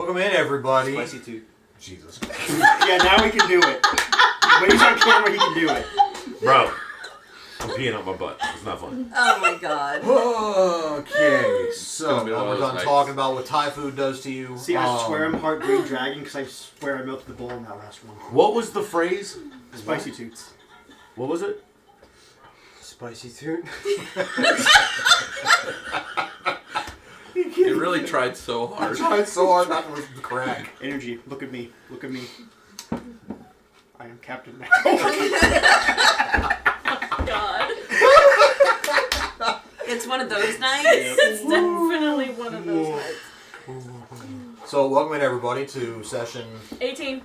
Welcome in, everybody. Spicy too. Jesus. Yeah, now we can do it. When he's on camera, he can do it. Bro, I'm peeing up my butt. It's not fun. Oh my god. Okay, so now we're done talking about what Thai food does to you. See, I swear I'm heart green dragon because I swear I melted the bowl in that last one. What was the phrase? Spicy toots. What was it? Spicy toot. You really tried so hard. I tried so hard not to listen to crack. Energy. Look at me. Look at me. I am Captain now. God. It's one of those nights. It's definitely one of those nights. So, welcome in, everybody, to session 18.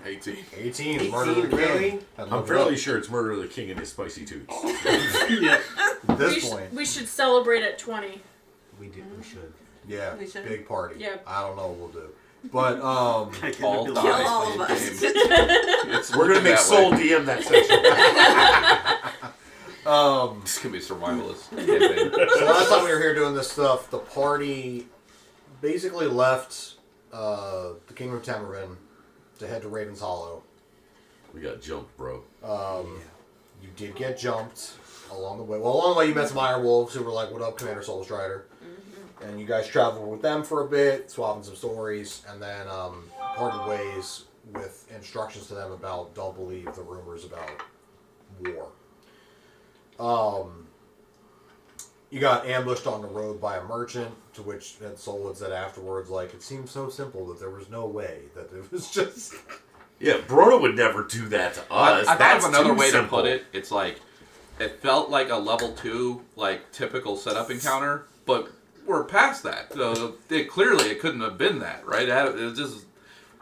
18 of Murder of the King. I'm fairly sure it's Murder of the King and his spicy toots. Yeah. At this point. We should celebrate at 20. We should. Yeah, We should. big party. Yep. I don't know what we'll do. But, All Kill die. all of us. We're going to make Soul DM that section. This could be a survivalist campaign. So last time we were here doing this stuff, the party basically left the Kingdom of Tamarin to head to Raven's Hollow. We got jumped, bro. You did get jumped along the way. Well, along the way you met some Iron Wolves who were like, "What up, Commander Soul Strider?" And you guys traveled with them for a bit, swapping some stories, and then parted ways with instructions to them about don't believe the rumors about war. You got ambushed on the road by a merchant, to which Soul had said afterwards, like, it seemed so simple that there was no way, that it was just... Yeah, Broda would never do that to us. I thought That's of another too way simple. to put it. It's like, it felt like a level 2, like, typical setup encounter, but we're past that. So it couldn't have been that, right? It was just,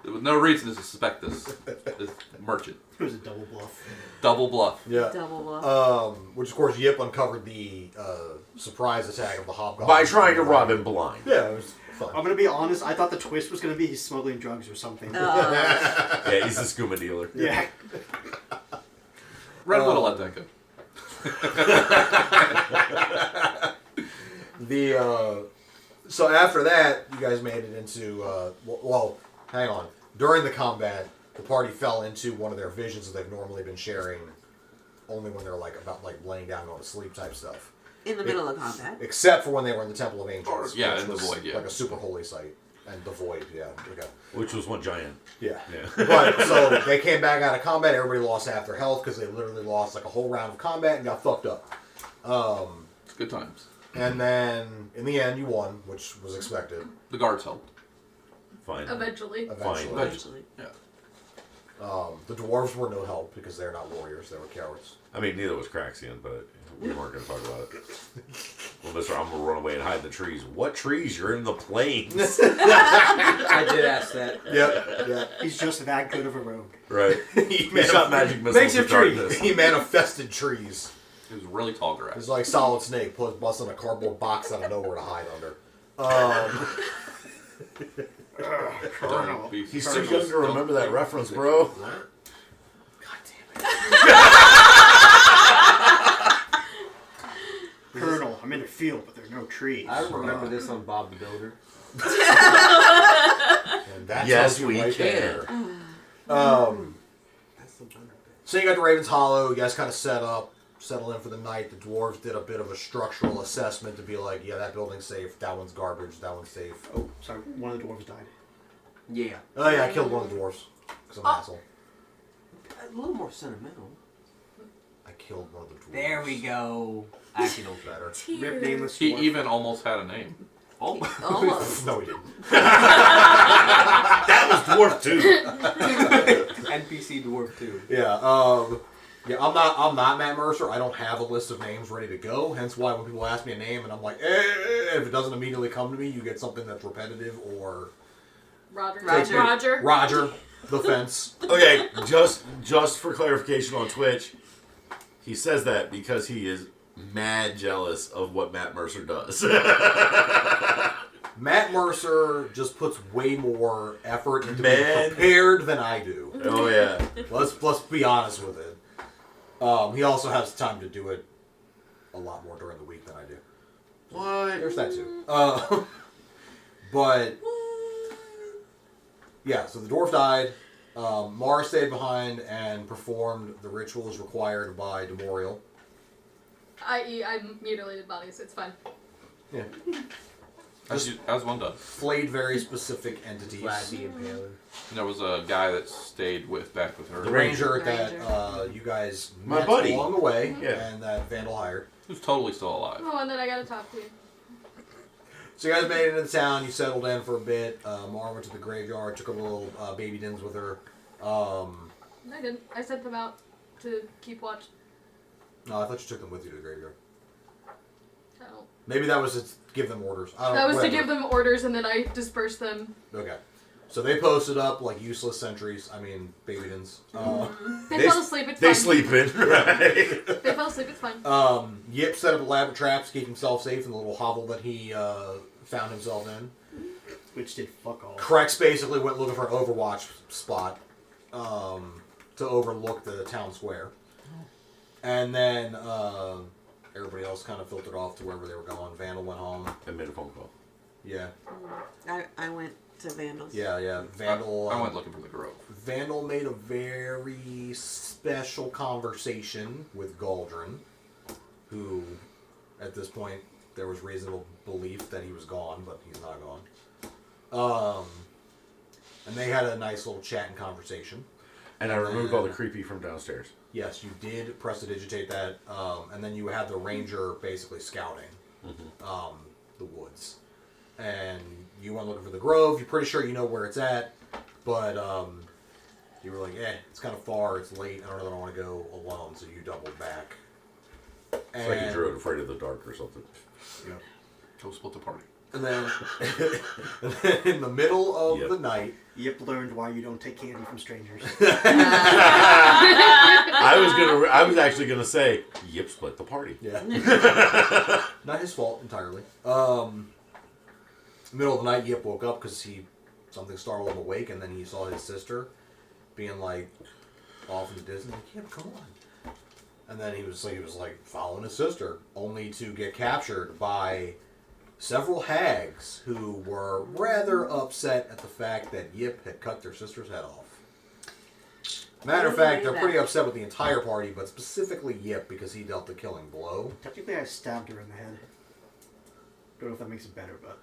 there was no reason to suspect this merchant. It was a double bluff. Double bluff. Yeah. Double bluff. Which, of course, Yip uncovered the surprise attack of the Hobgoblin. By trying to rob him blind. Yeah, it was fun. I'm going to be honest, I thought the twist was going to be he's smuggling drugs or something. Yeah, he's a scuba dealer. Yeah. Red would have let that go. So after that, you guys made it into, well, hang on. During the combat, the party fell into one of their visions that they've normally been sharing only when they're about laying down and going to sleep type stuff. In the middle of combat. Except for when they were in the Temple of Angels. Yeah, which in the was Void, yeah. like a super holy site. And the Void, yeah. Okay. Which was one giant. Yeah. Yeah. But, so they came back out of combat, everybody lost half their health because they literally lost like a whole round of combat and got fucked up. It's good times. And then, in the end, you won, which was expected. The guards helped. Fine. Eventually. Eventually. Eventually. Yeah. The dwarves were no help because they're not warriors; they were cowards. I mean, neither was Craxian, but we weren't going to talk about it. Well, Mister, I'm going to run away and hide in the trees. What trees? You're in the plains. I did ask that. Yeah. He's just that good of a rogue. Right. He He shot magic missiles Makes of your tree. darkness. He manifested trees. It was really tall grass. It's like Solid Snake busting a cardboard box out of nowhere to hide under. Colonel. He's too young to remember that reference, bro. God damn it. Colonel, I'm in a field, but there are no trees. I remember this on Bob the Builder. And that Yes, tells you we right can. there. That's the Thunder bit. So you got to Raven's Hollow. You guys kind of settle in for the night. The dwarves did a bit of a structural assessment to be like, yeah, that building's safe. That one's garbage. That one's safe. Oh, sorry, one of the dwarves died. Yeah. Oh yeah, I killed one of the dwarves because I'm an asshole. A little more sentimental. I killed one of the dwarves. There we go. I can know Better. Rip nameless He dwarf. even almost had a name. Almost. No, he didn't. That was dwarf too. NPC dwarf too. Yeah. I'm not Matt Mercer. I don't have a list of names ready to go. Hence why when people ask me a name and I'm like, if it doesn't immediately come to me, you get something that's repetitive or Roger. Roger, the fence. Okay, just for clarification on Twitch, he says that because he is mad jealous of what Matt Mercer does. Matt Mercer just puts way more effort into Man. being prepared than I do. Oh yeah. Let's be honest with it. He also has time to do it a lot more during the week than I do. What? There's that too. But Yeah, so the dwarf died. Mara stayed behind and performed the rituals required by Demorial. I.e., I mutilated bodies. It's fine. Yeah. As one does. Flayed very specific entities. Glad the impaler. And there was a guy that stayed back with her. The ranger that Ranger. you guys My met buddy. along the way, Yeah. and that Vandal hired. Who's totally still alive. Oh, and then I gotta talk to you. So you guys made it into town. You settled in for a bit. Mara went to the graveyard, took a little baby dins with her. I didn't. I sent them out to keep watch. No, I thought you took them with you to the graveyard. I don't. Maybe that was to give them orders. I don't That was whatever. to give them orders, and then I dispersed them. Okay. So they posted up like useless sentries. I mean, baby dins. They fell asleep. It's They fine. sleep in, right? They fell asleep. It's fine. Yip set up elaborate traps to keep himself safe in the little hovel that he found himself in. Which did fuck all. Crex basically went looking for an Overwatch spot to overlook the town square. And then everybody else kind of filtered off to wherever they were going. Vandal went home. I made a phone call. Yeah. I went to Vandals. Yeah. Vandal. I went looking for the grove. Vandal made a very special conversation with Galdrin, who, at this point, there was reasonable belief that he was gone, but he's not gone. And they had a nice little chat and conversation. And I removed all the creepy from downstairs. Yes, you did prestidigitate that, and then you had the ranger basically scouting the woods. And you went looking for the grove. You're pretty sure you know where it's at, but you were like, it's kind of far, it's late, I don't know that I want to go alone, so you doubled back. It's like a druid afraid of the dark or something. Yeah. Go split the party. And then, in the middle of the night, Yip learned why you don't take candy from strangers. I was actually gonna say, Yip split the party. yeah, not his fault entirely. Middle of the night, Yip woke up because something startled him awake, and then he saw his sister being like off in the distance. Like, Yip, come on. And then he was like following his sister, only to get captured by several hags who were rather upset at the fact that Yip had cut their sister's head off. Matter of fact, they're pretty upset with the entire party, but specifically Yip because he dealt the killing blow. Technically, I stabbed her in the head. Don't know if that makes it better, but...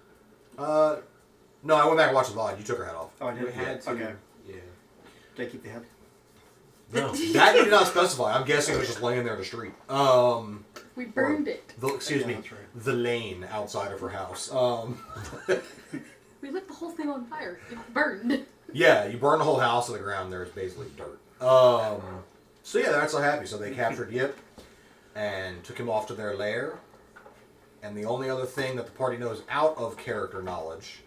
No, I went back and watched the VOD. You took her head off. Oh, I did? We had to. Okay. Yeah. Did I keep the head? No. That you did not specify. I'm guessing it was just laying there in the street. We burned it. Excuse me, That's right. the lane outside of her house. We lit the whole thing on fire. It burned. Yeah, you burn the whole house to the ground. There's basically dirt. So yeah, that's so happy. So they captured Yip and took him off to their lair. And the only other thing that the party knows out of character knowledge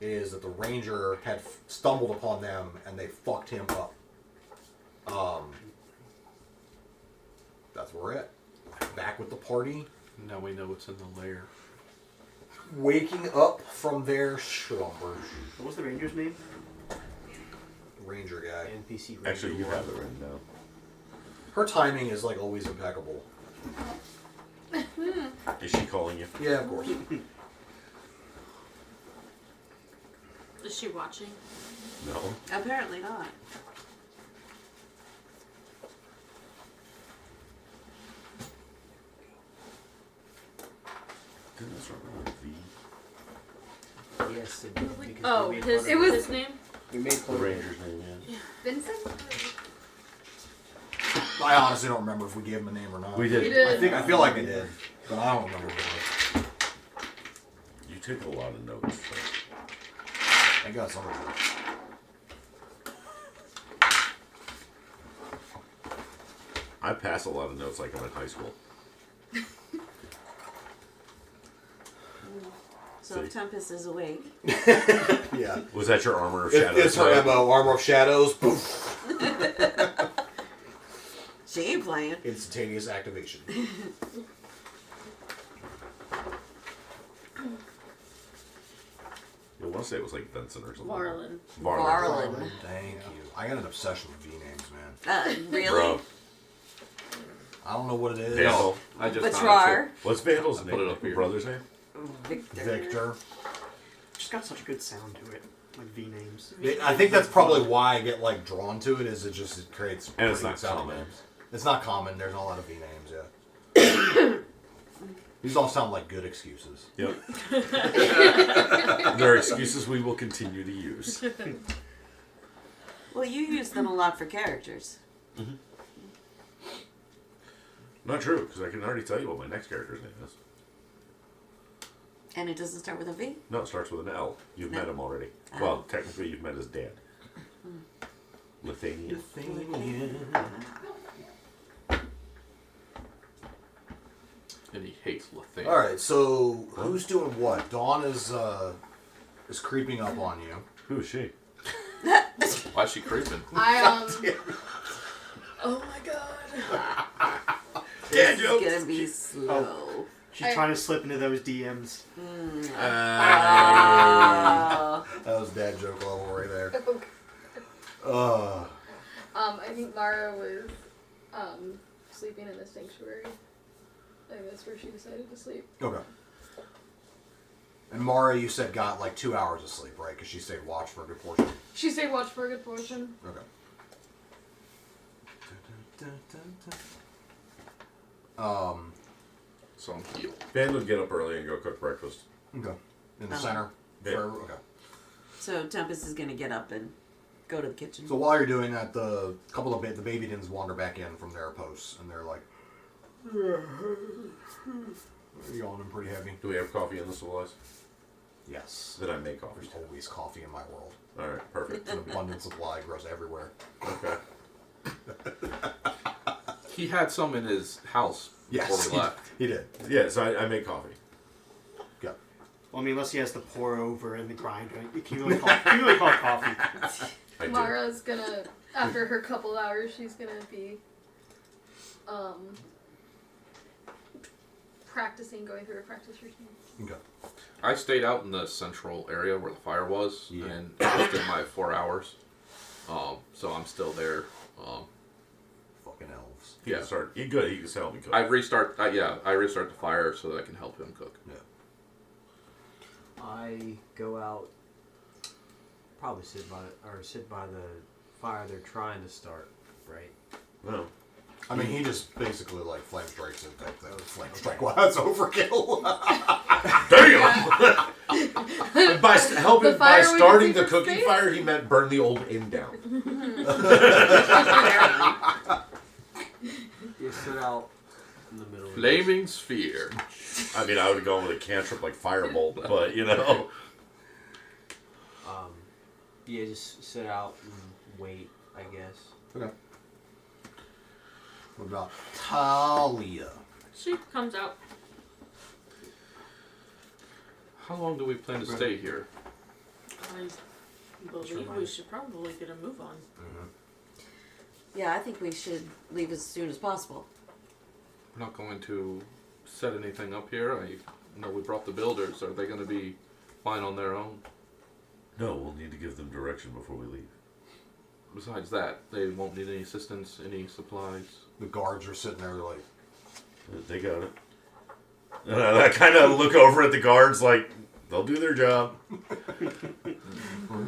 is that the ranger had stumbled upon them and they fucked him up. That's where we're at. Back with the party, Now we know what's in the lair. waking up from their slumbers. What was the ranger's name? Ranger guy. NPC. Actually, you have it right now. Her timing is like always impeccable. Is she calling you? Yeah, of course. Is she watching? No. Apparently not. Goodness, right. V. Yes, it did. Because Oh, we made his, fun it of was- his name? We made The fun of it. ranger's name, yeah. Vincent? I honestly don't remember if we gave him a name or not. We You did. did. I feel like we did, but I don't remember what it was. You took a lot of notes. So. I got some of it. I pass a lot of notes like I'm in high school. So if Tempest is awake, Yeah. Was that your armor of shadows? It's her MO, Armor of Shadows. Poof. she ain't playing. Instantaneous activation. I want to say it was like Vincent or something. Marlin. Varlin. Varlin. Thank you. I got an obsession with V names, man. Really? Bro. I don't know what it is. Vandal. I just found Batrar. What's Vandal's I'll name? put it up here. Brother's name? Victor. Victor. Just got such a good sound to it. Like V names. I think that's probably why I get like drawn to it. Is it creates And it's pretty not sounding common. names. It's not common. There's not a lot of V names. Yeah. These all sound like good excuses. Yep. There are excuses we will continue to use. Well, you use them a lot for characters. Not true, because I can already tell you what my next character's name is. And it doesn't start with a V? No, it starts with an L. You've No. met him already. Oh. Well, technically, you've met his dad. Lithuanian. And he hates Lithuania. All right. So who's doing what? Dawn is creeping up on you. Who is she? Why is she creeping? I Oh my god. Yeah, It's gonna be slow. She's trying to slip into those DMs. That was dad joke level right there. I think Mara was sleeping in the sanctuary. I think that's where she decided to sleep. Okay. And Mara, you said got like 2 hours of sleep, right? Because she stayed watch for a good portion. She stayed watch for a good portion. Okay. So I'm healed. Ben would get up early and go cook breakfast. Okay. In the Oh. center. Yeah. Okay. So Tempest is gonna get up and go to the kitchen. So while you're doing that, the couple of the baby dins wander back in from their posts, and they're like, yawning pretty heavy. Do we have coffee in the supplies? Yes. Then I make coffee. There's always coffee in my world. Alright, perfect. It's an abundant supply, grows everywhere. Okay. He had some in his house Yes, before we left. he did. Yeah, so I make coffee. Yeah. Well, I mean, unless he has to pour over in the grinder. You can really call it coffee. I do. Mara's gonna, after her couple hours, she's gonna be practicing, going through a practice routine. Okay. I stayed out in the central area where the fire was, Yeah. and just did my 4 hours. So I'm still there. Fucking elves. He can start. He good. He can help me cook. I restart the fire so that I can help him cook. Yeah. I go out, probably sit by the fire they're trying to start, right? No. I mean, he just basically like flame strikes and type thing. Flame strike. Wow, that's overkill. Damn! by The fire would starting be the for cooking space? fire, he meant burn the old inn down. You sit out in the middle. Flaming sphere. I mean, I would have gone with a cantrip like firebolt, but you know. Yeah, just sit out and wait, I guess. Okay. What about Talia? She comes out. How long do we plan to stay here? I believe we should probably get a move on. Yeah, I think we should leave as soon as possible. We're not going to set anything up here. I know we brought the builders. Are they going to be fine on their own? No, we'll need to give them direction before we leave. Besides that, they won't need any assistance, any supplies. The guards are sitting there like, They got it. And I kind of look over at the guards like, they'll do their job. what the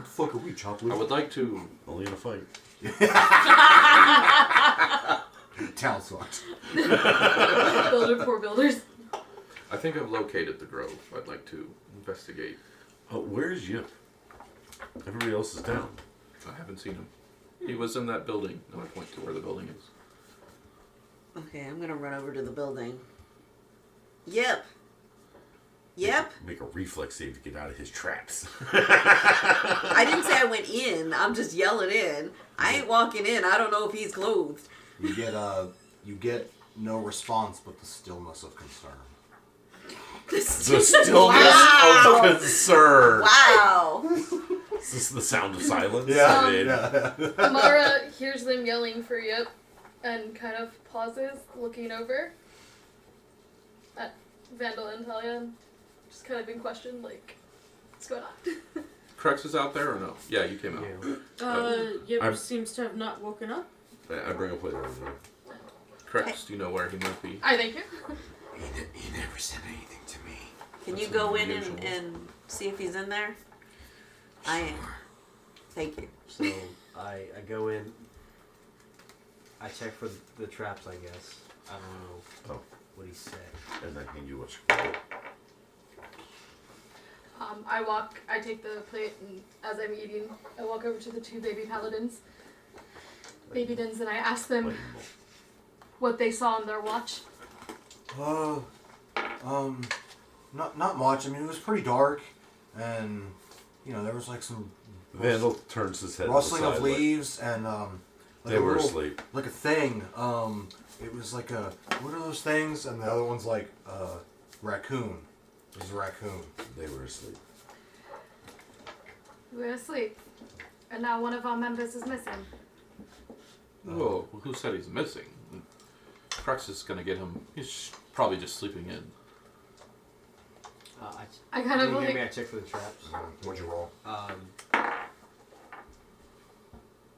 fuck are we, chopped I would like to. Only in a fight. Town sucks. Poor builders. I think I've located the grove. I'd like to investigate. Oh, where's Yip? Everybody else is down. I haven't seen him. He was in that building. And I point to where the building is. Okay, I'm gonna run over to the building. Yep. Yep. Make a reflex save to get out of his traps. I didn't say I went in. I'm just yelling in. I ain't walking in. I don't know if he's clothed. You get no response but the stillness of concern. The stillness of concern. Wow. Is this the sound of silence? Yeah. I mean, Mara hears them yelling for Yip and kind of pauses, looking over at Vandal and Talia, just kind of in question, like, what's going on? Crex is out there or no? Yeah, you came out. Yip I'm- seems to have not woken up. I bring a plate over there. Crex, do you know where he might be? I thank you. He never said anything to me. Can That's you go in unusual. and see if he's in there? I am. Thank you. So I go in. I check for the traps, I guess. I don't know what he said. And then hand you what's. I take the plate, and as I'm eating, I walk over to the two baby paladins, babydins, and I ask them what they saw on their watch. Not much. I mean, it was pretty dark, and there was like some Vandal turns his head. rustling to the of side, leaves, and Like, like they a were little, asleep. like a thing. It was like a what are those things? And the other one's like raccoon. It was a raccoon. They were asleep. We were asleep, and now one of our members is missing. Whoa, who said he's missing? Crux is gonna get him. He's probably just sleeping in. I kind of you hear like. me? I check for the traps. What'd you roll?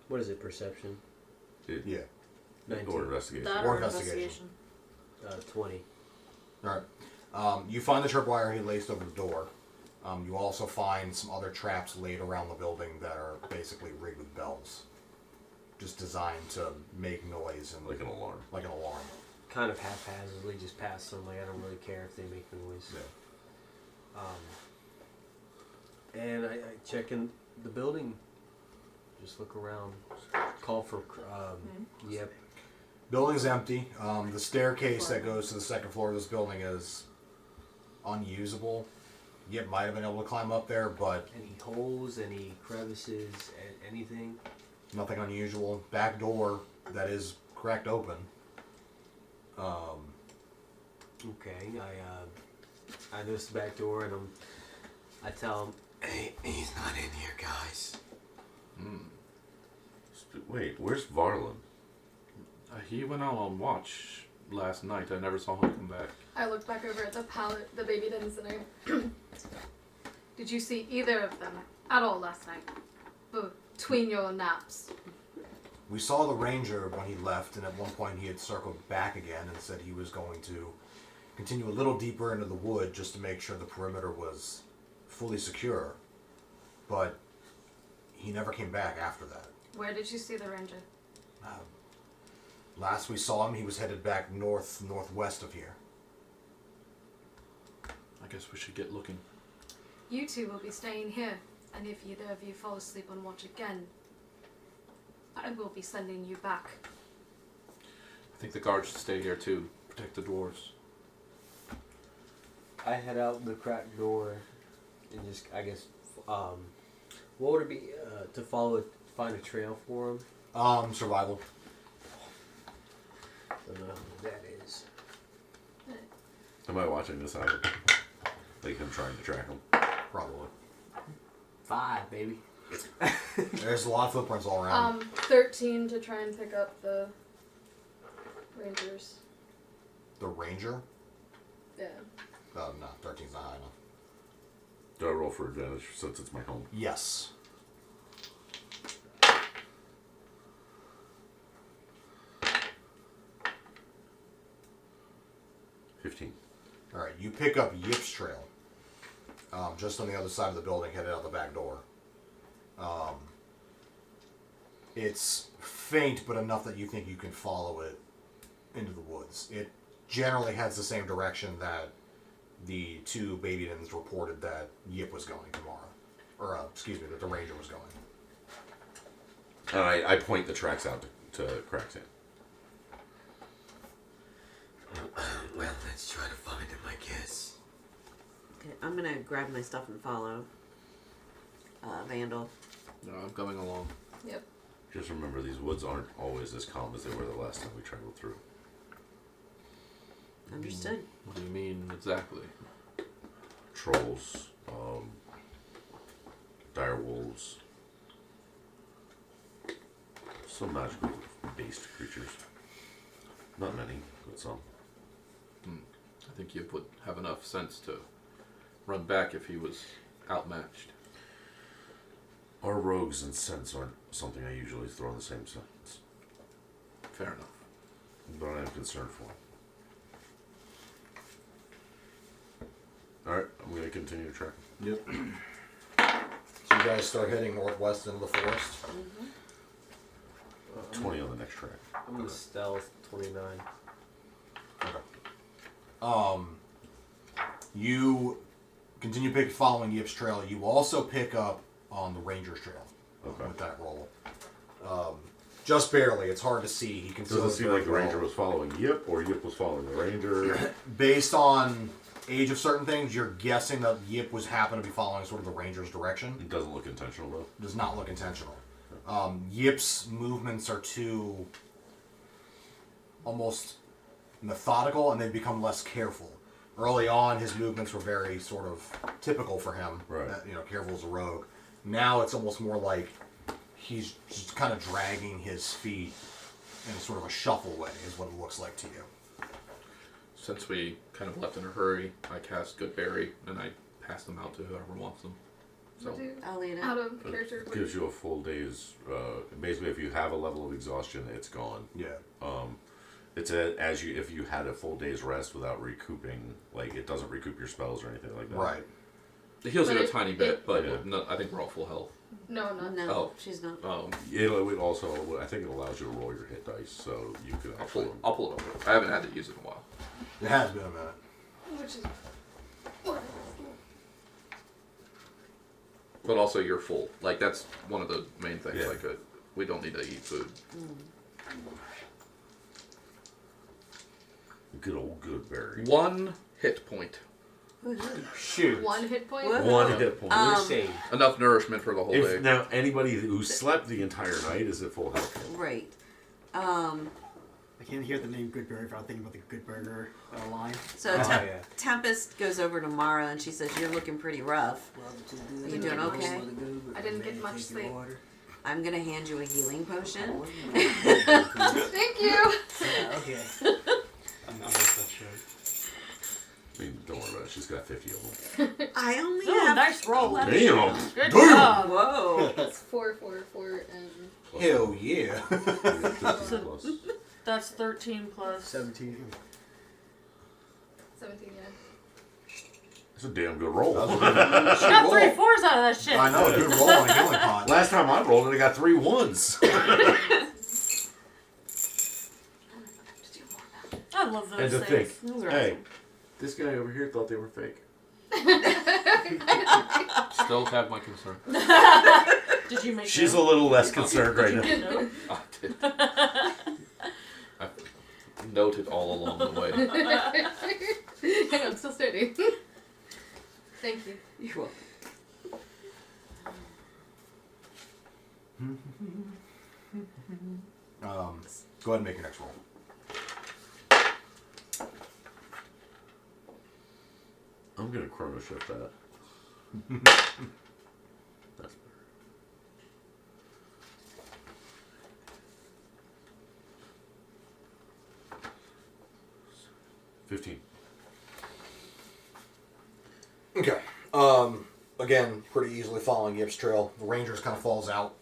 What is it? Perception. Yeah. 19. Or investigation. That Or or investigation. investigation. 20. All right. You find the tripwire he laced over the door. You also find some other traps laid around the building that are basically rigged with bells, just designed to make noise and Like an alarm. like an alarm. Kind of haphazardly just pass them. Like I don't really care if they make noise. Yeah. And I check in the building. Just look around. Call for. Yep. Building's empty. The staircase that goes to the second floor of this building is unusable. Yip might have been able to climb up there, but Any holes? Any crevices? Anything? nothing unusual. Back door that is cracked open. Okay. I notice the back door and I tell him, "Hey, he's not in here, guys." Wait, where's Varlin? He went out on watch last night. I never saw him come back. I looked back over at the babydins, and I. Did you see either of them at all last night? Between your naps. We saw the ranger when he left, and at one point he had circled back again and said he was going to continue a little deeper into the wood just to make sure the perimeter was fully secure. But he never came back after that. Where did you see the ranger? Last we saw him, he was headed back northwest of here. I guess we should get looking. You two will be staying here, and if either of you fall asleep on watch again, I will be sending you back. I think the guards should stay here too. Protect the dwarves. I head out the cracked door and just, I guess, what would it be to find a trail for him? Survival. Don't know who that is. Am I watching this happen? Like him trying to track him? Probably. 5, baby. There's a lot of footprints all around. 13 to try and pick up the rangers. The ranger? Yeah. Oh, no, 13's not high enough. Do I roll for advantage since it's my home? Yes. Alright, you pick up Yip's trail. Just on the other side of the building, headed out the back door. It's faint, but enough that you think you can follow it into the woods. It generally heads the same direction that the two babydins reported that Yip was going tomorrow. Or, that the ranger was going. And I point the tracks out to Crack's hand. Well, let's try to find him, I guess. Okay, I'm gonna grab my stuff and follow Vandal. No, I'm coming along. Yep. Just remember, these woods aren't always as calm as they were the last time we traveled through. Understood. What do you mean exactly? Trolls, dire wolves, some magical based creatures. Not many, but some. I think Yip would have enough sense to run back if he was outmatched. Our rogues and scents aren't something I usually throw in the same sentence. Fair enough. But I am concerned for him. Alright, I'm going to continue to track him. Yep. So guys start heading northwest into the forest. 20 on the next track. I'm gonna stealth 29. You continue following Yip's trail. You also pick up on the Ranger's trail with that roll. Just barely. It's hard to see. He can Does it seem like the Ranger was following Yip, or Yip was following the Ranger? Based on age of certain things, you're guessing that Yip was happened to be following sort of the Ranger's direction. It doesn't look intentional, though. Does not look intentional. Yip's movements are too almost methodical, and they become less careful. Early on, his movements were very sort of typical for him. Right. Careful as a rogue. Now it's almost more like he's just kind of dragging his feet in sort of a shuffle way, is what it looks like to you. Since we kind of left in a hurry, I cast Goodberry and I pass them out to whoever wants them. So I'll lead it. Out of character. It gives you a full day's. Basically, if you have a level of exhaustion, it's gone. Yeah. It's if you had a full day's rest without recouping, like it doesn't recoup your spells or anything like that. Right. it heals But you a it- tiny it- bit, but Yeah. no, I think we're all full health. No, I'm not. No, Oh. she's not. It would also, I think it allows you to roll your hit dice, so you could actually. I'll pull it over. I haven't had to use it in a while. It has been a minute. Which is. But also, you're full. Like, that's one of the main things. Yeah. Like, we don't need to eat food. Good old Goodberry. 1 hit point. Shoot. 1 hit point? What? One hit point. We're saved. Enough nourishment for the whole day. Now, anybody who slept the entire night is at full health. Right. I can't hear the name Goodberry without thinking about the Good Burger line. So Oh, yeah. Tempest goes over to Mara and she says, "You're looking pretty rough. Are you doing okay? I didn't get much sleep. I'm gonna hand you a healing potion." Thank you! Okay. I'm not that sure. I mean, don't worry about it. She's got 50 of them. I only Ooh, have. nice roll. Damn! Good Damn! job. Whoa. It's 4, 4, 4, and. Hell yeah. 50 plus. That's 13 plus. 17. 17, yeah. That's a damn good roll. She got 3 4s out of that shit. I know, a good roll on a healing pot. Last time I rolled it, I got 3 1s. I love those And to things. think, Those are hey, this guy over here thought they were fake. Still have my concern. Did you make She's a note? little less concerned right now. Did you know? I did. I noted all along the way. Hang on, I'm still standing. Thank you. You're welcome. Go ahead and make your next roll. I'm gonna chrono shift that. That's better. $15. Okay. Again, pretty easily following Yip's trail. The Rangers kind of falls out.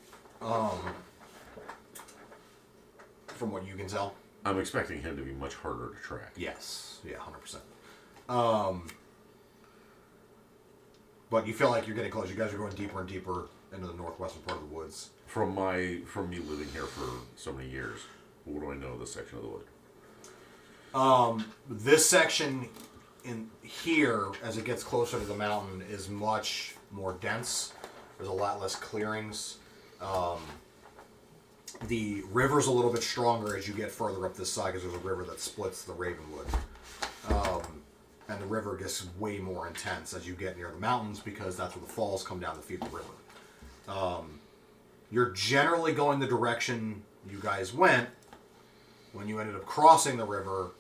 From what you can tell. I'm expecting him to be much harder to track. Yes. Yeah, 100%. But you feel like you're getting close. You guys are going deeper and deeper into the northwestern part of the woods. From me living here for so many years, what do I know of this section of the wood? This section in here, as it gets closer to the mountain, is much more dense. There's a lot less clearings. The river's a little bit stronger as you get further up this side because there's a river that splits the Ravenwood. And the river gets way more intense as you get near the mountains because that's where the falls come down to feed the river. You're generally going the direction you guys went when you ended up crossing the river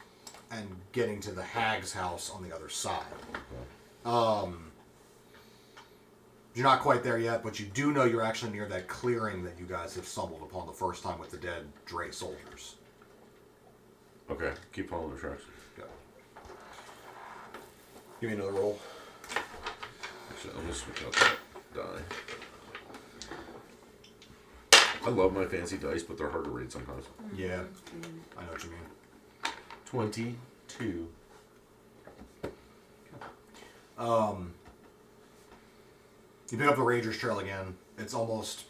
and getting to the hag's house on the other side. You're not quite there yet, but you do know you're actually near that clearing that you guys have stumbled upon the first time with the dead Dre soldiers. Okay, keep following the tracks. Go. Give me another roll. Actually, I'm gonna switch out that die. I love my fancy dice, but they're hard to read sometimes. Yeah, I know what you mean. 22. You pick up the Ranger's trail again. It's almost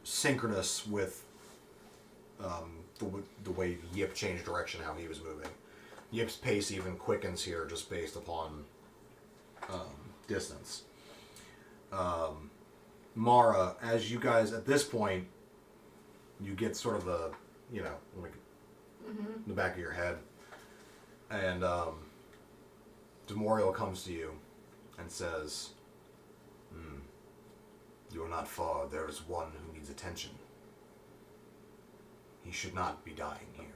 synchronous with the way Yip changed direction, how he was moving. Yip's pace even quickens here just based upon distance. Mara, as you guys, at this point, you get sort of a, like in the back of your head. And Demorial comes to you and says, "You are not far. There is one who needs attention. He should not be dying here."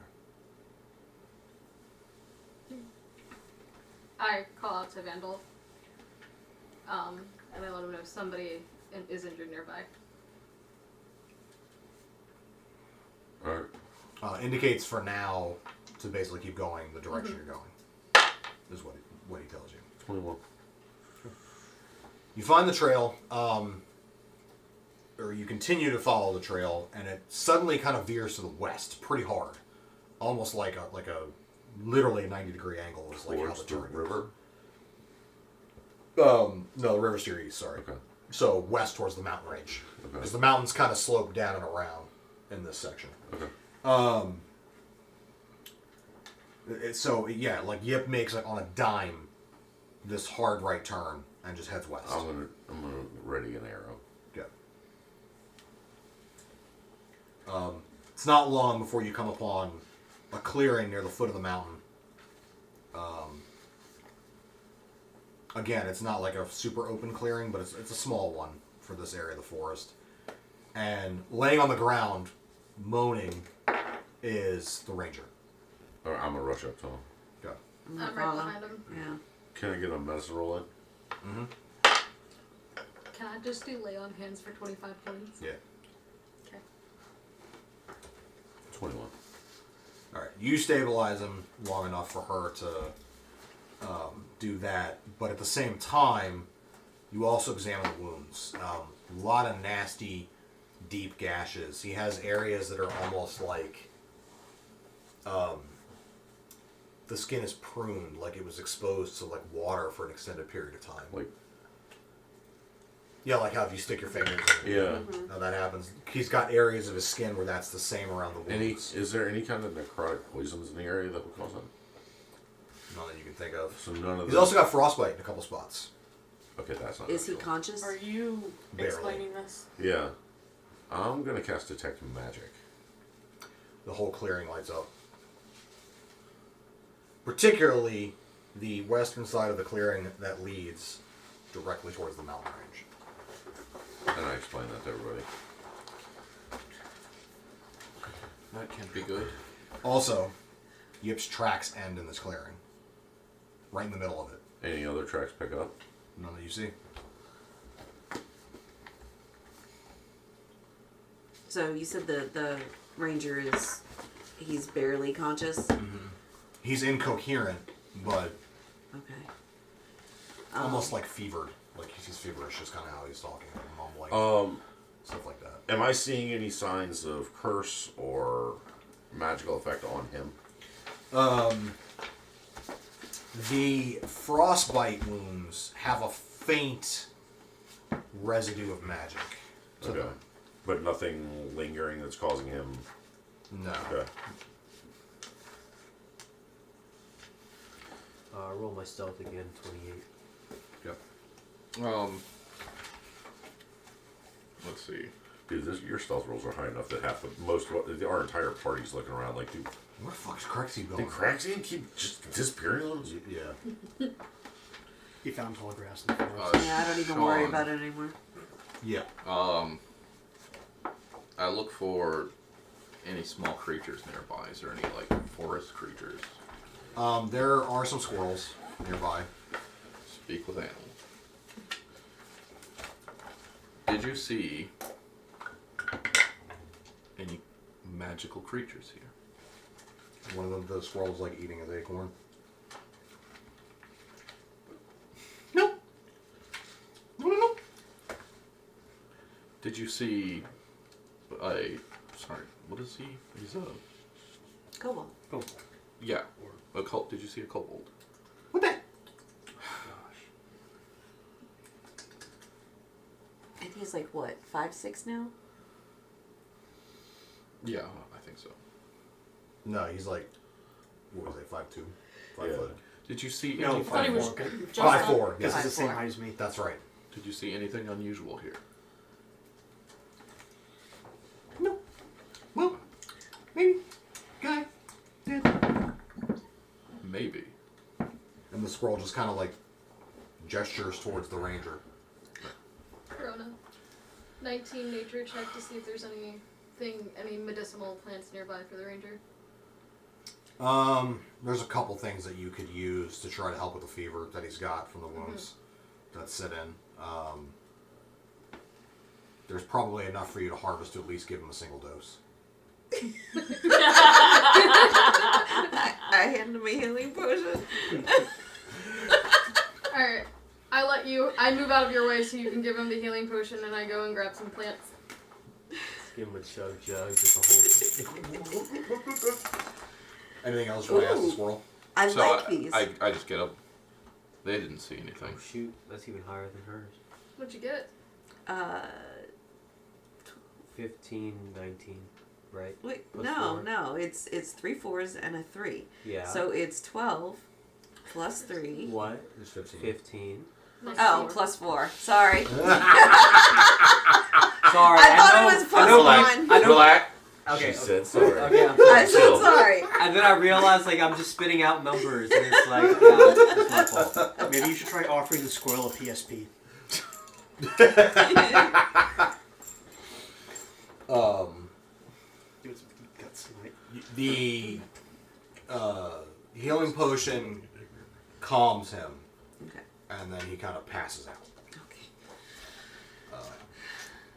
I call out to Vandal, and I let him know somebody is injured nearby. Alright. Indicates for now to basically keep going the direction you're going. Is what he tells you. 21. You find the trail, or you continue to follow the trail, and it suddenly kind of veers to the west, pretty hard, almost like a literally a 90-degree angle is like how Towards the the turn goes. river? No, the river's to your east. Sorry. Okay. So west towards the mountain range, Okay. because the mountains kind of slope down and around in this section. Okay. Like Yip makes like on a dime this hard right turn and just heads west. I'm gonna ready an arrow. Good. It's not long before you come upon a clearing near the foot of the mountain. Again, it's not like a super open clearing, but it's a small one for this area of the forest. And laying on the ground, moaning, is the ranger. Alright, I'm gonna rush up to him. Go. I'm right behind him. Yeah. Can I get a medicine roll in? Mm-hmm. Can I just do lay on hands for 25 points? Yeah. Okay. 21. All right. You stabilize him long enough for her to do that, but at the same time, you also examine the wounds. A lot of nasty, deep gashes. He has areas that are almost like the skin is pruned, like it was exposed to like water for an extended period of time. Like, Yeah, like how if you stick your fingers in, yeah. how that happens. He's got areas of his skin where that's the same around the wounds. Is there any kind of necrotic poisons in the area that would cause that? None that you can think of. So none of He's them. also got frostbite in a couple spots. Okay, that's not. Is he natural. conscious? Are you Barely. explaining this? Yeah. I'm gonna cast Detect Magic. The whole clearing lights up. Particularly the western side of the clearing that leads directly towards the mountain range. And I explain that to everybody. That can't be good. Also, Yip's tracks end in this clearing. Right in the middle of it. Any other tracks pick up? None that you see. So you said the ranger he's barely conscious? He's incoherent, but Okay. almost like fevered. Like he's feverish is kind of how he's talking. Mumbling. Stuff like that. Am I seeing any signs of curse or magical effect on him? The frostbite wounds have a faint residue of magic to Okay. them. But nothing lingering that's causing him. No. Okay. Roll my stealth again, 28. Yep. Let's see. Dude, your stealth rolls are high enough that our entire party's looking around like, dude, Where the fuck's Crexy going? did Craxy keep just disappearing on us? Yeah. He found tall grass in the forest. Yeah, I don't even worry Sean. about it anymore. Yeah. I look for any small creatures nearby. Is there any like forest creatures? There are some squirrels nearby. Speak with animals. Did you see any magical creatures here? One of them, the squirrels, like eating his acorn. Nope. Nope. Did you see a? Sorry, what is he? He's a. Cobalt. Oh, Yeah, a cult. Did you see a kobold? What the? He's like what, 5'6" now? Yeah, I think so. No, he's like, what was it, 5'2"? 5 Yeah. foot. Did you see No, anything? thought he was 5'4". just 5'4", Because yes. he's the same 5'4". height as me. That's right. Did you see anything unusual here? No. Well, maybe. Guy. Did. Maybe. And the squirrel just kind of like gestures towards the ranger. Corona. 19 nature check to see if there's any medicinal plants nearby for the ranger. There's a couple things that you could use to try to help with the fever that he's got from the wounds that sit in. There's probably enough for you to harvest to at least give him a single dose. I hand him a healing potion. Alright. I move out of your way so you can give him the healing potion and I go and grab some plants. Let's give him a chug jug, just a whole. Anything else you want to ask the squirrel? I So like these. I just get up. They didn't see anything. Oh shoot, that's even higher than hers. What'd you get? 15, 19, right? Wait, Plus no, 4. no. It's 3 4s and a 3. Yeah. So it's 12 plus 3. What? It's 15. 15. Plus Oh, 4. plus 4. Sorry. Sorry, I thought know, it was I plus know, 1. I know. Relax. Okay. She said sorry. Okay, I'm I'm sorry. so Chill. sorry. And then I realized like I'm just spitting out numbers, and it's like, yeah, it's my fault. Maybe you should try offering the squirrel a PSP. Give it some deep cuts tonight. The healing potion calms him, Okay. and then he kind of passes out. Okay.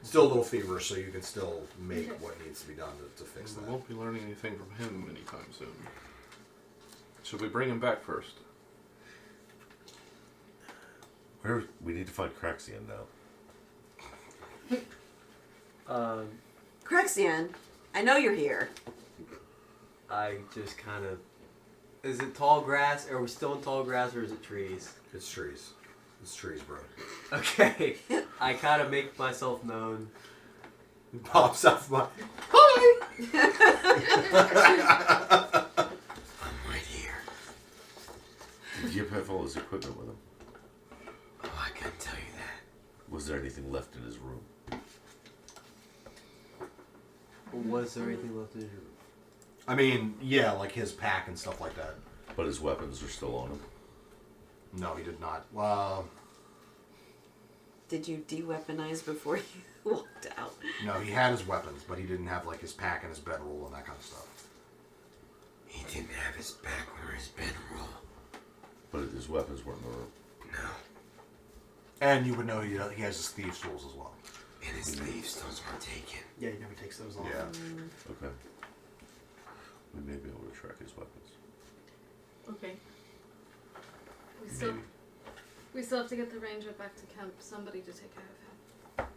Still a little feverish, so you can still make what needs to be done to fix We that. won't be learning anything from him anytime soon. Should we bring him back first? We need to find Craxian now. Crexian, I know you're here. I just kind of. Is it tall grass? Are we still in tall grass, or is it trees? It's trees. It's trees, bro. Okay. I kind of make myself known. He pops out my. I'm right here. Did Yip have all his equipment with him? Oh, I couldn't tell you that. Was there anything left in his room? Was there anything left in your room? I mean, yeah, like his pack and stuff like that. But his weapons are still on him. No, he did not. Did you de-weaponize before you walked out? No, he had his weapons, but he didn't have like his pack and his bedroll and that kind of stuff. He didn't have his back or his bedroll. But his weapons weren't in the room. No. And you would know he has his thieves' tools as well. And his thieves' tools were taken. Yeah, he never takes those off. Yeah. Okay. We may be able to track his weapons. Okay. We still have to get the ranger back to camp. Somebody to take care of him.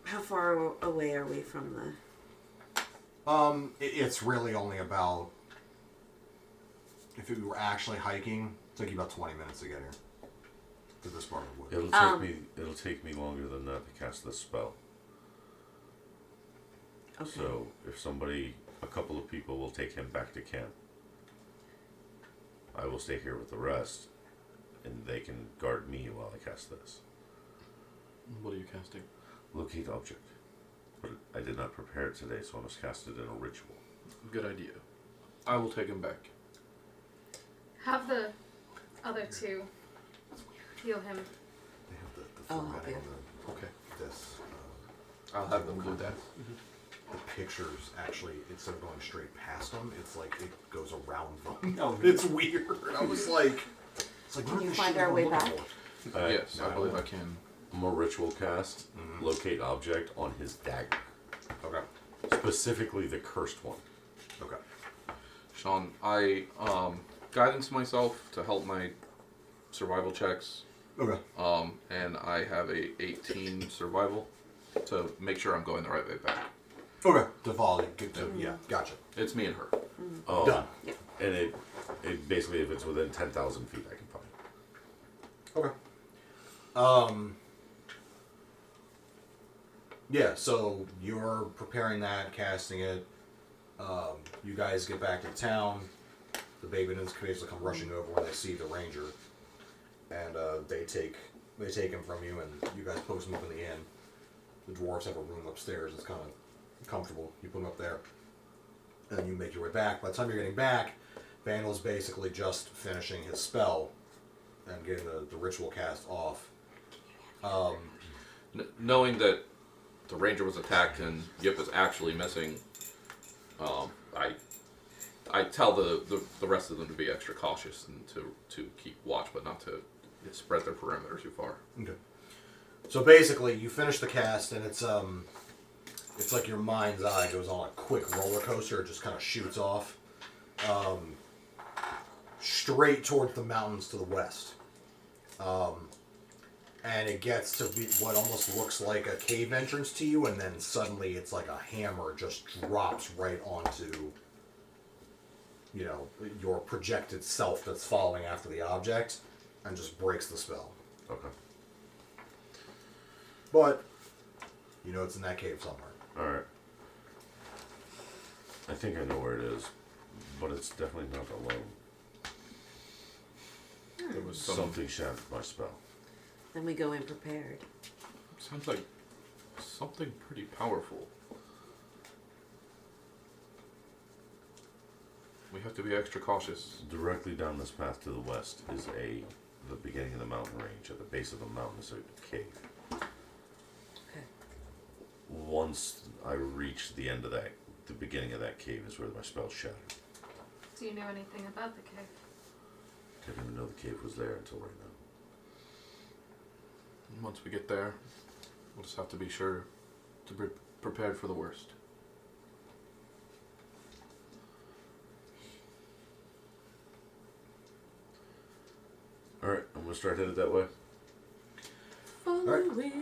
How far away are we from the... It's really only about. If we were actually hiking, it took you about 20 minutes to get here. To this part of the woods. It'll take me longer than that to cast this spell. Okay. So if a couple of people will take him back to camp. I will stay here with the rest, and they can guard me while I cast this. What are you casting? Locate object. But I did not prepare it today, so I must cast it in a ritual. Good idea. I will take him back. Have the other two heal him. They have the Oh, formatting yeah. on Okay. this. I'll have them do that. The pictures actually, instead of going straight past them, it's like it goes around them. Oh, It's weird. I was like, it's like, Can what you the find shit our am I way looking back? for? Yes, I believe I can. I'm a ritual cast. Locate object on his dagger. Okay. Specifically the cursed one. Okay. Sean, I guidance myself to help my survival checks. Okay. And I have a 18 survival to make sure I'm going the right way back. Okay. To follow. Good to, yeah. Gotcha. It's me and her. Oh, Done. Yeah. And it basically, if it's within 10,000 feet, I can find it. Okay. Yeah, so you're preparing that, casting it. You guys get back to town. The baby and his basically come rushing over when they see the ranger, and they take him from you, and you guys post him up in the inn. The dwarves have a room upstairs. It's kind of comfortable. You put him up there, and then you make your way back. By the time you're getting back, Vandal's basically just finishing his spell and getting the ritual cast off. Knowing that the ranger was attacked and Yip is actually missing, I tell the rest of them to be extra cautious and to keep watch, but not to spread their perimeter too far. Okay. So basically, you finish the cast, and it's like your mind's eye goes on a quick roller coaster. It just kind of shoots off straight towards the mountains to the west. And it gets to be what almost looks like a cave entrance to you, and then suddenly it's like a hammer just drops right onto, your projected self that's following after the object, and just breaks the spell. Okay. But, it's in that cave somewhere. Alright. I think I know where it is, but it's definitely not alone. There was Something shattered my spell. Then we go in prepared. Sounds like something pretty powerful. We have to be extra cautious. Directly down this path to the west is the beginning of the mountain range. At the base of the mountain is a cave. Okay. Once I reach the end of the beginning of that cave is where my spell shattered. Do you know anything about the cave? Didn't even know the cave was there until right now. Once we get there, we'll just have to be sure to be prepared for the worst. Alright, I'm gonna start headed that way. Following.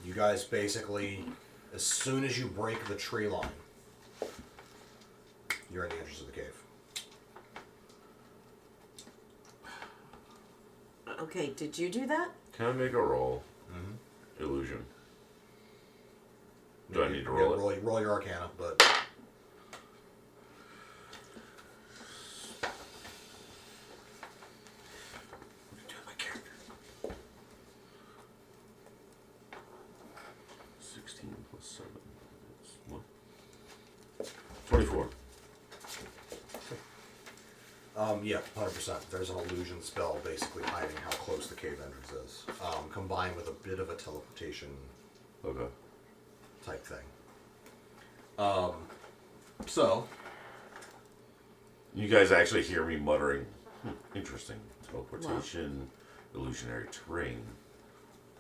You guys basically, as soon as you break the tree line, you're in the entrance of the cave. Okay, did you do that? Can I make a roll? Mm-hmm. Illusion. Do I need to roll it? Roll your Arcana, but... What are you doing with my character? 16 plus 7 is what? 24. Yeah, 100%. There's an illusion spell basically hiding how close the cave entrance is, combined with a bit of a teleportation Okay. type thing. So... You guys actually hear me muttering, interesting. Teleportation, illusionary terrain.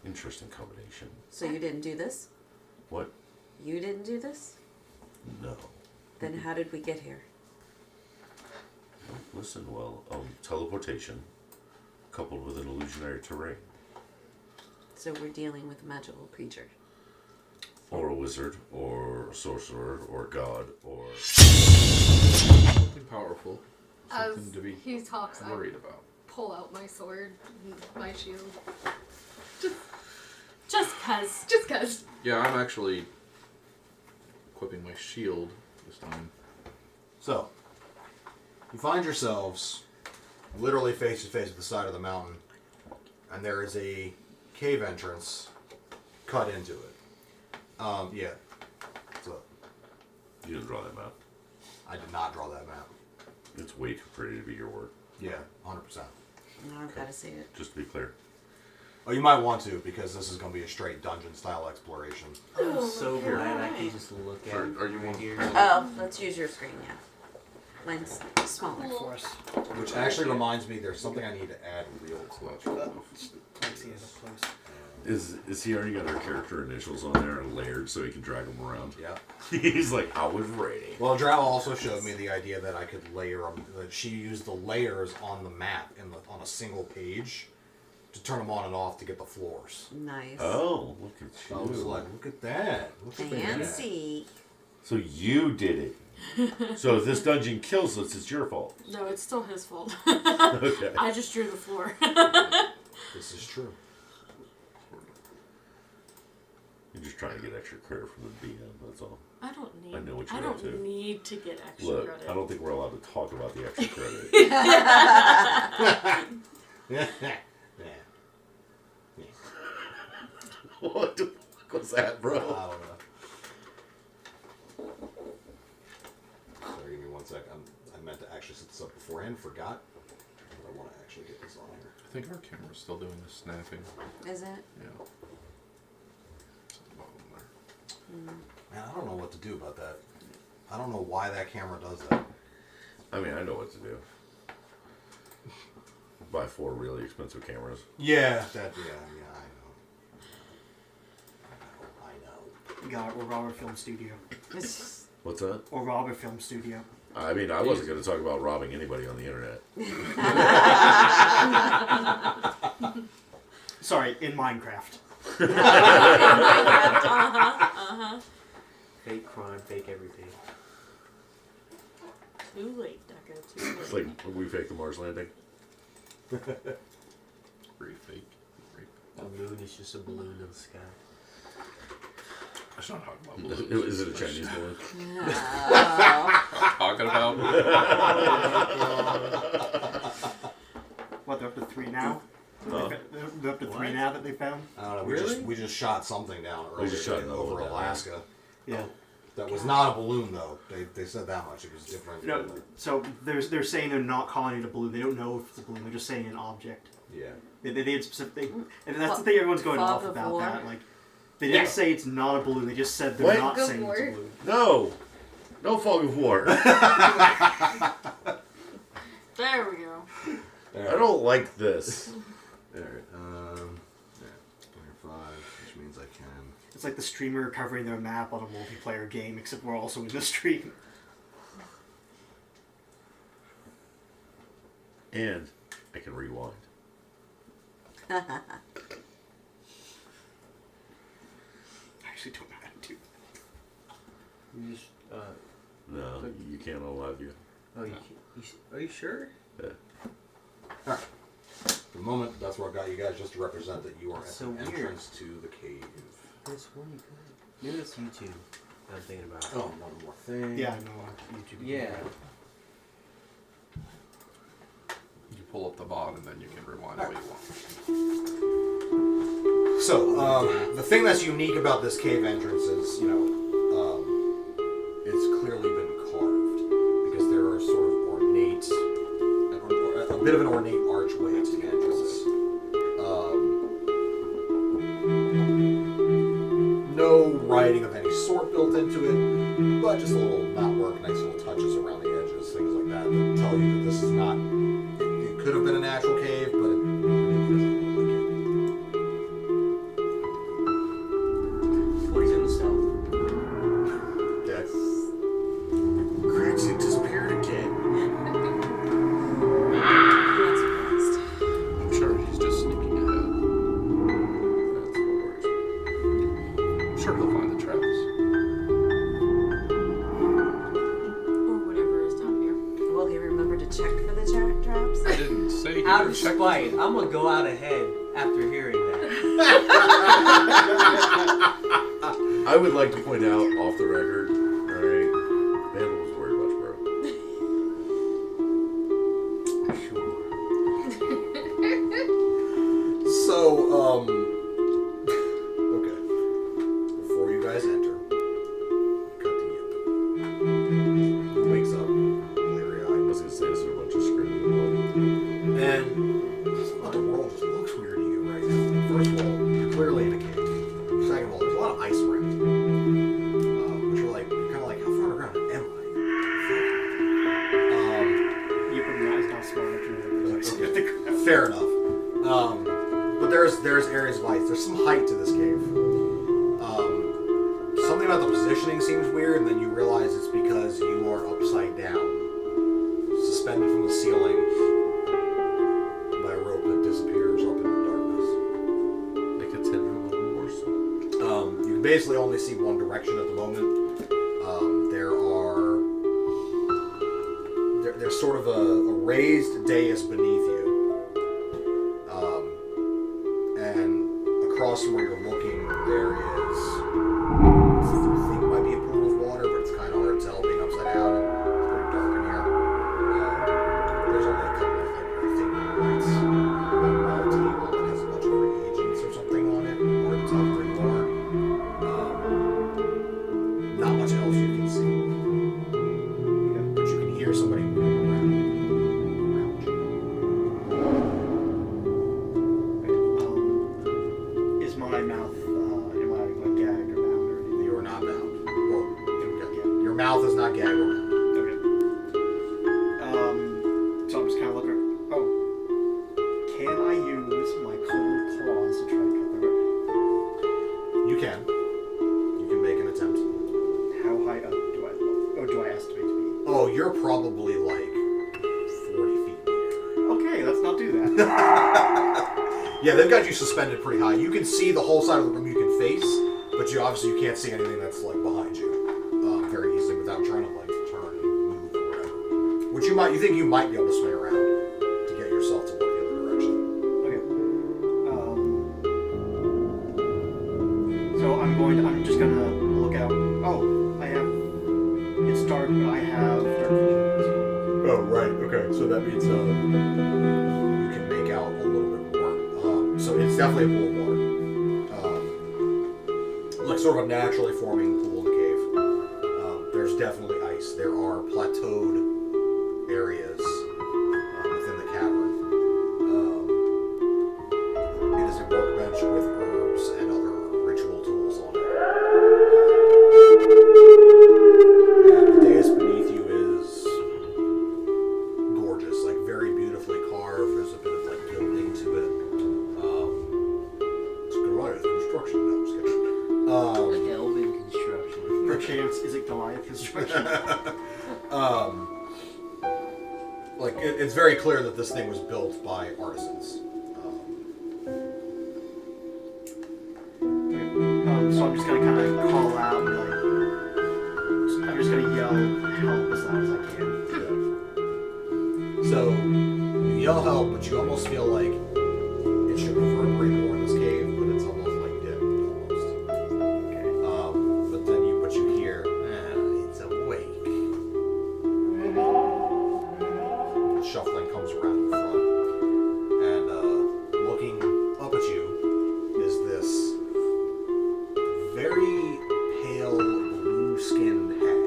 Interesting combination. So you didn't do this? What? You didn't do this? No. Then how did we get here? Listen, teleportation coupled with an illusionary terrain. So we're dealing with a magical creature. Or a wizard, or a sorcerer, or a god, or... Something powerful. As Something to be he talks, I worried about. pull out my sword, and my shield. Just cuz. Just cause. Yeah, I'm actually equipping my shield this time. So, you find yourselves literally face to face with the side of the mountain, and there is a cave entrance cut into it. Yeah. So, You didn't draw that map. I did not draw that map. It's way too pretty to be your work, Yeah, 100%. Now I've got to see it. just to be clear. Oh, you might want to, because this is going to be a straight dungeon-style exploration. I'm so glad I can just look at it Are you right one- here. Oh, let's use your screen, yeah. Mine's smaller. For us. Which actually reminds me, there's something I need to add real quick. Let's see the place. Is he already got our character initials on there and layered so he can drag them around? Yeah. He's like, I was ready. Well, Drow also showed me the idea that I could layer them. That she used the layers on the map on a single page to turn them on and off to get the floors. Nice. Oh, look at So I was you. like, look at that. Look at that. Fancy. So you did it. So if this dungeon kills us, it's your fault. No, it's still his fault. Okay. I just drew the floor. This is true. You're just trying to get extra credit from the DM, that's all. I don't need. I know what I you're don't up to. need to get extra Look, credit. I don't think we're allowed to talk about the extra credit. Yeah. What the fuck was that, bro? I don't know. Sorry, give me 1 sec. I meant to actually set this up beforehand. Forgot. But I want to actually get this on here. I think our camera's still doing the snapping. Is it? Yeah. It's at the bottom there. Man, I don't know what to do about that. I don't know why that camera does that. I mean, I know what to do. Buy 4 really expensive cameras. Yeah, I know. You got it, or Robert Film Studio. What's that? Or Robert Film Studio. I mean, I wasn't going to talk about robbing anybody on the internet. Sorry, in Minecraft. Fake crime, fake everything. Too late, Deco. Too late. It's like when we faked the Mars landing. Pretty fake. The moon is just a balloon in the sky. I should not talk about balloons. Is it a Chinese balloon? Talking about? What, they're up to 3 now? Huh? They're up to 3 What? now that they found? I don't know. Really? We just shot something down earlier just shot today another over one down. Alaska. Yeah. That was not a balloon though. They said that much. It was different. No, so they're saying they're not calling it a balloon. They don't know if it's a balloon. They're just saying an object. Yeah. They had specific. And that's the thing everyone's going Fog off of about war. that. Like, they didn't say it's not a balloon. They just said they're What? not Fog of saying it's a war. balloon. No! No fog of war. There we go. I don't like this. Alright. Yeah. Player 5, which means I can. It's like the streamer covering their map on a multiplayer game, except we're also in the stream. And I can rewind. I actually don't know how to do that. You just, No, you can't unalive you. oh, are you sure? Yeah. Alright. For the moment, that's what I got you guys just to represent that you are at So the weird. entrance to the cave. That's one you could. Maybe that's YouTube. I'm thinking about. Oh, one more thing. Yeah, I know on YouTube. Yeah. You pull up the bot and then you can rewind what you want. So, the thing that's unique about this cave entrance is, it's clearly been carved because there are sort of ornate, a bit of an ornate archway to the entrance. No writing of any sort built into it, but just a little knotwork, nice little touches around the edges, things like that tell you that this is not. It could have been a natural cave, but it doesn't look like it. What is in the cell? Dead. Crazy disappeared again. I'm sure he's just sneaking ahead. That's what works. I'm sure he'll find the traps. Or whatever is down here. Will he remember to check for the traps? I didn't say he Out would of check spite, I'm gonna go out ahead after hearing that. I would like to point out off the record, alright, Vandal was worried about you, bro. So, okay. Before you guys enter, cut to Yip. He wakes up, I bleary-eyed. was gonna say this is a bunch of screaming blood. And this other world just looks weird to you right now. First of all, you're clearly in a cave. Second of all, there's a lot of ice around. But you're kind of like, how far underground am I? You put your eyes down small enough to know that there's Okay. Fair enough. But there's areas of ice. There's some height to this cave. Something about the positioning seems weird, and then you realize it's because you are upside down, suspended from the ceiling by a rope that disappears up into Like a tendril of a morsel. darkness. You can basically only see one direction at the moment. There are of a raised dais beneath you. And across from where you're looking, there is what you think might be a pool of water, but it's kind of hard to tell being upside down. It's pretty dark in here. There's only a couple of like thin lights. One round table that has a bunch of reagents or something on it, or it's up anymore. Not much else you can see. But you can hear somebody moving around you. Is my mouth, am I like gagged or bound or anything? You are not bound. Well, your mouth is not gagged or bound. Okay. So I'm just kind of looking. Oh, can I use my cold claws to try to cut the rope? You can. You can make an attempt. How high up do I look? Or do I estimate to be? Oh, you're probably like 40 feet in the air. Okay, let's not do that. Yeah, they've got you suspended pretty high. You can see the whole side of the room you can face, but you obviously can't see anything that's like behind you very easily without trying to like turn and move or whatever. Which you think you might be able to swing around to get yourself to look the other direction. Okay. So I'm just gonna look out. Oh, it's dark, but I have dark vision as well. Oh, right. Okay. So that means you can make out a little bit more. So it's definitely a pool of water. Like sort of a naturally forming pool in the cave. There's definitely ice. There are plateaued areas within the cavern. It is a workbench with herbs and other ritual tools on it. And the dais beneath you is gorgeous, like very beautifully carved. There's a bit of like gilding to it. It's Goliath construction. No, I'm just kidding. Elven construction. Perchance, is it Goliath construction? Like it's very clear that this thing was built by artisans. So I'm just gonna kind of call out, and like, I'm just gonna yell help as loud as I can. So you yell help, but you almost feel like it should reverberate more in this cave, but it's almost like dead, almost. Okay. But then you hear, it's awake. Shuffling comes around the front, and looking up at you is this very pale, blue-skinned hag.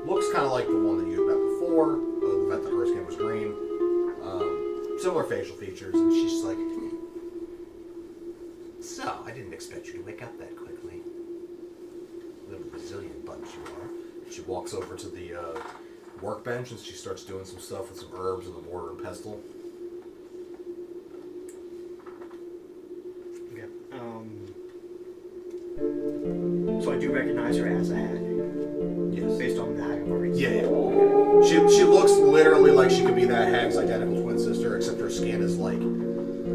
Looks kind of like the one that you had met before, the vet that her skin was green. Similar facial features, and she's just like, so, I didn't expect you to wake up that quickly. Little resilient bunch you are. She walks over to the workbench and she starts doing some stuff with some herbs and the mortar and pestle. Okay. So I do recognize her as a hag. Yes. Based on the hag I've already Yeah, seen. yeah. She looks literally like she could be that hag's identical twin sister, except her skin is like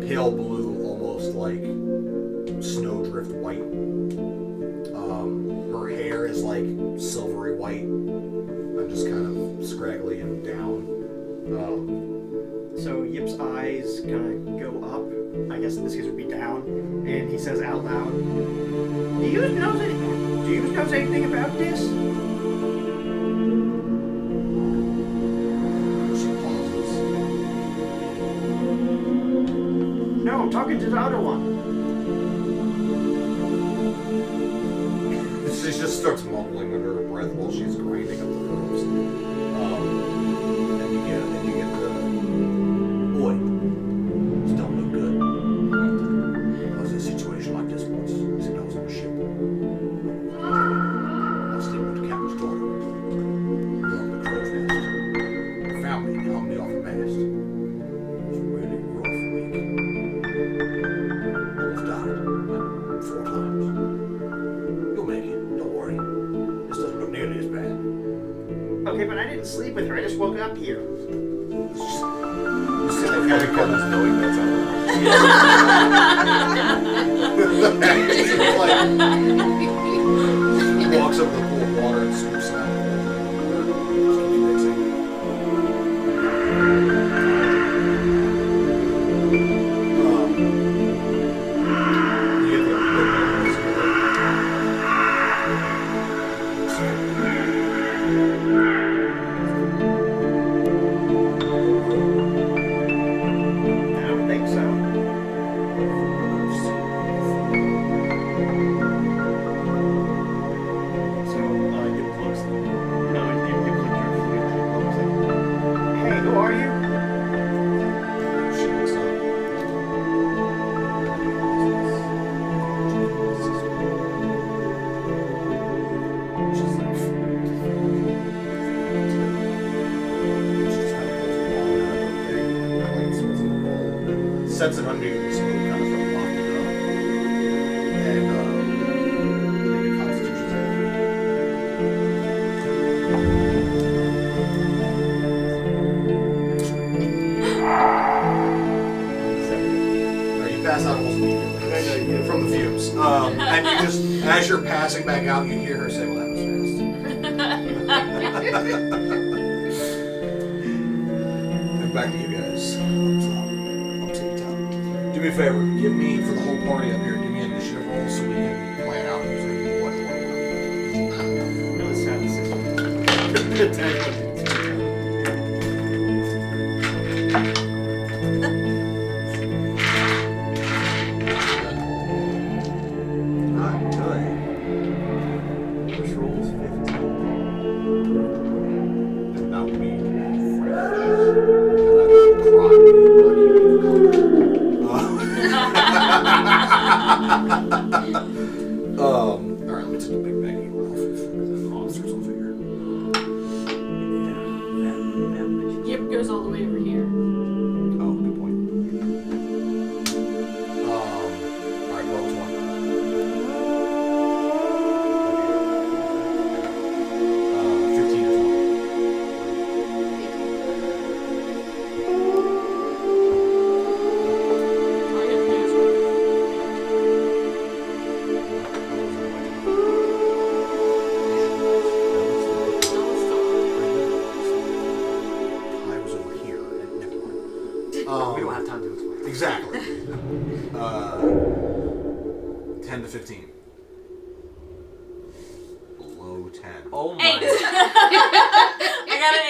pale blue, almost like snowdrift white. Her hair is like silvery white and just kind of scraggly and down. So Yip's eyes kind of go up. I guess in this case would be down, and he says out loud, Do you know anything about this? She pauses. No, I'm talking to the other one. She just starts mumbling under her breath while she's grinding up the herbs. And you get the, boy, this don't look good. I was in a situation like this once. I said I was on a ship. I was staying with the captain's daughter. We were up the crow's nest. They found me and hung me off the mast. It was a really rough week. Almost died, like 4 times. You'll make it. Don't worry. This doesn't look nearly as bad. Okay, but I didn't sleep with her. I just woke up here. You see the Hag Coven's knowing that's out loud. He walks over to the pool of water and scoops it out. Just keeps mixing. that's an unusual smoke kind of from locked it up. And make a Constitution save. You pass out almost immediately from the fumes. And you just, as you're passing back out, you hear her say, "Well, that was fast." Back to you guys. Up to the top. Do me a favor. Give me, for the whole party up here, give me an initiative roll so we can plan out who's going to be what order. Really sad decision. Not good. First roll is 15. And that will be fresh. And I will cry because we're not keeping it alright, let me take the big baggy roll for the monsters on figure. Yep, goes all the way over here. Oh, good point. Alright, roll 20. 15 or All you have to do is roll. 20. I was over here. Never mind. We don't have time to explain. Exactly. 10 to 15. Below 10. Oh my. 8. I got an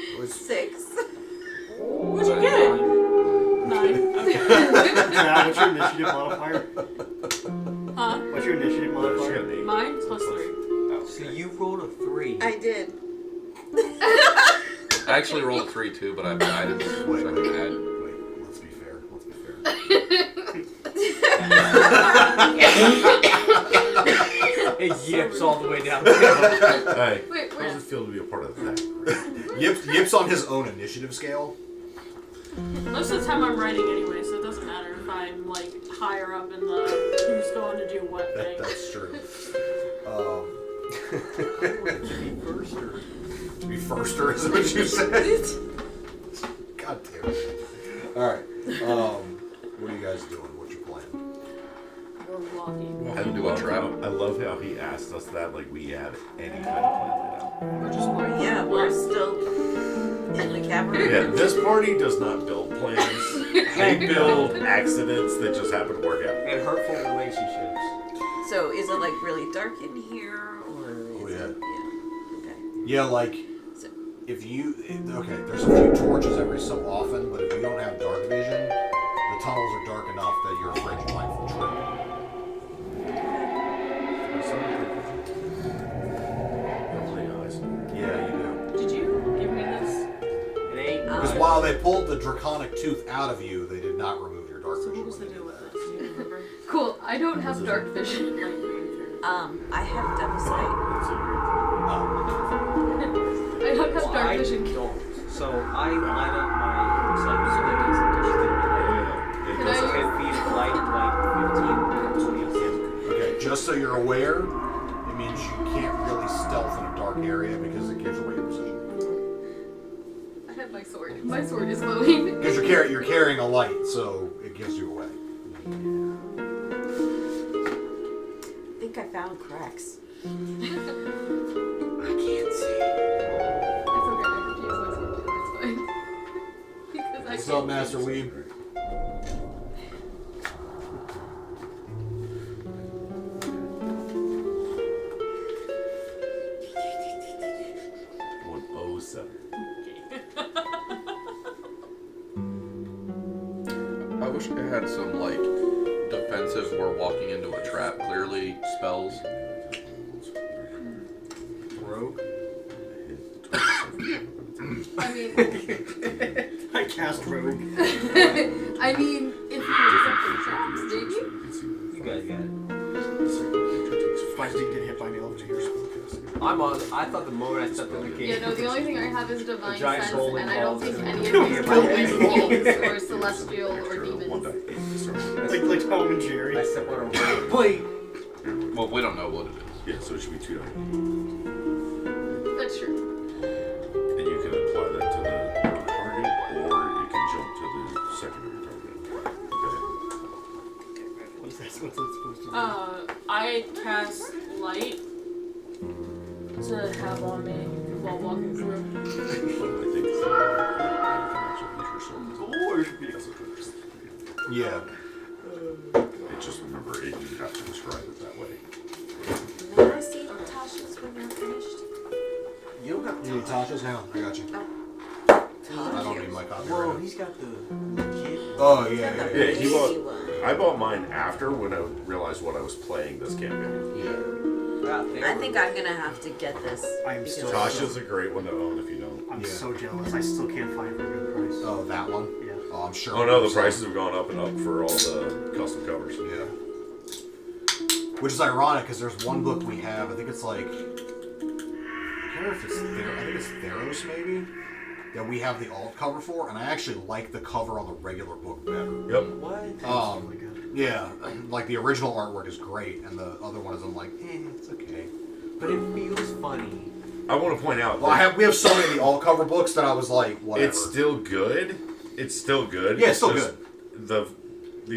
8. Was 6. What'd you get? 9. Okay. What's your initiative modifier? Huh? What's your initiative modifier? Mine's +3. So you rolled a 3. I did. I actually rolled a 3 too, but I didn't. So I can add. Wait, let's be fair. Let's be fair. It yips all the way down. Hey, Wait, how where? does it feel to be a part of that? Yip's on his own initiative scale. Most of the time I'm writing anyway, so it doesn't matter if I'm like higher up in the who's going to do what thing. That's true. To be firster is what you said. God damn it. Alright. What are you guys doing? What's your plan? We're walking. I can do a trap. I love how he asked us that like we had any kind of plan laid out. We're just walking. Yeah, we're still in the cavern. Yeah, this party does not build plans. They build accidents that just happen to work out. And hurtful relationships. So is it like really dark in here, or is Oh, yeah. it? Yeah. Okay. Yeah, like, So, if you... Okay, there's a few torches every so often, but if you don't have dark vision, the tunnels are dark enough that you're afraid you might trip. Yeah, you do. Did you give me this? It ain't. Because while they pulled the draconic tooth out of you, they did not remove your dark So vision. what was the when they deal did with that. this? Do you remember? Cool. I don't have dark vision. I have double sight. I don't have Well, dark I vision. don't. So I light up my sight so that it's additionally light. It Can does I- 10 feet of light, like 15, 20 feet. Okay, just so you're aware, it means you can't really stealth in a dark area because it gives away your position. I have my sword. My sword is glowing. Because you're carrying a light, so it gives you away. I think I found cracks. I can't see. It's okay. I have to use my sword too. It's fine. Because I What's up, can't Master see. Weeb? I wish I had some like defensive. We're walking into a trap. Clearly spells. Rogue? I mean, I cast rogue. I mean, if you can accept the traps, maybe. You guys got it. If I didn't get hit by an elevator. I thought the moment I stepped in the cave. Yeah, no, the only thing I have is divine giant sense, rolling and I don't balls think and any of everything. these are beings or celestial or One demons. die. Like Tom and Jerry. I stepped on a rope. Wait. Well, we don't know what it is. Yeah, so it should be 2 die. That's true. And you can apply that to the target, or it can jump to the secondary target. What's that supposed to be? I cast light to have on me while walking through. I think you can actually use your soul. Yeah. It just remember it, you have to describe it that way. May I see Tasha's when you're finished? You don't have You need Tasha's? Hang on, I got you. I don't need my copy Whoa, right now. he's got the legit. Oh, yeah, Yeah, he Easy bought. one. I bought mine after when I realized what I was playing this campaign. I think I'm gonna have to get this. I am because so- Tasha's a great one to own if you don't. I'm Yeah. so jealous. I still can't find it for a good price. Oh, that one? Yeah. Oh, I'm sure. Oh no, the prices have gone up and up for all the custom covers. Yeah. Which is ironic because there's one book we have. I think it's like. I can't remember if it's I think it's Theros maybe. That we have the alt cover for, and I actually like the cover on the regular book better. Yep. What? Really good. Yeah, like the original artwork is great, and the other one is I'm like, it's okay. But it feels funny. I want to point out. Well, we have so many of the alt cover books that I was like, whatever. It's still good. It's still good. Yeah, it's still just The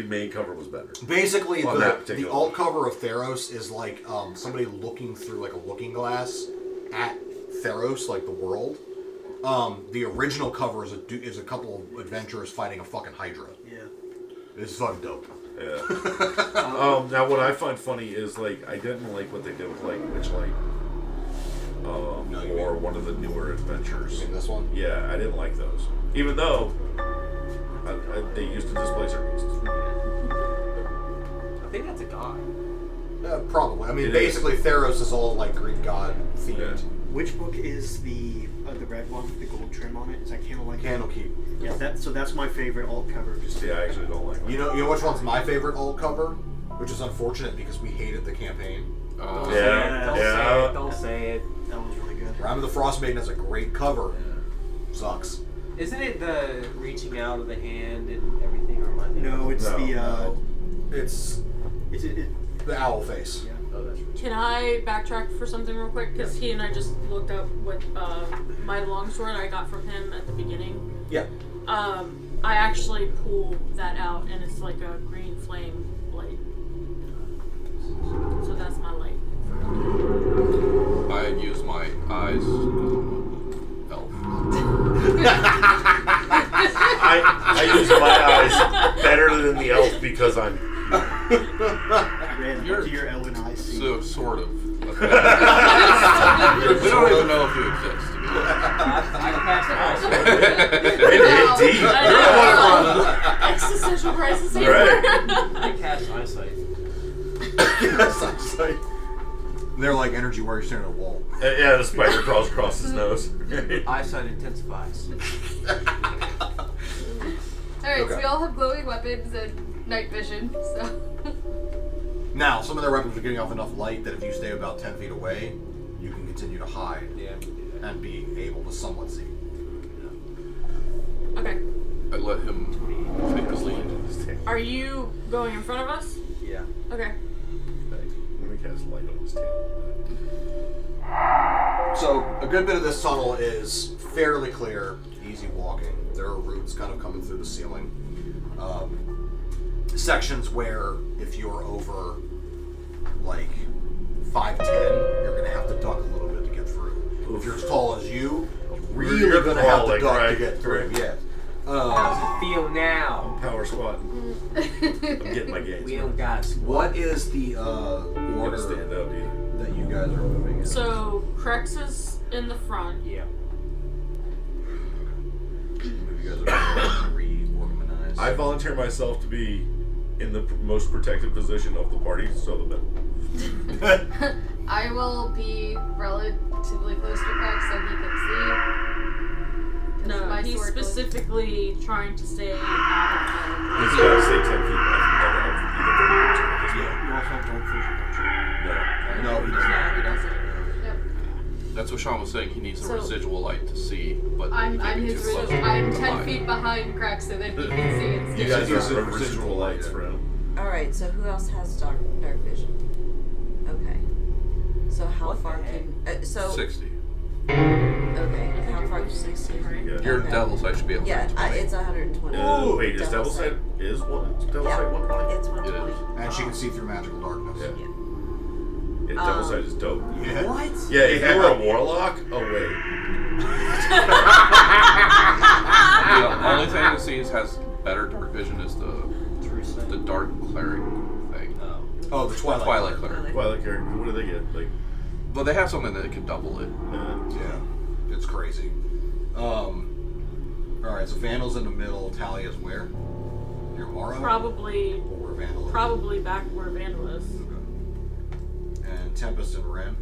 main cover was better. Basically, On that the particular alt cover of Theros is like somebody looking through like a looking glass at Theros, like the world. The original cover is a couple of adventurers fighting a fucking Hydra. Yeah. It's fucking dope. Yeah. Now what I find funny is like I didn't like what they did with like Witchlight. you Or mean- one of the newer adventures. You mean this one? Yeah, I didn't like those. Even though they used to displace our beasts. I think that's a god. Probably. I mean, It basically, Theros is all like Greek god themed. Yeah. Which book is the red one with the gold trim on it? Is that Candlekeep? Candlekeep. Yeah, that's my favorite alt cover. Just Yeah, I actually don't like them. You know which one's my favorite alt cover? Which is unfortunate because we hated the campaign. Don't Yeah, say it. Don't yeah. say it. Don't say it. that one's really good. Rime of the Frost Maiden has a great cover. Sucks. Isn't it the reaching out of the hand and everything? Or am I thinking No, it's No, the No. It's Is it? the owl face. Yeah. Oh, that's right. Can I backtrack for something real quick? Because he and I just looked up what my longsword I got from him at the beginning. Yeah. I actually pull that out, and it's like a green flame light. So that's my light. I use my eyes because I'm an elf. I use my eyes better than the elf because I'm. Red, what do your elven eyes see? So, sort of. We don't even know if you exist, to be honest. I passed out. Existential crisis here. Right. I cast eyesight. They're like energy warriors staring at a wall. Yeah, the spider crawls across his nose. Eyesight intensifies. Alright, so Okay. we all have glowing weapons and night vision, so. Now, some of their weapons are getting off enough light that if you stay about 10 feet away, you can continue to hide Yeah. and be able to somewhat see. Okay. I let him take the lead. Are you going in front of us? Yeah. Okay. Let me cast light on his tail. So, a good bit of this tunnel is fairly clear, easy walking. There are roots kind of coming through the ceiling. Sections where, if you're over, like, 5'10", you're going to have to duck a little bit to get through. If you're as tall as you, really You're going to have to crawling, duck to right? get through. Right. Yeah. How's it feel now? Power squat. I'm getting my gains. We don't got squat. What is the I'm order gonna stand up either. that you guys are moving in? So Crex is in the front. Yeah. You guys are reorganized. I volunteer myself to be in the most protected position of the party, so the middle. I will be relatively close to Craig so he can see. 'Cause No, my he's sword goes- specifically trying to stay out He's of got to stay 10 feet back from either one or two at this You also have dark vision, don't you? point. No, he the. does not. He doesn't. Yep. That's what Sean was saying. He needs a So- residual light to see, but I'm he can't be his too close. I'm 10 Fine. feet behind Crack so that he can see and You see. guys use are the residual lights, bro. All right. So who else has dark vision? Okay. So how What the far heck? can? So 60. okay. How far? 60. Yeah. Your Okay. devil sight should be at Yeah, 120. it's 120. Wait, is Devil's Sight is what? Devil's Yeah. Sight 120? It's 120. And she can see through magical darkness. Yeah. Yeah. Yeah, Devil's Sight is dope. Yeah. What? Yeah, if you were a warlock, oh wait. The only thing that sees has better dark vision is the dark cleric thing. Oh, the Twilight. Twilight cleric. Twilight character, what do they get? Like, But they have something that can double it. Yeah, it's crazy. All right, so Vandal's in the middle. Talia's where? Near Mara? Probably Or where Vandal is? probably back where Vandal is. Okay. And Tempest and Ren?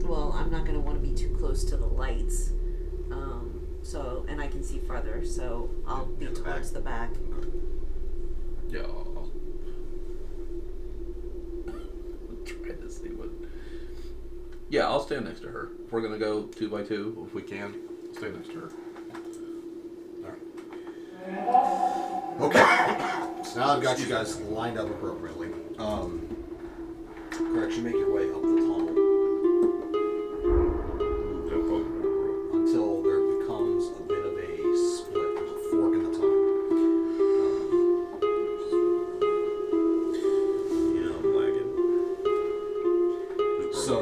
Well, I'm not gonna want to be too close to the lights. So, and I can see farther, so I'll be In the towards back. the back. Yeah. I'm trying to see what. Yeah, I'll stand next to her. If we're gonna go 2 by 2, if we can, I'll stand next to her. Okay. So now I've got you guys lined up appropriately. Correction, make your way up the tunnel until there becomes a bit of a split. There's a fork in the tunnel. yeah, I'm lagging. So,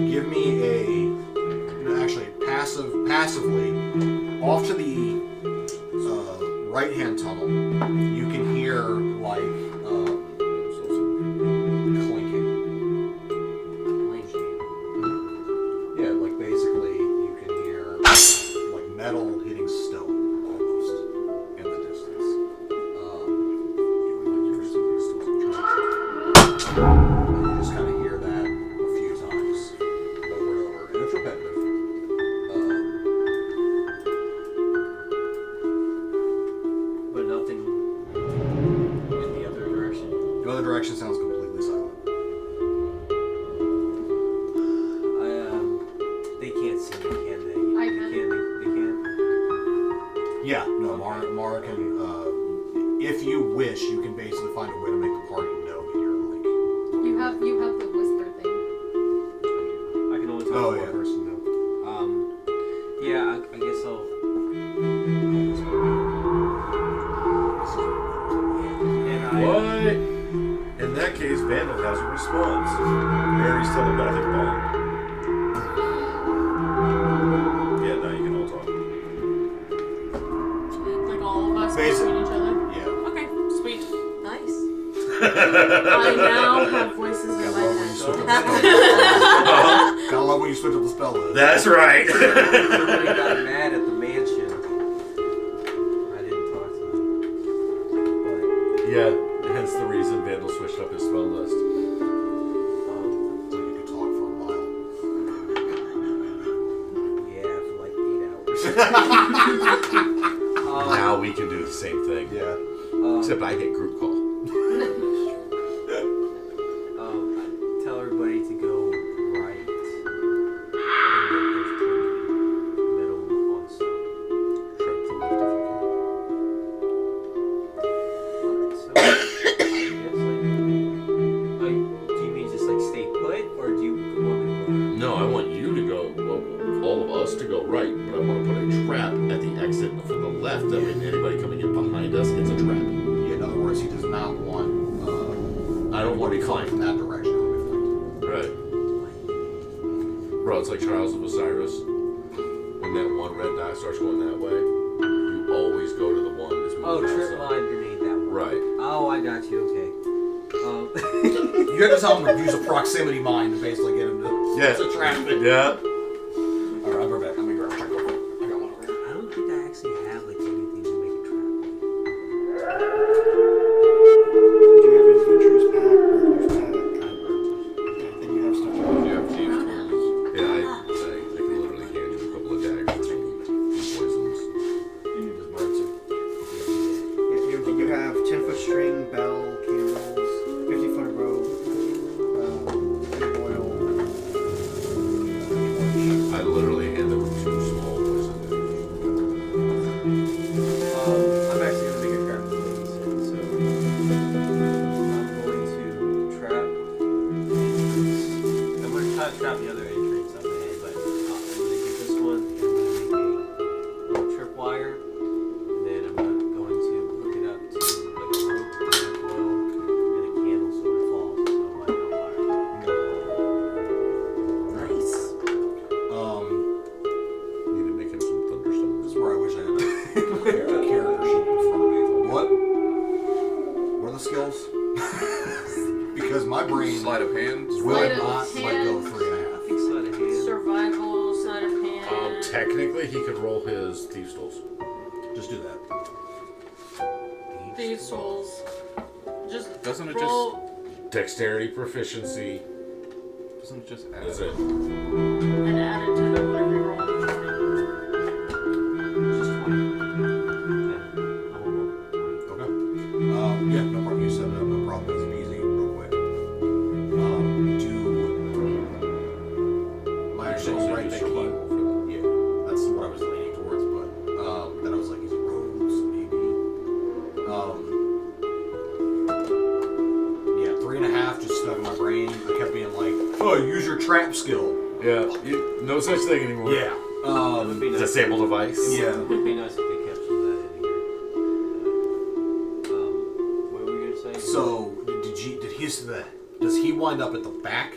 give me actually passively, off to the right-hand tunnel, you can hear like clinking. Yeah, like basically you can hear like metal hitting stone almost in the distance. And you just kind of hear that a few times over and over, and it's repetitive. But nothing in the other direction. The other direction sounds completely silent. They can't see me, can they? I They can. They can't. Yeah, no, Mara can. If you wish, you can basically find a way to make the party know that you're like. You have the whisper thing. I can only talk Oh, to yeah. one person though. Yeah, I guess I'll. And I. What? In that case, Vandal has a response. Mary's telepathic bond. Yeah, now you can all talk. Like all of us Basic. between each other. Yeah. Okay, sweet. Nice. I now have voices in Gotta my love when you head. switch up the spell. Gotta love when you switch up the spell list. That's right. Everybody got mad at the mansion. I didn't talk to them. Yeah, hence the reason Vandal switched up his spell list. So you could talk for a while. Yeah, for like 8 hours. Now we can do the same thing. Yeah. Except I get group call. I tell everybody to go right. And then there's 3 middle on stone. Trip to left So, I guess do you mean just like stay put, or do you want me to go? No, I want you to go, well, all of us to go right, but I want to put a trap at the exit for the left. That way, anybody coming in behind us, it's a trap. Yeah, in other words, he does not want. I don't want to be coming from flanked. that direction. He'll be flanked. Right. Bro, it's like Trials of Osiris. When that one red die starts going that way, you always go to the one that's moving Oh, trip outside. line grenade that one. Right. Oh, I got you. Okay. You have to tell him to use a proximity mine to basically get him to. Yeah. It's a traffic. Yeah. All right, I'll go back. Let me grab a check. I got one over here. I don't think I actually have like anything to make a trap. Do you have an adventurers pack, burglar's pack? Yeah, then you have stuff. You have thieves' tools. Yeah, I can literally hand you a couple of daggers and poisons. Just burn some. You have 10-foot string, bell, candles, 50-foot rope, because my brain Sleight of hand. will Sleight of not let go hand. 3.5. Think sleight of hand. Survival, sleight of hand. Technically, he could roll his Thieves' Tools. Just do that. Thieves' Tools. Just Doesn't it roll Dexterity, proficiency. Doesn't it just add? That's it. and add it to the whatever you roll on the 20. Just 20. Yeah, I will roll 20. Okay. Yeah, no problem. You set it up. No problem. It's easy, real quick. My actual right that survival for that. yeah, that's what I was leaning towards, but then I was like, he's a rogue, so maybe. Yeah, 3.5 just stuck in my brain. I kept being like, oh, use your trap skill. Yeah, no such thing anymore. Yeah. It would be nice. Disable device. Yeah. It would be nice if they captured that in here. What were we gonna say? So does he wind up at the back,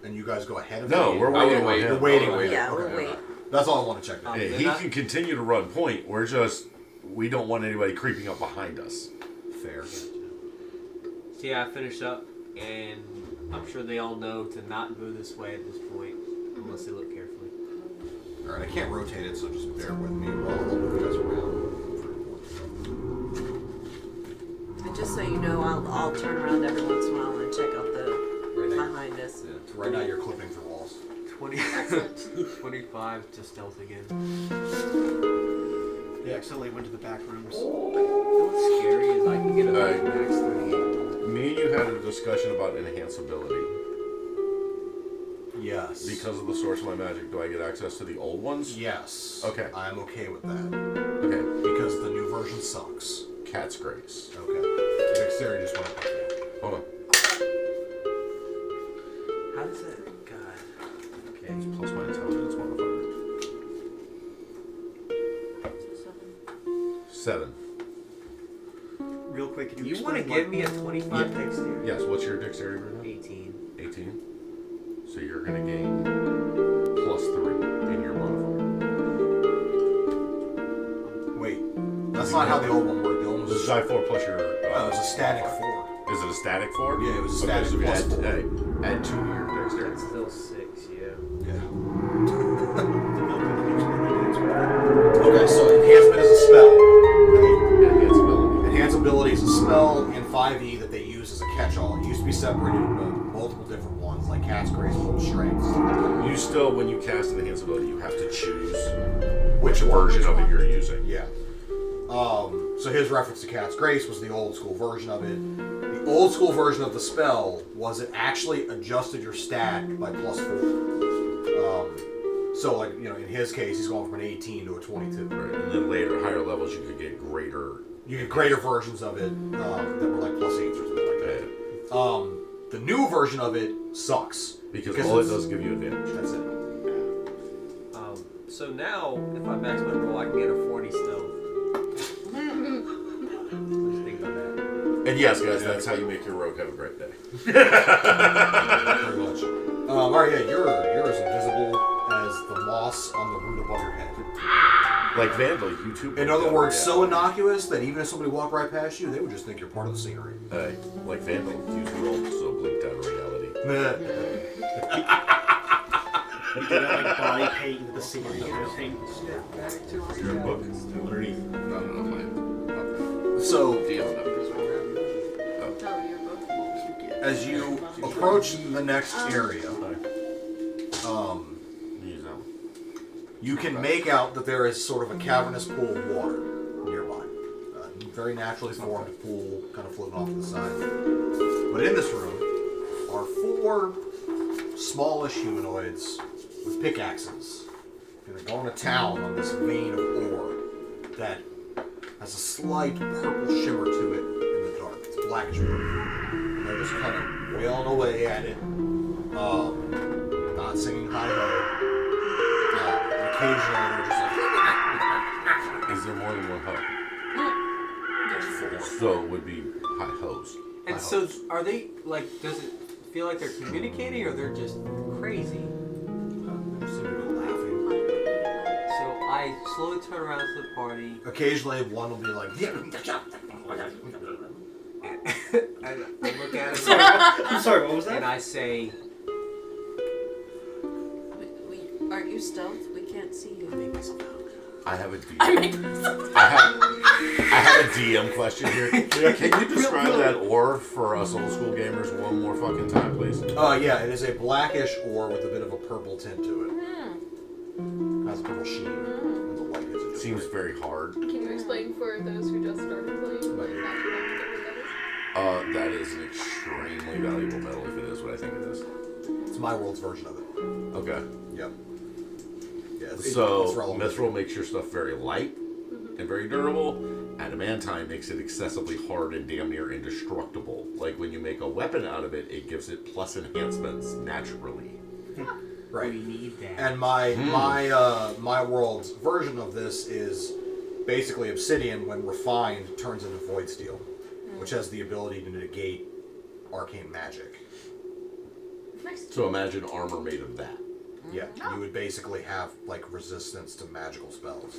and you guys go ahead of him? No, we're I waiting would on wait. him. We're waiting on Wait. him. Yeah, Okay, we'll wait. okay. That's all I want to check. Now. Hey, They're he not- can continue to run point. We don't want anybody creeping up behind us. Fair. So yeah, I finish up, and I'm sure they all know to not move this way at this point, unless they look carefully. All right, I can't rotate it, so just bear with me. I'll move you guys around. And just so you know, I'll turn around every once in a while and check out the Right now, behind us. right now you're clipping through walls. 25 to stealth again. They accidentally went to the back rooms. You know what's scary is I can get a Alright. max 38. Me and you had a discussion about enhanceability. Yes. Because of the source of my magic, do I get access to the old ones? Yes. Okay. I'm okay with that Okay. because the new version sucks. Cat's Grace. Okay. Dexterity just went up. Hold on. How does that? God. Okay. It's plus my intelligence modifier. 7. Real quick, can you You want to explain give me a 25 dexterity? Yes, what's your dexterity right now? 18. 18. So you're going to gain plus 3 in your modifier. Wait, that's not how the old one worked. The old one This was is die 4 plus your. it was a static 4. Is it a static 4? Yeah, it was a Okay, static so we plus add, 4. add 2 to your dexterity. That's still 6, yeah. Yeah. what? Okay, so enhancement is a spell. Right? Enhanceability. Enhanceability is a spell in 5e that they use as a catch-all. It used to be separated into multiple different ones, like Cat's Grace, Full Strength. You still, when you cast an enhanceability, you have to choose Which version of it you're using. Yeah. So his reference to Cat's Grace was the old school version of it. The old school version of the spell was it actually adjusted your stat by plus 4. So, like, you know, in his case, he's going from an 18 to a 22. Right. And then later, higher levels, you could get greater. You get greater versions of it that were like plus 8s or something like that. The new version of it sucks. Because all it it's- does is give you advantage. That's it. So now, if I max my roll, I can get a 40 stealth. Just think about that. And yes, guys, that's how you make your rogue have a great day. Pretty much. Alright, yeah, you're as invisible as the moss on the root above your head. Like Vandal, you too. In other words, so innocuous that even if somebody walked right past you, they would just think you're part of the scenery. like Vandal, you rolled so blinked out of reality. You did that like body paint into the scenery kind of thing. Your book underneath. No, my So, deal numbers. Oh, your book. as you approach the next area, Use that one. you can make out that there is sort of a cavernous pool of water nearby. Very naturally formed pool, kind of floating off to the side. But in this room are 4 smallish humanoids with pickaxes. And they're going to town on this vein of ore that has a slight purple shimmer to it in the dark. It's blackish purple. And they're just kind of wailing away at it. Not singing hi-ho. Occasionally they're just like... Is there more than one hut? There's 4. So it would be high hose. And so, are they, like, does it feel like they're communicating or they're just crazy? They seem to be laughing. So I slowly turn around to the party. Occasionally one will be like... I look at him I'm sorry, what was and that? I say, Are you stealth? We can't see you. I have a DM. I make I have a DM question here. Can you describe that ore for us old school gamers one more fucking time, please? Yeah, it is a blackish ore with a bit of a purple tint to it. Has a purple sheen. When the light hits it. Seems very hard. Can you explain for those who just started playing what Right. actually what that is? That is an extremely valuable metal if it is what I think it is. It's my world's version of it. Okay. Yep. Yeah, it's So relevant. mithril makes your stuff very light and very durable. Adamantine makes it excessively hard and damn near indestructible. Like when you make a weapon out of it, it gives it plus enhancements naturally. Right. we need that. And my world's version of this is basically obsidian when refined turns into void steel, which has the ability to negate arcane magic. Nice. So imagine armor made of that. Yeah, you would basically have like resistance to magical spells.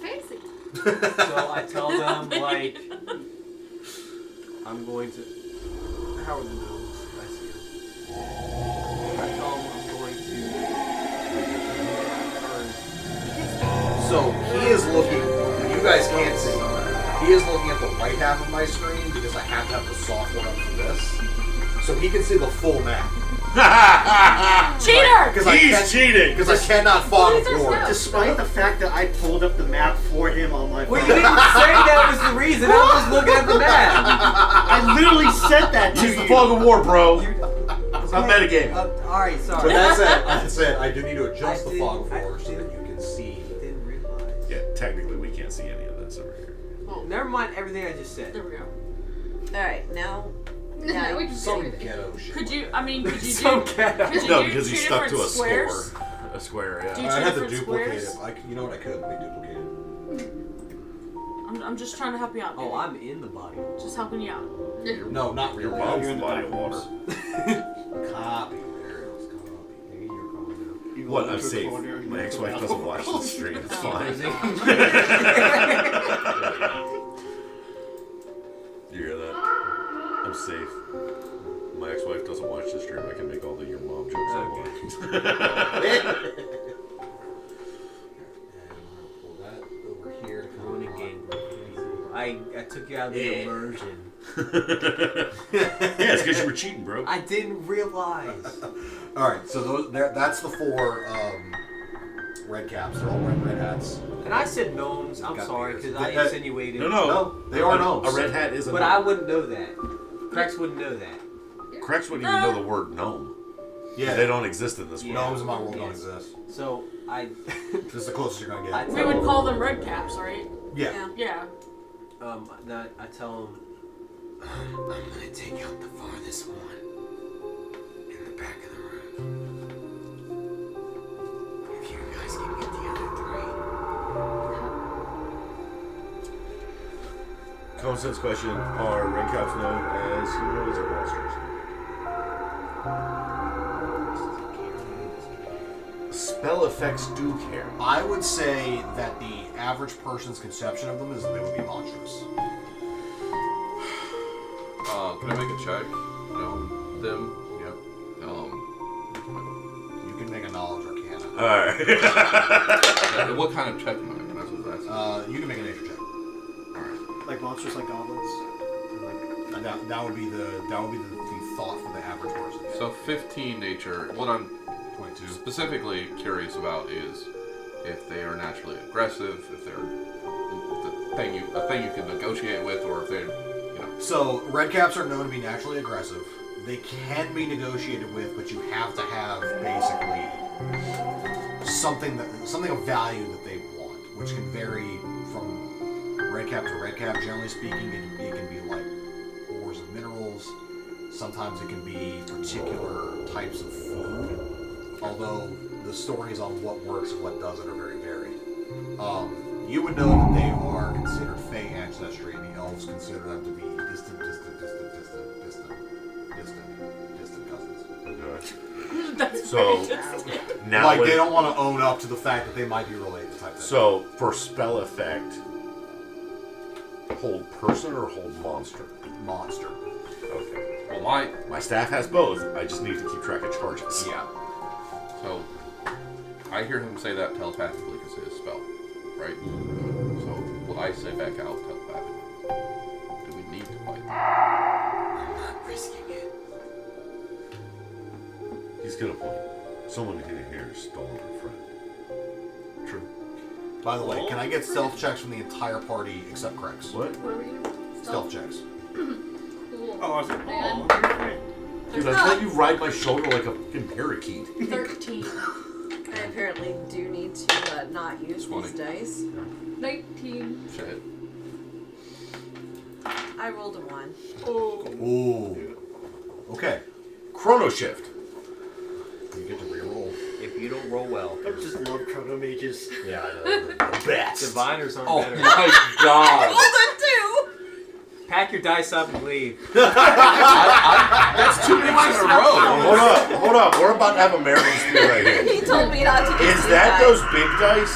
Fancy. So I tell them, like, I'm going to... How are the gnomes? I see them. I tell them I'm going to... So he is looking. You guys can't see. He is looking at the right half of my screen because I have to have the software up for this, so he can see the full map. cheater! He's cheating! Because I cannot fog These are forward. snow. Despite the fact that I pulled up the map for him on my Well, phone. you didn't say that was the reason. I was just looking at the map. I literally said that to Use the you. fog of war, bro! You- It's not metagaming. Alright, sorry. But that's it. That's it. I do need to adjust I the fog didn't- forward so that you can see. Didn't realize. Yeah, technically we can't see any of this over here. Never mind everything I just said. There we go. Alright, now. No, we can see Some everything. ghetto shit. Could you? I mean, could you So do? ghetto. Could you No, do because two he's stuck to different a squares? score. A square, Do yeah. you- I'd have to different duplicate squares? it. You know what I could? Let me duplicate it. I'm just trying to help you out. Oh, baby. I'm in the body. Just helping you out. No, not Your really. mom's You're in the body of water. documents. Copy. There it is. Copy. Maybe you're calling now. You What? go I'm into a safe. corner and My you ex-wife go doesn't out. watch the stream. It's fine. You hear that? I'm safe. My ex-wife doesn't watch the stream. I can make all the your mom jokes I want. Pull that over here to Ruin a come game. I took you out of the immersion. Yeah, it's because you were cheating, bro. I didn't realize. All right, so that's the four red caps. They're all wearing red hats. And I said gnomes. I'm Got sorry beards. because I That- insinuated. No, they are gnomes. A red hat is a But gnome. I wouldn't know that. Crex wouldn't know that. Crex wouldn't even know the word gnome. Yeah, They don't exist in this Yeah. world. gnomes in my world don't Yes. exist. So I, This is the closest you're gonna I get. We would call them red caps, right? Yeah. Yeah. that I tell him, I'm gonna take out the farthest one in the back of the room. If you guys can get the other three. Common sense question: are red caps known as heroes or monsters? Spell effects do care. I would say that the average person's conception of them is that they would be monstrous. Can I make a check? No. Them? Yep. You can make a knowledge arcana. Alright. What kind of check am I making? That's what that's. You can make a nature check. Like monsters, like goblins. And that would be the thought for the average person. So 15 nature. What I'm 22. specifically curious about is if they are naturally aggressive, if they're a thing you can negotiate with, or if they're, So red caps are known to be naturally aggressive. They can be negotiated with, but you have to have basically something of value that they want, which can vary from red cap to red cap. Generally speaking, it can be like ores and minerals. Sometimes it can be particular types of food. Although the stories on what works and what doesn't are very varied. You would know that they are considered Fey ancestry, and the elves consider them to be distant cousins. That's So, very interesting. now Like when- they don't want to own up to the fact that they might be related type thing. So, for spell effect, hold person or hold monster? Monster. Okay. Well, My staff has both. I just need to keep track of charges. yeah. So, I hear him say that telepathically because of his spell, right? So, what I say back out telepathically? Do we need to fight? I'm not risking it. He's got a point. Someone in here stole her friend. True. By the way, can I get stealth checks from the entire party except Craig's? What? What are we doing? Stealth checks. Cool. Oh, I was like, Man. oh, great. Dude, I let you ride my shoulder like a fucking parakeet. 13. I apparently do need to not use 20. these dice. 19. Shit. I rolled a 1. Ooh. Okay. Chrono shift. You get to reroll. If you don't roll well, I just love chrono mages. Yeah, the best. diviners aren't Oh better. my god. Rolled a 2! Pack your dice up and leave. That's 2 weeks in a row. Hold up. We're about to have a marital dispute right here. He told me not to use Is these that dice. those big dice?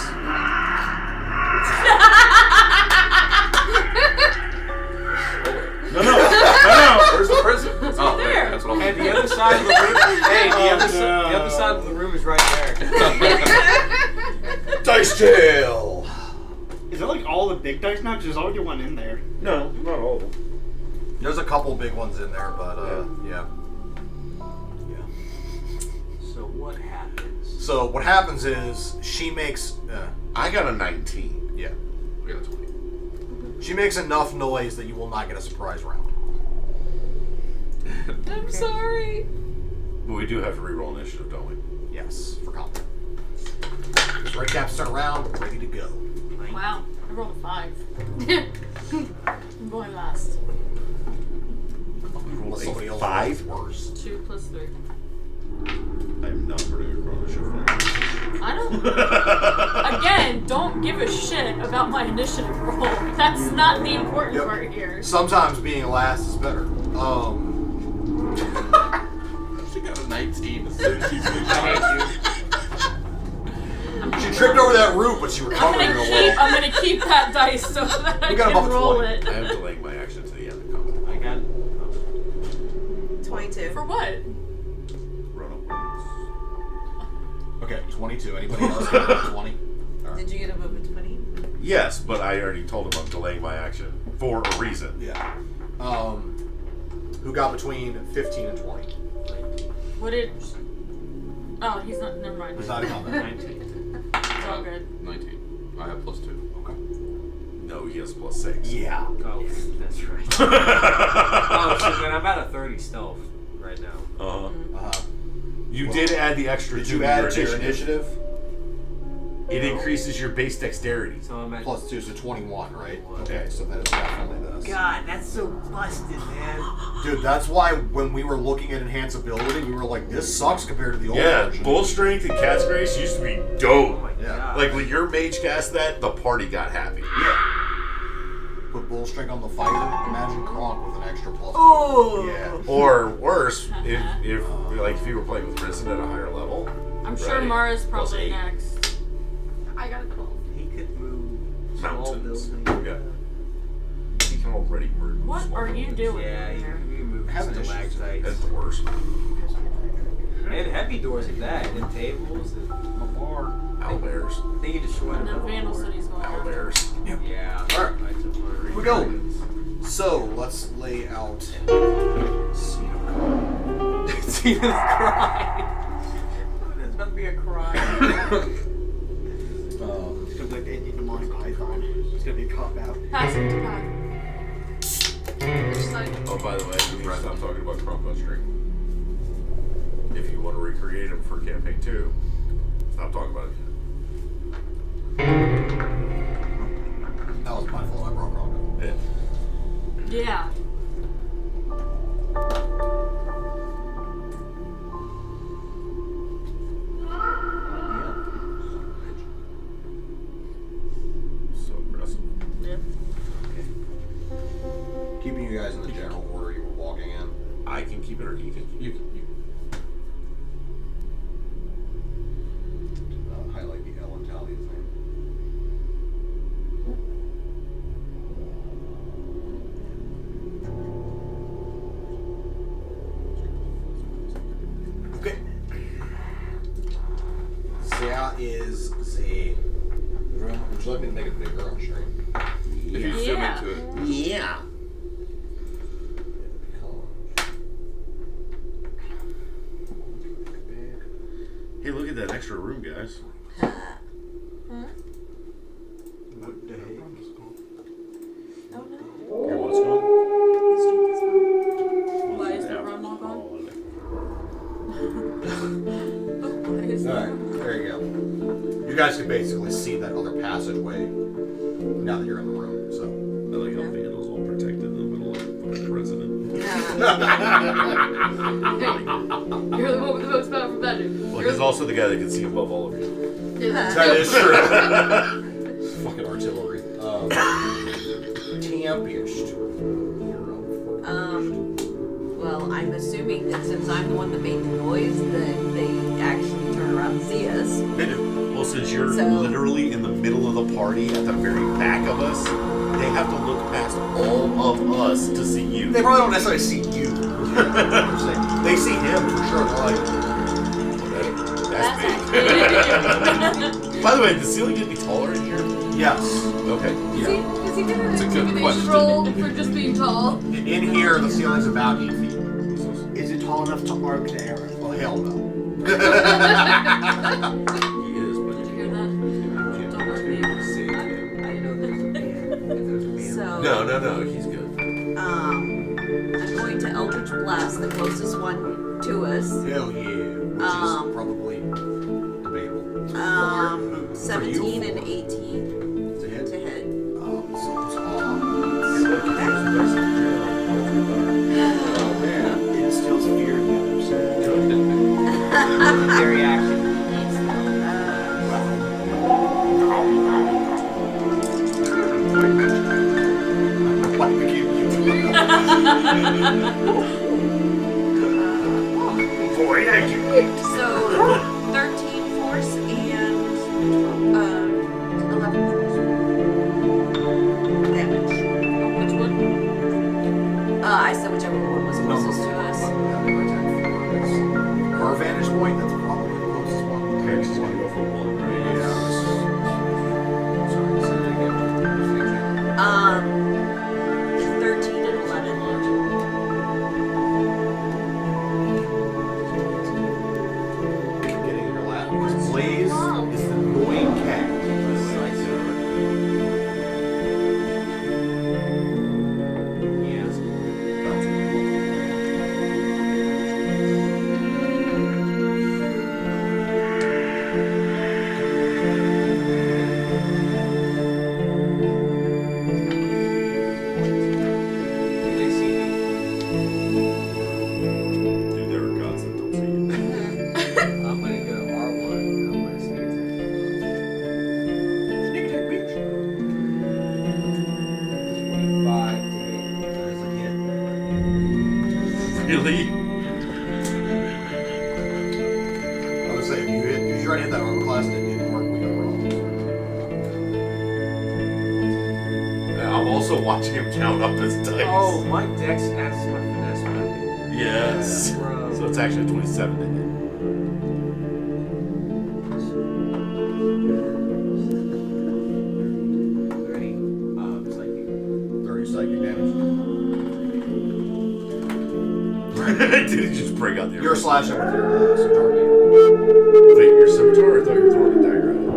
No. Where's the prison? Oh, there. That's what I'm And the other side of the room. Hey, the Oh, other no. the other side of the room is right there. Dice jail. Is that like all the big dice now? Because there's already one in there. No, not all of them. There's a couple big ones in there, but yeah. So what happens? So what happens is she makes I got a 19. yeah. We got a 20. She makes enough noise that you will not get a surprise round. I'm sorry. But we do have to reroll initiative, don't we? Yes, for combat. Red caps turn around, ready to go. Wow. I rolled a 5. I'm going last. Unless somebody else 5? rolls worse. 2 plus 3. I'm not putting a chrono shift on. I don't. Again, don't give a shit about my initiative roll. That's not the important Yep. part here. Sometimes being last is better. She got a 19 as soon as she's I hate She tripped over that root, but she recovered real well. I'm gonna keep that dice so that I We got can above roll 20. it. I am delaying my action to the end of combat. you. I got. 22. For what? Run up. Okay, 22. Anybody else get above 20? All right. Did you get above a 20? Yes, but I already told him I'm delaying my action for a reason. Yeah. Who got between 15 and 20? What did? Oh, he's not. Never mind. Who's not in combat? 19. It's all good. 19. I have +2. Okay. No, he has +6. Yeah. Oh, that's right. Oh, shit, man, I'm at a 30 stealth right now. Uh-huh. You did add the extra Did 2 you to add your it to your initiative. initiative? It increases your base dexterity. So I'm at. Plus 2, so 21, right? 21. Okay, so that is definitely this. God, that's so busted, man. Dude, that's why when we were looking at enhanceability, we were like, this sucks compared to the old Yeah, version. bull strength and cat's grace used to be Oh dope. my Yeah. god. Like when your mage cast that, the party got happy. Yeah. Put bull strength on the fighter. Imagine Kronk with an extra plus. Oh! Yeah. Or worse, if you were playing with Risen at a higher level. I'm sure Right. Mara's Plus probably 8. next. I got a 12. He could move small Mountains. buildings. Yeah. He can already move. What small are you buildings. doing Yeah, you here? can move Have an issue. stalactites. That's the worst. And heavy doors at that, and tables, and a bar. Owlbears. They can just short And then Vandal said he's going after. Owlbears. Yeah. Alright. I took one. Here we go. So, let's lay out. See this cry. There's about to be a cry. It's gonna be like the ending of Monty Python. It's gonna be a cop out. Pass it to Pat. Which side? Oh, by the way, we need to stop talking about Crump Street. If you want to recreate him for campaign 2, stop talking about it yet. That was my fault. I brought Kronk. Yeah. Yeah. So aggressive. Yeah. Keeping you guys in the general order you were walking in. I can keep it or he can keep it. You Highlight the L in Talia's name. is the room. Would you like me to make it bigger on screen? If you zoom Yeah. into it. Yeah. Hey, look at that extra room, guys. What day? Oh no. Here, what's going? This drink is gone. Why is the Yeah. rum not gone? Why is All right, there you go. You guys can basically see that other passageway now that you're in the room. So. I like how Vandal's all protected in the middle of the president. You're the one with the most powerful magic. Well, he's also the guy that can see above all of you. That is true. Fucking artillery. Tempest. Well, I'm assuming that since I'm the one that made the noise, that they actually turn around and see us. They do. Well, since you're So- literally in the middle of the party at the very back of us, they have to look past all of us to see you. They probably don't necessarily see you. They see him for sure. They're like, That's big. By the way, did the ceiling get any taller in here? yes. Okay. Is he gonna It's a good intimidation question. roll for just being tall? In here, the ceiling's about 8 feet. Is it tall enough to arc the arrow? Well, hell no. He is, but Did you hear that? Don't worry, babe. I know there's So, no, he's good. I'm going to Eldritch Blast, the closest one to us. Hell yeah. Which is probably debatable. 17 and 18 To hit. to hit. So it's Oh man. It instills fear in the other side. Very active. Why would you? Boy, thank you. So 13 force and 11 force damage. Which one? I said whichever one was closest to us. Our vantage point, that's probably the closest one. Okay, she's gonna go for one, right? Sorry, say that again. 13 and 11. Getting in your lap because Blaze is the annoying cat. They see me. Dude, there are gods that don't see you. I'm gonna go R1. I'm gonna sneak attack. 25 to hit. That is a hit. Really? I was saying, if you tried to hit that armor class and it didn't work, we got wrong. I'm also watching him count up his dice. Oh, my dex adds to my finesse when I hit. Yes. Bro. So it's actually 27 to hit. Psychic. 30 psychic damage. Did he just break out the You're slashing with your scimitar. Wait, your scimitar? I thought you were throwing a dagger at him.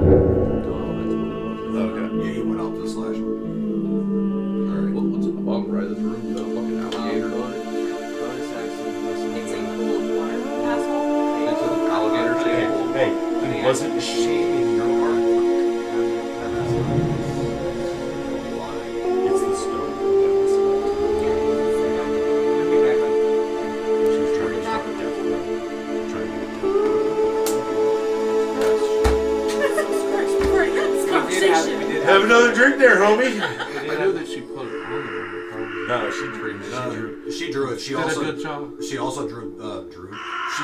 Okay. Yeah, he went up to slash. Alright. What's in the bottom right of this room? The fucking alligator. It's a pool of water asshole. It's an alligator Hey, shape. hey, he wasn't shaving your heart. It's the stone. She's trying to start a death row. Trying to This conversation. have another drink there, homie. I knew that she put it on there. No, she drew. She drew it. She Did a also good job. She also drew. She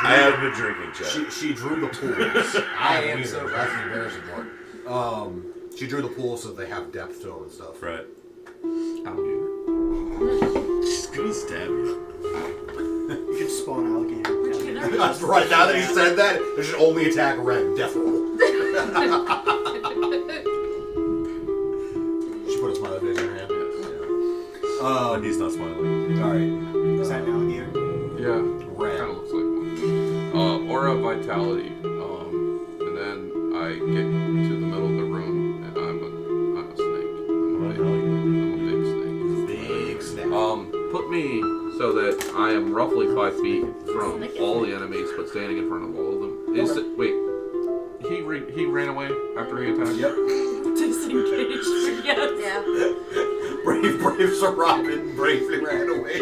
I haven't been drinking, Chad. she drew the pools. I am either. so That's the embarrassing part. She drew the pools so they have depth to them and stuff. Right. Alligator. She's gonna stab you. You could spawn alligator. Where'd you get that? I Right now that he said that, they should only attack Ren. Death roll. She put a smiley face in her hand. And he's not smiling. Alright. Is that now in the air? Yeah. Ren. Kind of looks like one. Aura Vitality. And then I get to the middle of the room, and I'm a snake. I'm a big snake. Big snake. Put me so that I am roughly 5 feet from all the enemies, but standing in front of all of them. Wait, he ran away after he attacked? Yep. Disengaged. Yes. Yeah. Brave Sir Robin bravely ran away.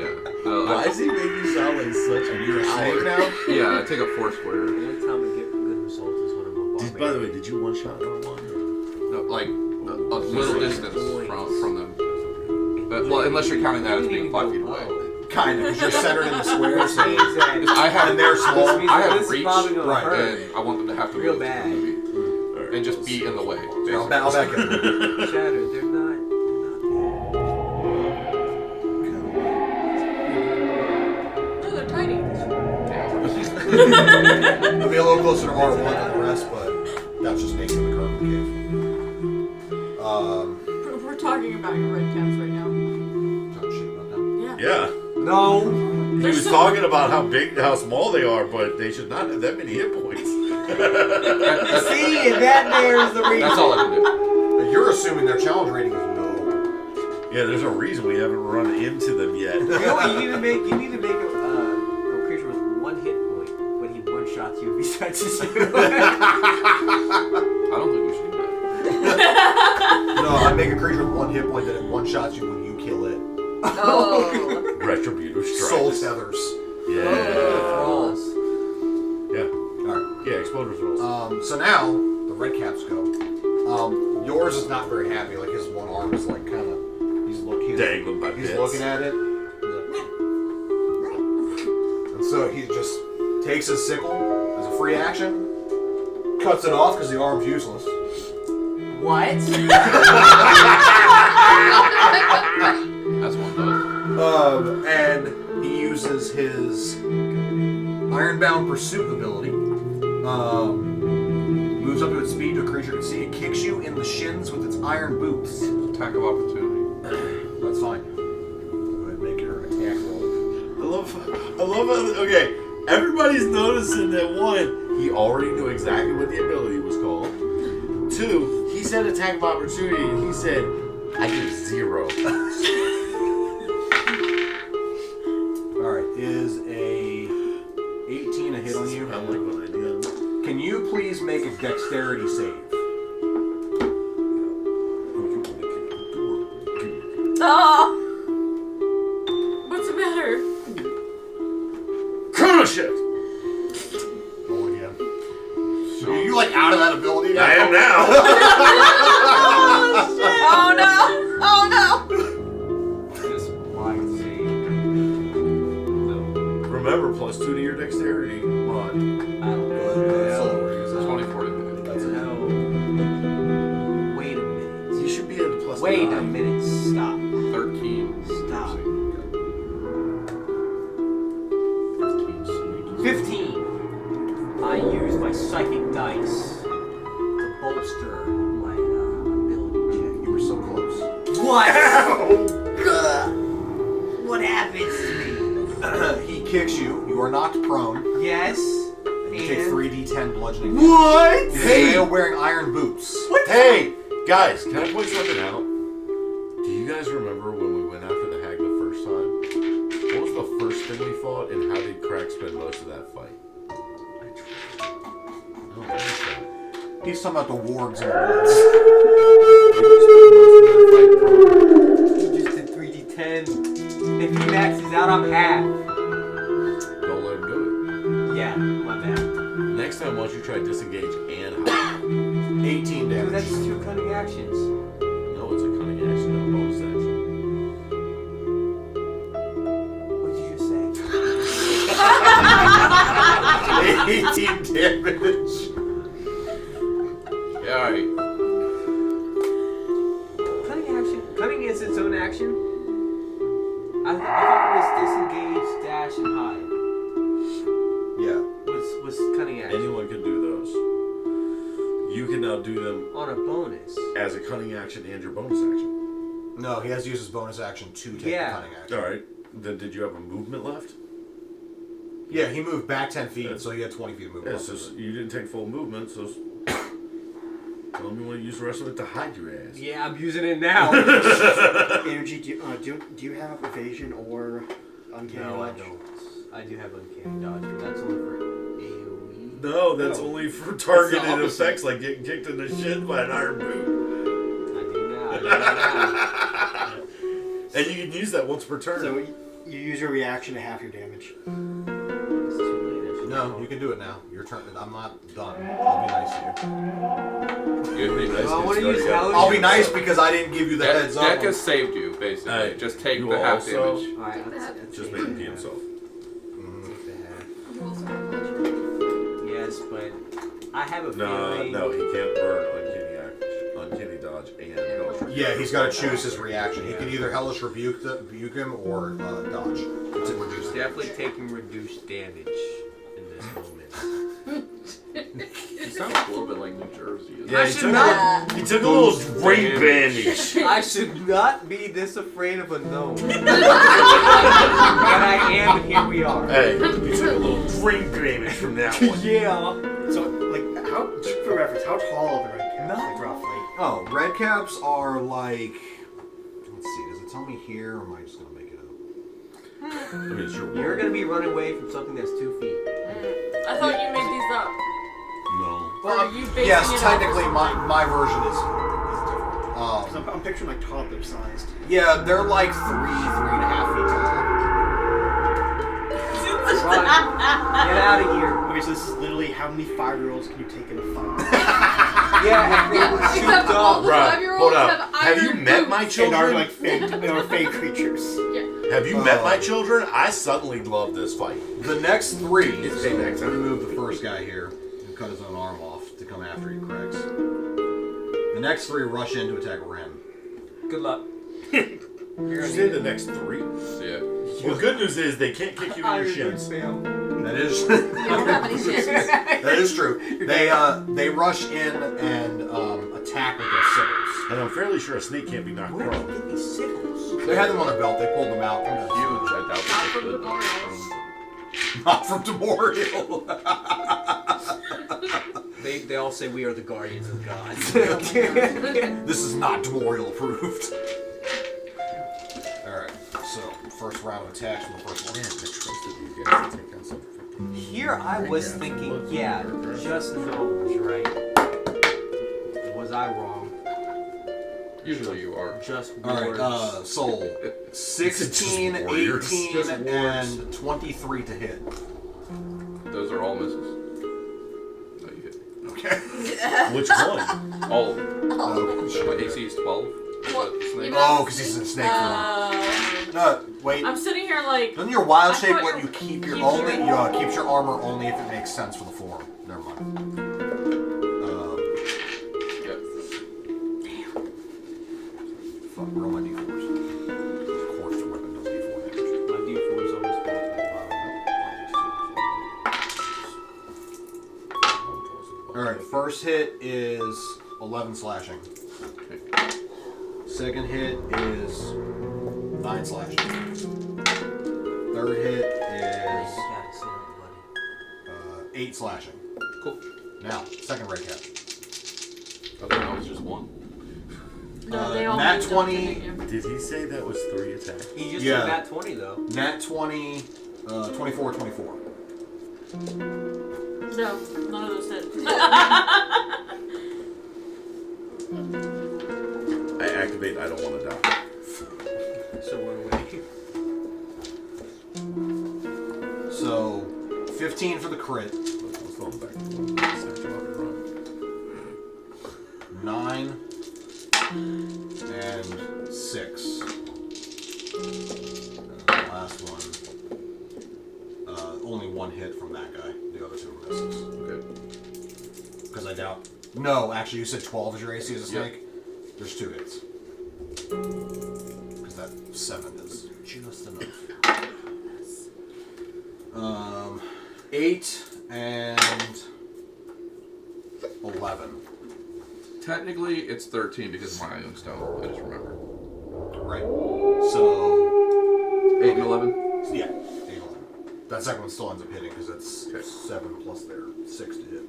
Yeah. Why is he making you sound like such a You're a snake now? Yeah, I take up 4 squares. The only time we get good results is when I'm a barbarian. By the way, did you one shot or one? No, like a little distance from them. Well, unless you're counting that as being 5 feet away. Kind of, because you're centered in the square. That means that Because I have, And they're small. This means I that have this is reach, probably gonna right, hurt. and I want them to have to Real move bad. to the movie and just be in the way. I'll back it. Shatter, they're not. No, they're tiny. I'll be a little closer to R1 than the rest, but that's just making the curve cave. We're talking about your red caps right now. Talk shit about them. Yeah. Yeah. No. He was talking about how small they are, but they should not have that many hit points. See, and that there is the reason. That's all I can do. But you're assuming their challenge rating is low. Yeah, there's a reason we haven't run into them yet. You know what? You need to make a creature with 1 hit point, but he one shots you if he touches you. I don't think we should do that. No, I make a creature with 1 hit point that it one shots you when you kill it. Oh. Retributive strikes. Soul tethers. Yeah. Rolls. Yeah. Alright. Yeah, exploders rolls. So now the red caps go. Yours is not very happy. Like his one arm is like kind of. He's looking. Dangling by He's bits. looking at it. And so he just takes his sickle as a free action, cuts it off because the arm's useless. What? That's one does. And he uses his Ironbound Pursuit ability. Moves up to its speed to a creature you can see. It kicks you in the shins with its iron boots. Attack of opportunity. That's fine. Go ahead and make your attack roll. I love how, okay, everybody's noticing that 1, he already knew exactly what the ability was called. 2, he said attack of opportunity, and he said, I get 0. Alright, is a 18 a hit on you? I like what I did. Can you please make a dexterity save? Oh! What's the matter? Chrono shift! Roll again. So are you like out of that ability now? I am now! Oh no! Oh no! Just blind save. Remember, +2 to your dexterity. Come on. I don't know. So, 24 to hit. that's it. No. Wait a minute. You should be at a +9. Wait a minute. Stop. 13. Stop. 15. 15. I use my psychic dice to bolster my ability check. You were so close. What? What happens to He kicks you. You are knocked prone. me? Yes. And you take And 3d10 bludgeoning. what? Hey, wearing iron boots. Hey! Guys, can I point something out? Do you guys remember when we went after the hag the first time? What was the first thing we fought, and how did Crack spend most of that fight? No, what is that? He's talking about the wargs in the woods. You just did 3d10. If he maxes out, I'm half. Don't let him do Yeah, my bad. it. Next time, why don't you try disengage and hide? 18 Dude, that's damage. 2 cunning actions. No, it's a cunning action, not a bonus action. What did you just say? 18 damage. Yeah, alright. Cunning action. Cunning is its own action. I thought it was disengage, dash, and hide. Yeah. What's cunning action? Anyone can do those. You can now do them On a bonus. as a cunning action and your bonus action. No, he has to use his bonus action to take the cunning action. All right. Then did you have a movement left? Yeah, he moved back 10 feet, so he had 20 feet of movement. Yeah, so you didn't take full movement, so tell me when you use the rest of it to hide your ass. Yeah, I'm using it now. Energy, do you have evasion or uncanny No, I dodge? don't. I do have uncanny dodge, but that's only for AoE. No, that's No. only for targeted It's the opposite. effects like getting kicked in the shin by an iron boot. I do now. And you can use that once per turn. So you use your reaction to half your damage. It's too late. No, you can do it now. Your turn. I'm not done. I'll be nice to you. You'd be nice. I want to use Halloween. I'll be nice because I didn't give you the heads up. Deca saved you, basically. Hey, just take you the half also- damage. Alright, Just make him pee himself. Take the half. You also have pleasure. Yes, but I have a No, feeling. no, he can't burn uncanny dodge, and hellish rebuke. Yeah, he's got to choose his reaction. He can either hellish rebuke him or dodge to reduce the Definitely taking reduced damage in this moment. He sounds a little bit like New Jersey. Yeah, I he should took, not. he took a little drink bandage. I should not be this afraid of a gnome. But I am, and here we are. Hey, he took a little drink damage from that one. Yeah. So, like, for reference, how tall are the red caps, like, roughly? Oh, red caps are like. Let's see. Does it tell me here, or am I just gonna make it up? I mean, it's your You're world. gonna be running away from something that's 2 feet. I thought you made these up. No. Or are you basing Yes, it off technically, of my version is Because different. I'm picturing, like, toddler-sized. Yeah, they're like 3.5 feet tall. Run. Get out of here. Okay, so this is literally how many 5-year-olds can you take in a fight? Yeah, if they were Except souped all up. the Bruh, 5-year-olds hold up. have Have you iron met my boots. And are, children? like, fake creatures. Have you met my children? I suddenly love this fight. The next three. It's So payback let time. me move the first guy here and cut his own arm off to come after he cracks. The next three rush in to attack Ren. Good luck. You say the next three? Yeah. Well, good news is they can't kick you in your shins. That is. You don't have any shins. That is true. They rush in and attack with their sickles. And I'm fairly sure a snake can't be knocked Where did you prone. get these sickles? They had them on their belt. They pulled them out. Huge. I doubt Not they from could. the Boreals. Not from Demorial. They all say we are the guardians of God. This is not Demorial approved. Alright, so first round of attacks from the first one. Man, I trusted you guys to take out some fucking... Here I was thinking, yeah, just gnomes, right? Was I wrong? Usually you are. Just Alright, wards. Soul. 16, Just warriors. 18, Just wards. and 23 to hit. Those are all misses. No, you hit. Okay. Which one? All of them. Oh, My AC is 12. Well, Snake. even- oh, because he's in snake form. Wait. I'm sitting here like. Doesn't your wild I shape thought let you- you keep your keep only your- keeps your armor only if it makes sense for the form? Never mind. Yep. Fuck, roll my d4s. Of course, the weapon does d4 damage. My D4 is always full at the bottom. Alright, first hit is 11 slashing. Second hit is 9 slashing. Third hit is Gotta see that bloody. 8 slashing. Cool. Now, second red cap. I thought that was just one. No, they all nat moved up to 20. hit you. Did he say that was 3 attacks? He just Yeah. took that 20 though. Nat 20, 24, 24. No, none of those hit. I activate I don't want to die. So we're away. So, 15 for the crit, Let's go back to one. Snatch him up and run. 9, and 6. Last one. Only one hit from that guy. The other two are misses. Okay. Because I doubt. No, actually, you said 12 is your AC as a Yep. snake? There's 2 hits. Because that 7 is just enough. 8 and 11. Technically, it's 13 because of my own stone. I just remember. Right. So 8 and 11. yeah, 8 and 11. That second one still ends up hitting because it's 7 plus their 6 to hit.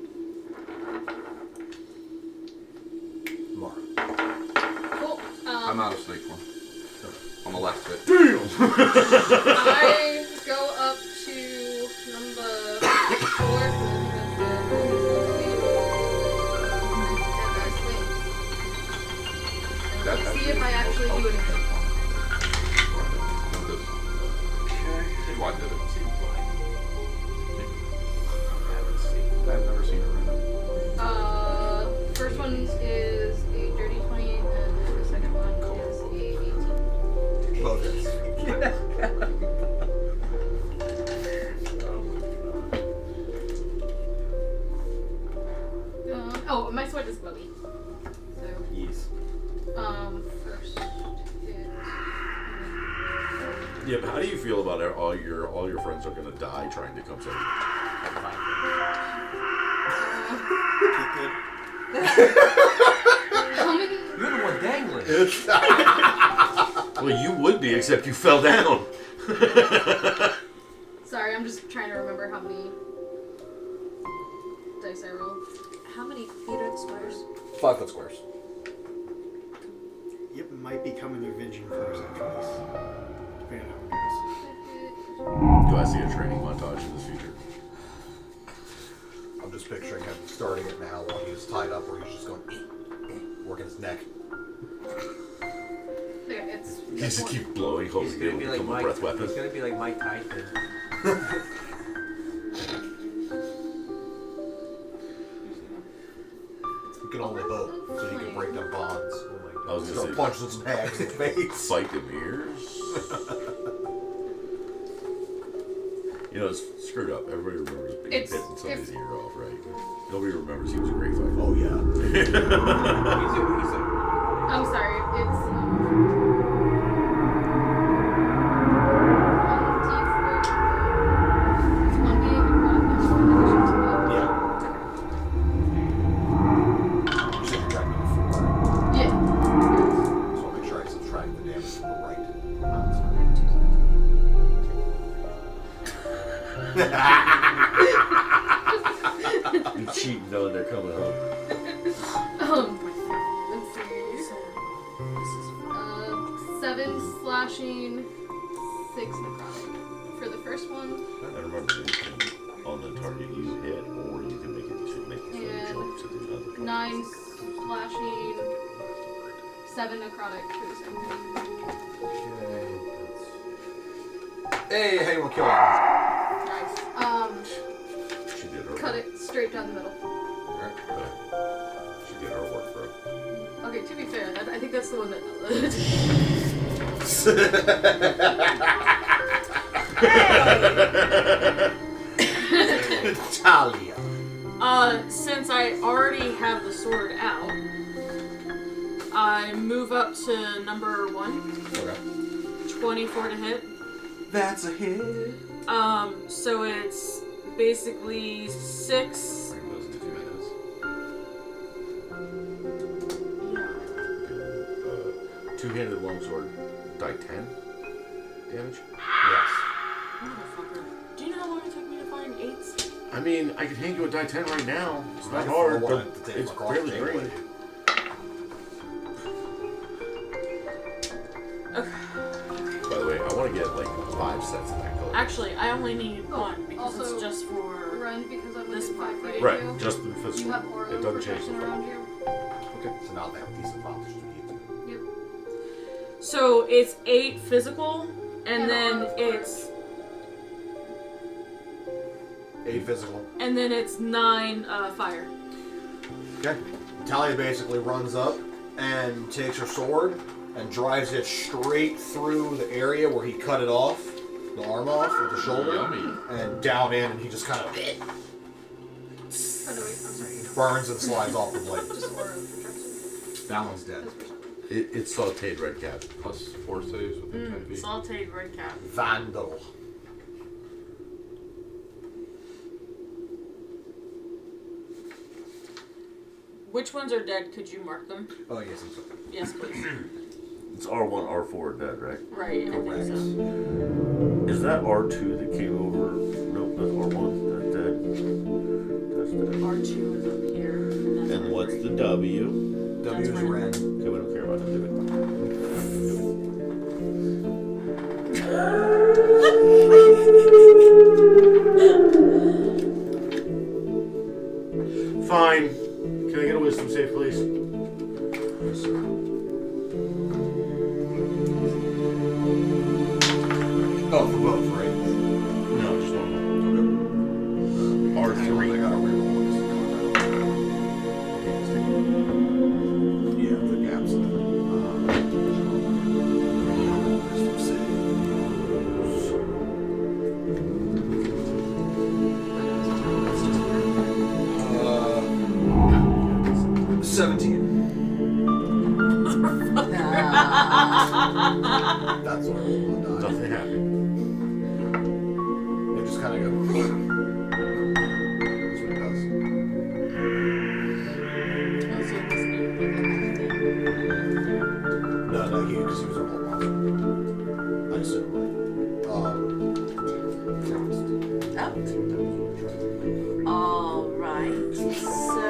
Mara. Cool. I'm out of snake form. On the last hit. I go up to number 4 and I swing. And let's see if I actually do anything. See why I did it. I've never seen her run up. First one is a dirty 20, and then the second one is a 18. Both hits. Oh, my sword is glowy. So, Yes. first hit. Yeah, but how do you feel about it? All your friends are gonna die trying to come save you? How many? You're the one dangling. Well, you would be, except you fell down. Sorry, I'm just trying to remember how many dice I rolled. How many feet are the squares? 5 foot squares. It might become an avenging force actually. Depending on how it Do I see a training montage in this future? I'm just picturing him starting it now while he's tied up, where he's just going, working his neck. Okay, it's. You just keep blowing, hoping He's it'll gonna be like become a Mike. breath weapon. He's gonna be like Mike Tyson. You can only hope, so you can break them bonds. I was gonna Start say, punching some hags in the face. fight the mirrors. You know, it's screwed up. Everybody remembers being It's- bitten somebody's it's- ear off, right? Nobody remembers he was a great fighter. Oh yeah. I'm sorry, it's. Yeah. You said you're tracking the 4. Yeah. So I'll make sure I subtract the damage from the right. You cheat knowing they're coming home. Let's see. 7 slashing, 6 necrotic for the first one. And remember, you can, on the target you hit, or you can make it to make it And jump to the other target. 9 slashing, 7 necrotic for the second one. Hey, how you want to kill him? Nice. She did her Cut work. it straight down the middle. She did her work, bro. Okay, to be fair, I think that's the one that. Talia. Since I already have the sword out, I move up to number 1. Okay. 24 to hit. That's a hit. So it's basically 6. Bring those into 2 minutes. Two-handed longsword, die 10 damage. Yes. Motherfucker. Do you know how long it took me to find 8s? I mean, I could hand you a die 10 right now. It's not I hard, wanted but to take it's across fairly the great. blade. Okay. By the way, I want to get like 5 sets of that color. Actually, I only need Oh, 1 because also it's just for. Run because I'm This within part, 5 feet Right, of you. just the You physical. have aura It doesn't change the protection around fun. you. Okay. So now they have decent advantage to keep. Yep. So it's 8 physical, and then aura it's 8 physical. and then it's 9 fire. Okay. Talia basically runs up and takes her sword and drives it straight through the area where he cut it off, the arm off with the shoulder, Yummy. and down in, and he just kind of Oh, no, wait, I'm sorry. burns and slides off the blade. Just aura protection. That one's dead. It's sauteed red cap. Plus 4 saves within 10 feet. Sauteed red cap. Vandal. Which ones are dead? Could you mark them? Oh, yes, it's okay. Yes, please. It's R1, R4 dead, right? Right, I think Correct. so. Is that R2 that came over? Nope, that's R1. That's dead. That's dead. R2 is up here. And, And what's the W? W is Ren. Ren. Okay, we don't care about him, do we? Fine. Can I get a wisdom save, please? Oh, for both, right? No, just normal. I R3. got a reroll this combat. Yeah, the gaps in it. Wisdom saves. 17. That's what I rolled on the die. Nothing happened. They just kind of go. That's what it does. Also, this new No, because he was a whole monster. I assume, right? Alright, so.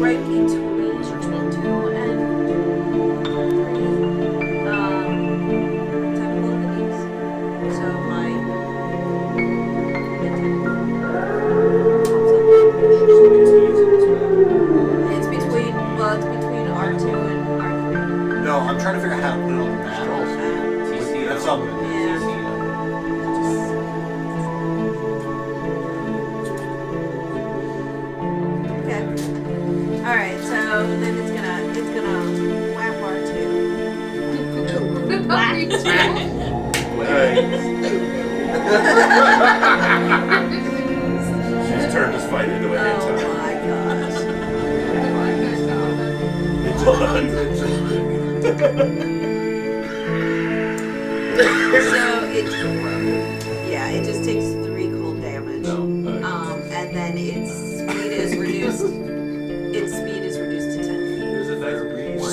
Right between 2 and 3. 10 below the knees. So my it's between R2 and R3. No, I'm trying to figure out how to put it on the map. That's something. Okay. Alright, so then it's gonna whap R2. She's turned this fight into a hand Oh time. my gosh. It just takes 3 cold damage. And then its speed is reduced. Its speed is reduced to 10 feet. There's a nice breeze.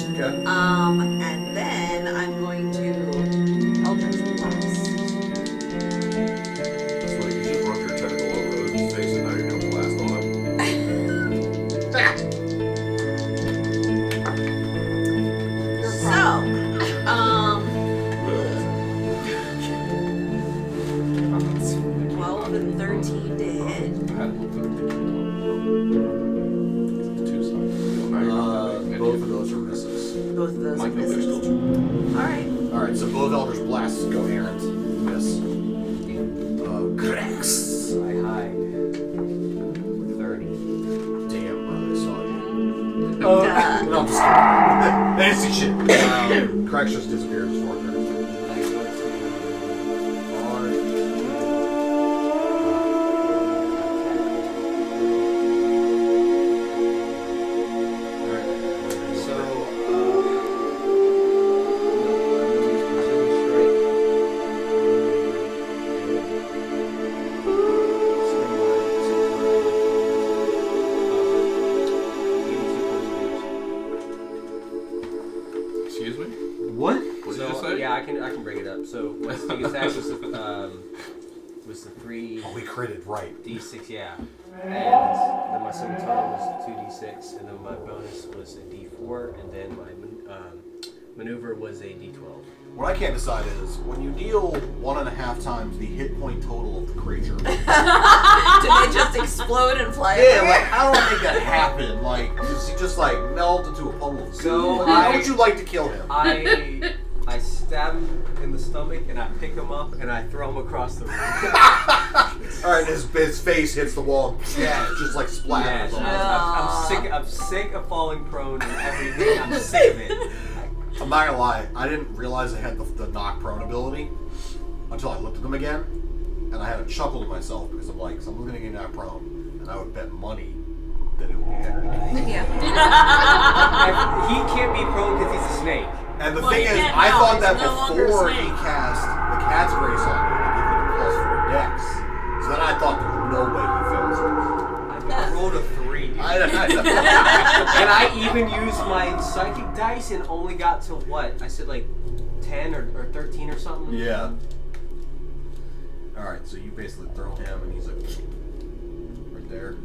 Okay. And then I'm going to Eldritch Blast. So you just run your tentacle over his face and now you're gonna blast on him. So, 12 and 13 to hit. Both of those are misses. Both of those are Michael, there's misses. still 2. Alright. Alright, so both Eldritch Blasts go errant. Miss. Cracks. I hide. 30. Damn, bro, they saw you. Duh. No, I'm just kidding. They didn't see shit. Cracks just disappeared as far as And then I go to So, Excuse me? What? What did you so just say? yeah, I can bring it up. So my sneak attack was the 3 Oh, we critted, right. D6, yeah. And then my scimitar was 2D6, and then my bonus was a D4, and then my maneuver was a D12. What I can't decide is, when you deal 1.5 times the hit point total of the creature, Did they just explode and fly yeah, everywhere? like, how do I make that happen? Like, does he just, like, melt into a puddle of So, goo? How would you like to kill him? I stab him in the stomach, and I pick him up, and I throw him across the room. Alright, his face hits the wall. Yeah. Just, like, splatters. I'm sick of falling prone and everything. I'm sick of it. I'm not gonna lie, I didn't realize I had the knock prone ability until I looked at them again, and I had a chuckle to myself because I'm like, someone's gonna get knocked prone, and I would bet money that it would be Henry. Yeah. He can't be prone because he's a snake. And the Well, thing he is, can't I now, thought he's that no longer before a he snake. cast the Cat's Grace on me to give me the +4 dex. So then I thought there was no way he fails it. I rolled a 3, dude. I And I even used my psychic dice and only got to what? I said like 10 or 13 or something? Yeah. Alright, so you basically throw him and he's like right there.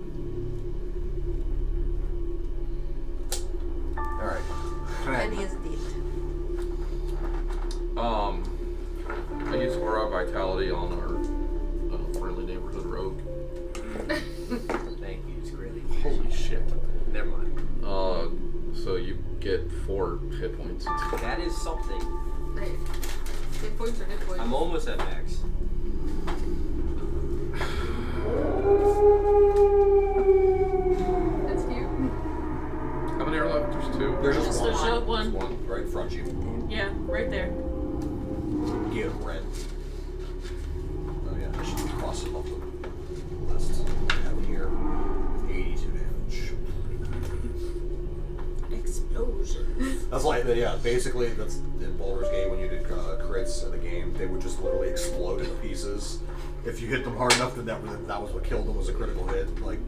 Alright. And he is deep. I use Aura of Vitality on our friendly neighborhood rogue. Thank you, it's greatly. Holy shit. Never mind. So you get 4 hit points. That is something. Hey. Hit points are hit points. I'm almost at max. That's cute. How many are left? There's 2. There's Just there's one. one. One right in front of you. Yeah, right there. Get red. Oh yeah, I should cross it off the list. I have it here. 82 damage. Explosion. That's like, yeah, basically that's in Baldur's Gate when you did crits in the game, they would just literally explode into pieces. If you hit them hard enough, then that was what killed them, was a critical hit. Like,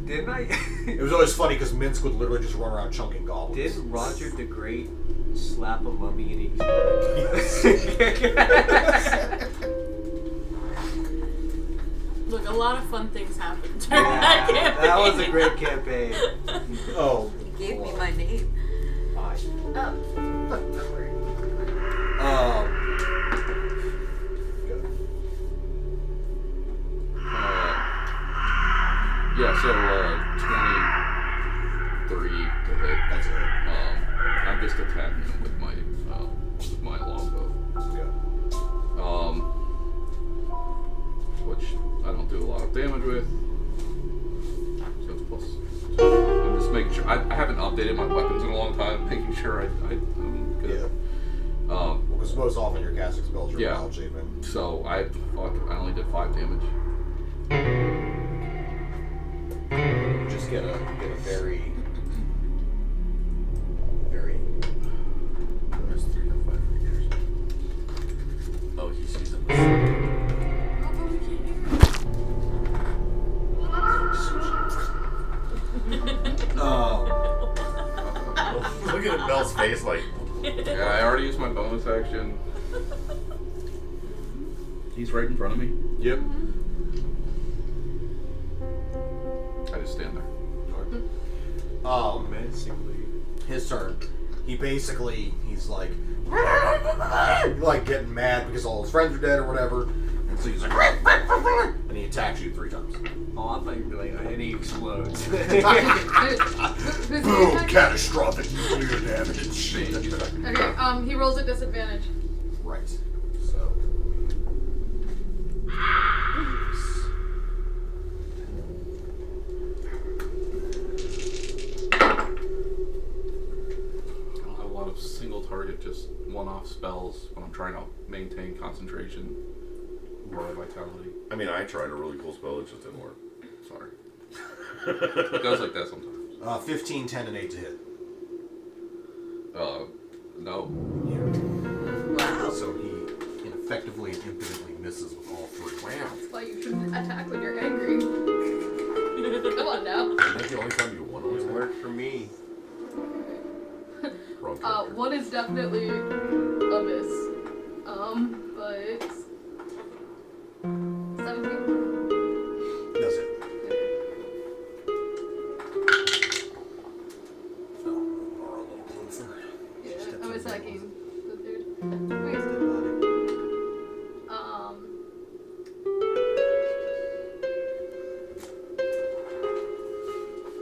Didn't I? it was always funny because Minsk would literally just run around chunking goblins. Did Roger the Great slap a mummy and he Look, a lot of fun things happened during that campaign. That was a great campaign. Oh. He gave me my name. Yeah, so 23 to hit. That's it. I'm just attacking him with my longbow. Yeah. Which I don't do a lot of damage with. So it's plus. I'm just making sure. I haven't updated my weapons in a long time, making sure I'm good. Yeah. Well, because most often your casting spells are wild shaping. So I only did 5 damage. You just get a very. There's 3 or 5 readers. Oh, he sees them. Look at Belle's face like. Yeah, I already used my bonus action. He's right in front of me. Yep. I just stand there. Basically, his turn. He's like getting mad because all his friends are dead or whatever, and so he's like, and he attacks you 3 times. Oh, I thought you'd be like, and he explodes. Who's the Boom! attack? Catastrophic nuclear damage. Okay, he rolls at disadvantage. Right. So. A lot of single target, just one-off spells when I'm trying to maintain concentration or vitality. I mean, I tried a really cool spell, it just didn't work. Sorry. It goes like that sometimes. 15, 10, and 8 to hit. No. Wow. So he ineffectively and impotently misses with all 3. Wow. That's why you shouldn't attack when you're angry. Come on now. Isn't that the only time you won? It worked for me. Wrong character. One is definitely a miss. But 17. That's it. So, or a little closer. Yeah, Steps I'm in attacking the dude. Wait. Wait. Dead body.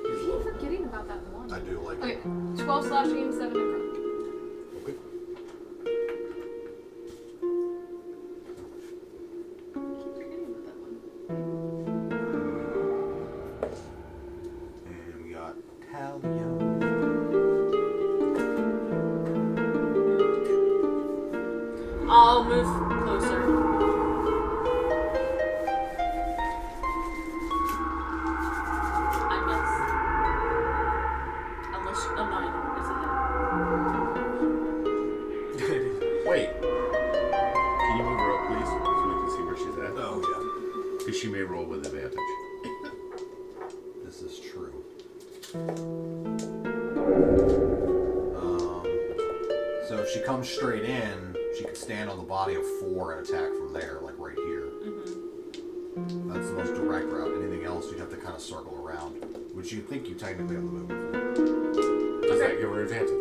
I keep forgetting about that one. I do like Okay, it. 12 slashing, 7 necrotic. Okay. I keep forgetting about that one. And we got Talia. So she may roll with advantage. This is true. So if she comes straight in, she can stand on the body of 4 and attack from there, like right here. Mm-hmm. That's the most direct route. Anything else, you'd have to kind of circle around, which you think you technically have the movement for. Does that give her advantage?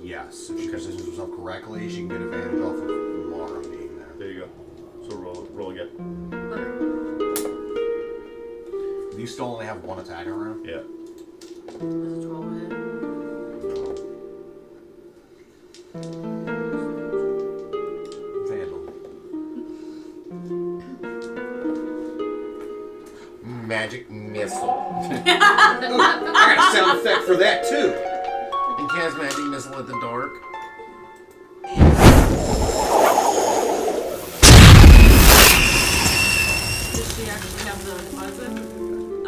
Yes. If she positions herself correctly, she can get advantage off of Mara being there. There you go. So roll again. Do you still only have 1 attack around? Yeah. Does a 12 hit? Vandal. Magic missile. I got a sound effect for that too. And cast magic missile at the dark. Does she actually have the buzzer?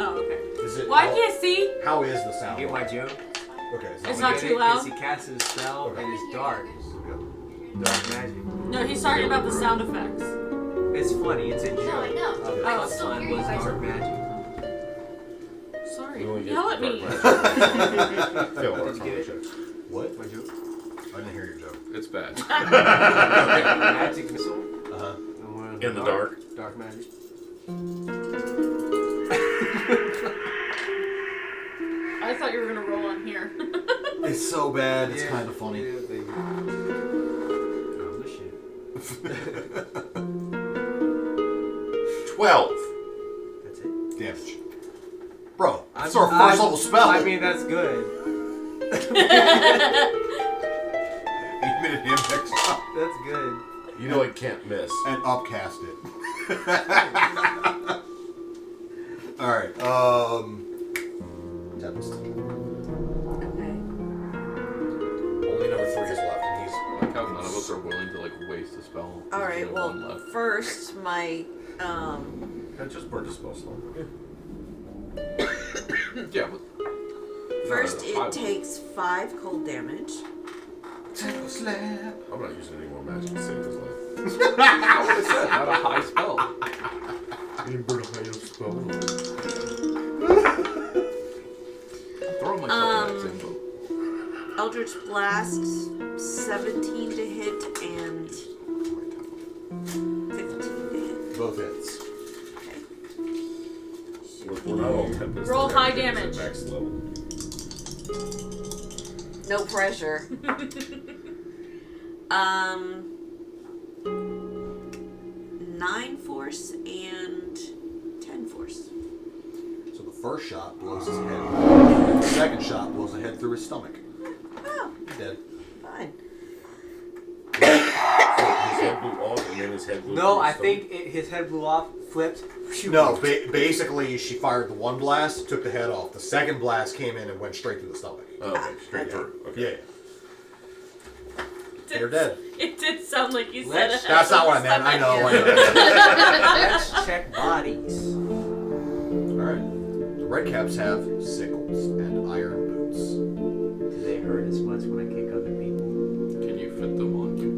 Oh, okay. Is it? Well, I can't see. How is the sound? You get my joke? Okay. It's not too loud. Because he casts his spell and it's dark. Dark magic. No, he's talking about the sound effects. It's funny. It's a joke. No, I know. The Oh. plus line was dark magic. Sorry. We only get Yell at me. dark magic. Fail Did you get it? What? My joke? I didn't hear your joke. It's bad. Magic missile. Uh-huh. And we're In the dark. Dark magic. I thought you were gonna roll on here. It's so bad. It's kind of funny. Yeah, baby. Oh, this shit. 12. That's it. Damage. Bro, that's our first level spell. I mean, that's good. 8-minute impact shot. That's good. You know I can't miss. And upcast it. Alright, Tempest. Okay. Only number 3 is left, and he's... I like how none of us are willing to like waste a spell. There's Alright, only well, one left. first, my, I just burned a spell slot. Yeah, but first No, it five. takes 5 cold damage. Tackle slap. I'm not using any more magic to save his life. how is that? Not a high spell. You burn a high spell. Throw myself in that same boat. Eldritch Blast, 17 to hit and 15 to hit. Both hits. We're not all Tempest. Roll We're high Tempest at damage. Max level. No pressure. 9 force and 10 force. So the first shot blows his head. The second shot blows a head through his stomach. Oh, He's dead. fine. His head blew off and then his head blew No, through I his think his head blew off, flipped. No, basically she fired the one blast, took the head off. The second blast came in and went straight through the stomach. stomach. Oh, okay, straight through. Okay. Yeah. They're dead. It did sound like you said Let's- it. That's not what I meant. I know. Let's check bodies. Alright. The Redcaps have sickles and iron boots. Do they hurt as much when I kick other people? Can you fit them on you?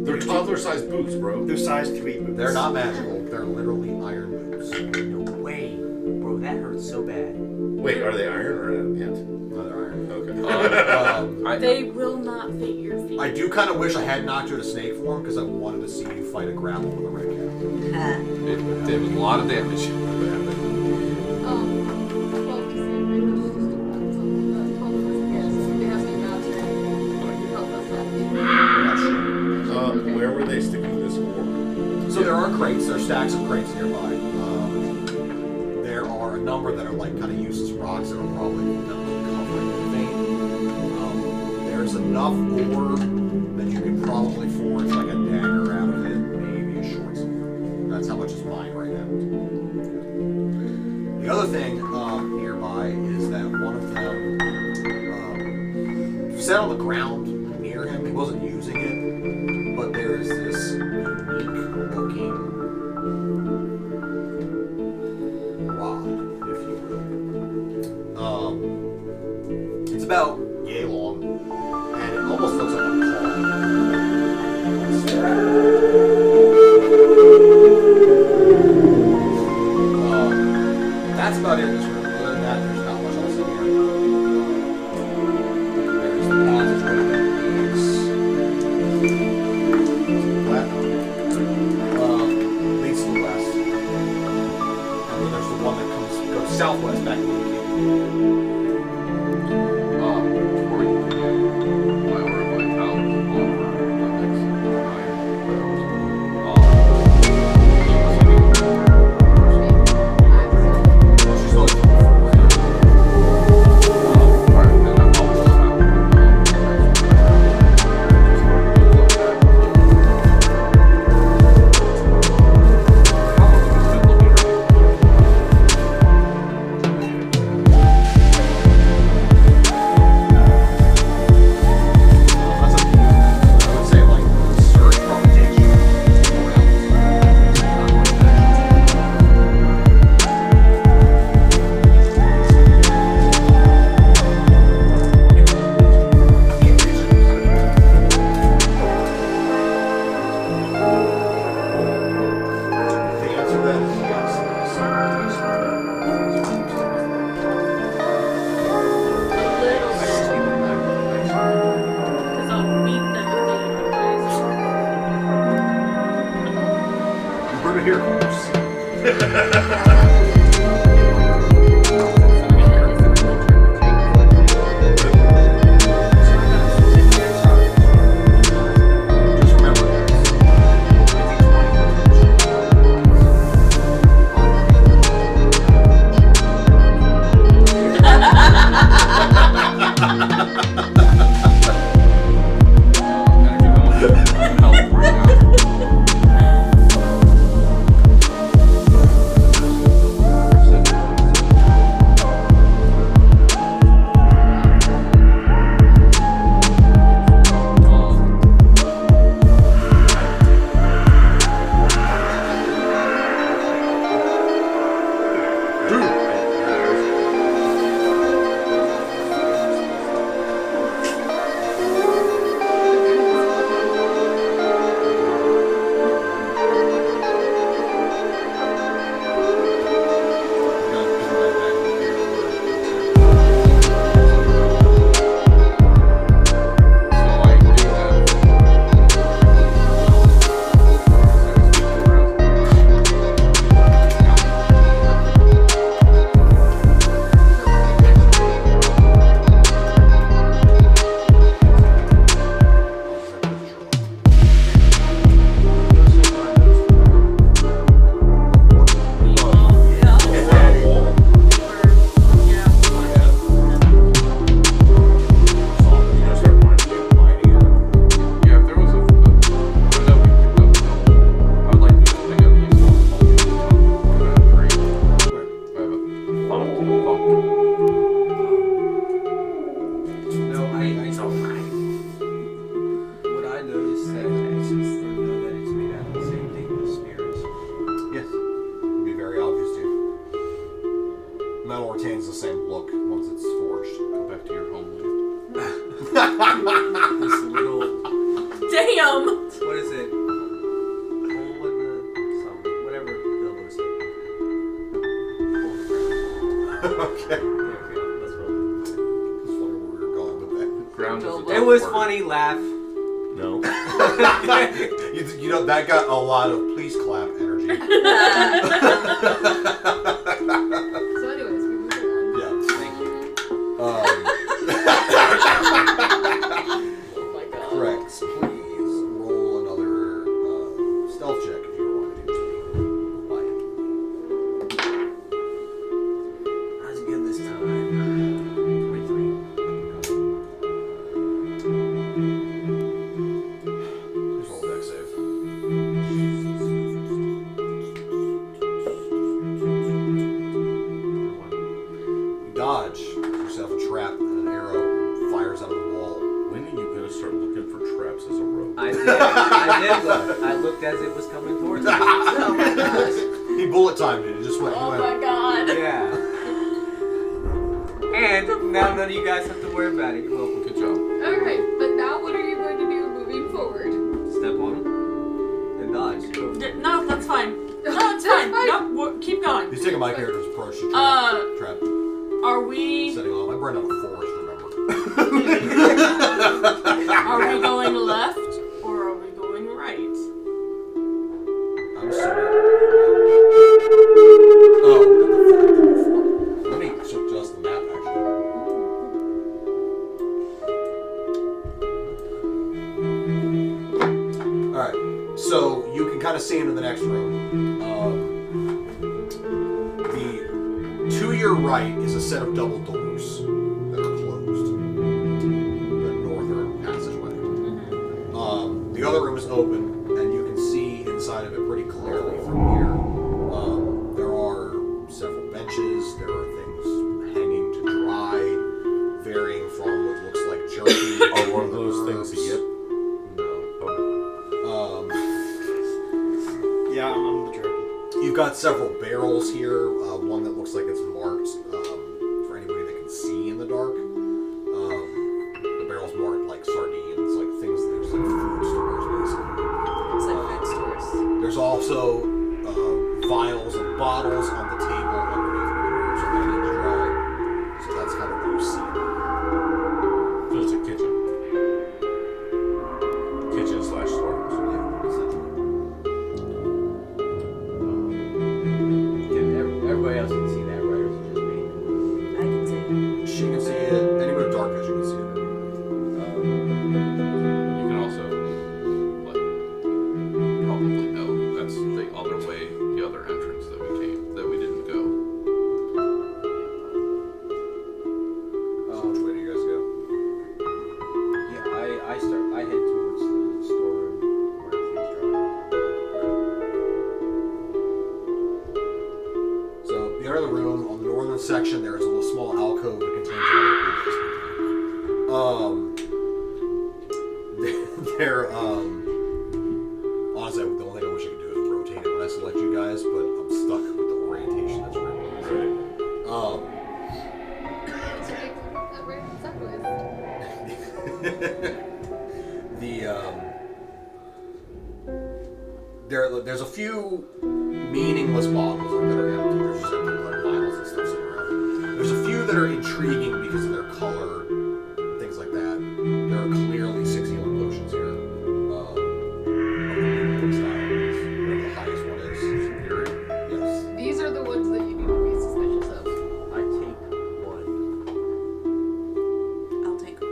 They're toddler-sized boots, bro. They're size 3 boots. They're not magical. They're literally iron boots. No way. Bro, that hurts so bad. Wait, are they iron or hint? No, they're iron. Okay. They will not fit your feet. I do kind of wish I had knocked you to snake form because I wanted to see you fight a grapple with a Redcap. It did a lot of damage. 12 to save it. It has to be mastered. Help us out. Where were they sticking this ore? So there are crates. There are stacks of crates nearby. There are a number that are like kind of useless rocks that are probably covering the vein. There's enough ore that you could probably forge like a dagger out of it, maybe a short sword. That's how much is mine right now. The other thing nearby is that one of them sat on the ground near him. He wasn't using it, but there is this unique looking rod, if you will. It's about yay long, and it almost looks like a claw. southwest back where we came. Before we continue, my order of my pal is over the next 'Cause I'll meet them if they You heard it here Just remember retains the same look once it's forged. Go back to your homeland. This little, Damn! what is it? Hole in the, some, whatever Bilbo's like. Okay. There we go. Let's roll. Just wondering where we were going with that. Ground is a It tough It was word. funny, laugh. No. You know, that got a lot of please clap energy. So anyways, we move along. Yeah. Thank you. Oh my god. Correct. Please roll another stealth check if you want to do How's it good this time? 23. Please roll a dex save. You dodge yourself a trap and an arrow fires out of the wall. When are you gonna start looking for traps as a rogue? I did look. I looked as it was coming towards me. Oh my gosh. He bullet timed it. It just went. Oh he my went. god. Yeah. And now none of you guys have to worry about it. You're welcome. Good job. Alright, but now what are you going to do moving forward? Step on him and dodge. No, that's fine. No, it's That's fine. fine. No, keep going. He's taking my character's approach to trap. Are we Setting off. I burned out a forest, remember? are we going left or are we going right? I'm assuming. Oh, the four. your right is a set of double doors that are closed. The northern passageway. The other room is open, and you can see inside of it pretty clearly from here. There are several benches. There are things hanging to dry, varying from what looks like jerky. Are one of those things a yip? No. Okay. Yeah, I'm the jerky. You've got several barrels here. One that looks like it's marked for anybody that can see in the dark. The barrel's marked like sardines, like things. There's like food stores basically. It's like food stores. There's also vials and bottles on the table underneath the doors that need to dry. So that's kind of what you see. So it's a kitchen. Kitchen/storage. Yeah, essentially. Everybody else can see that, right? Or is it just me? I can see. She can see it. Anybody with dark vision can see it. You can also, like, probably know that's the other way, the other entrance that we didn't go. Which way do you guys go? Yeah, I head towards the storeroom where everything's dry. So the end of the room, on the northern section, there is a little small alcove that contains liquids. Honestly, the only thing I wish I could do is rotate it when I select you guys, but I'm stuck with the orientation that's written. It's okay. That right sideways. There's a few meaningless bottles like, that are empty. There's just empty blood vials and stuff sitting around. There's a few that are intriguing because of their color, things like that. There are clearly 6 healing potions here. Of the style, whatever the highest one is. Superior. Yes. These are the ones that you need to be suspicious of. I take one. I'll take one.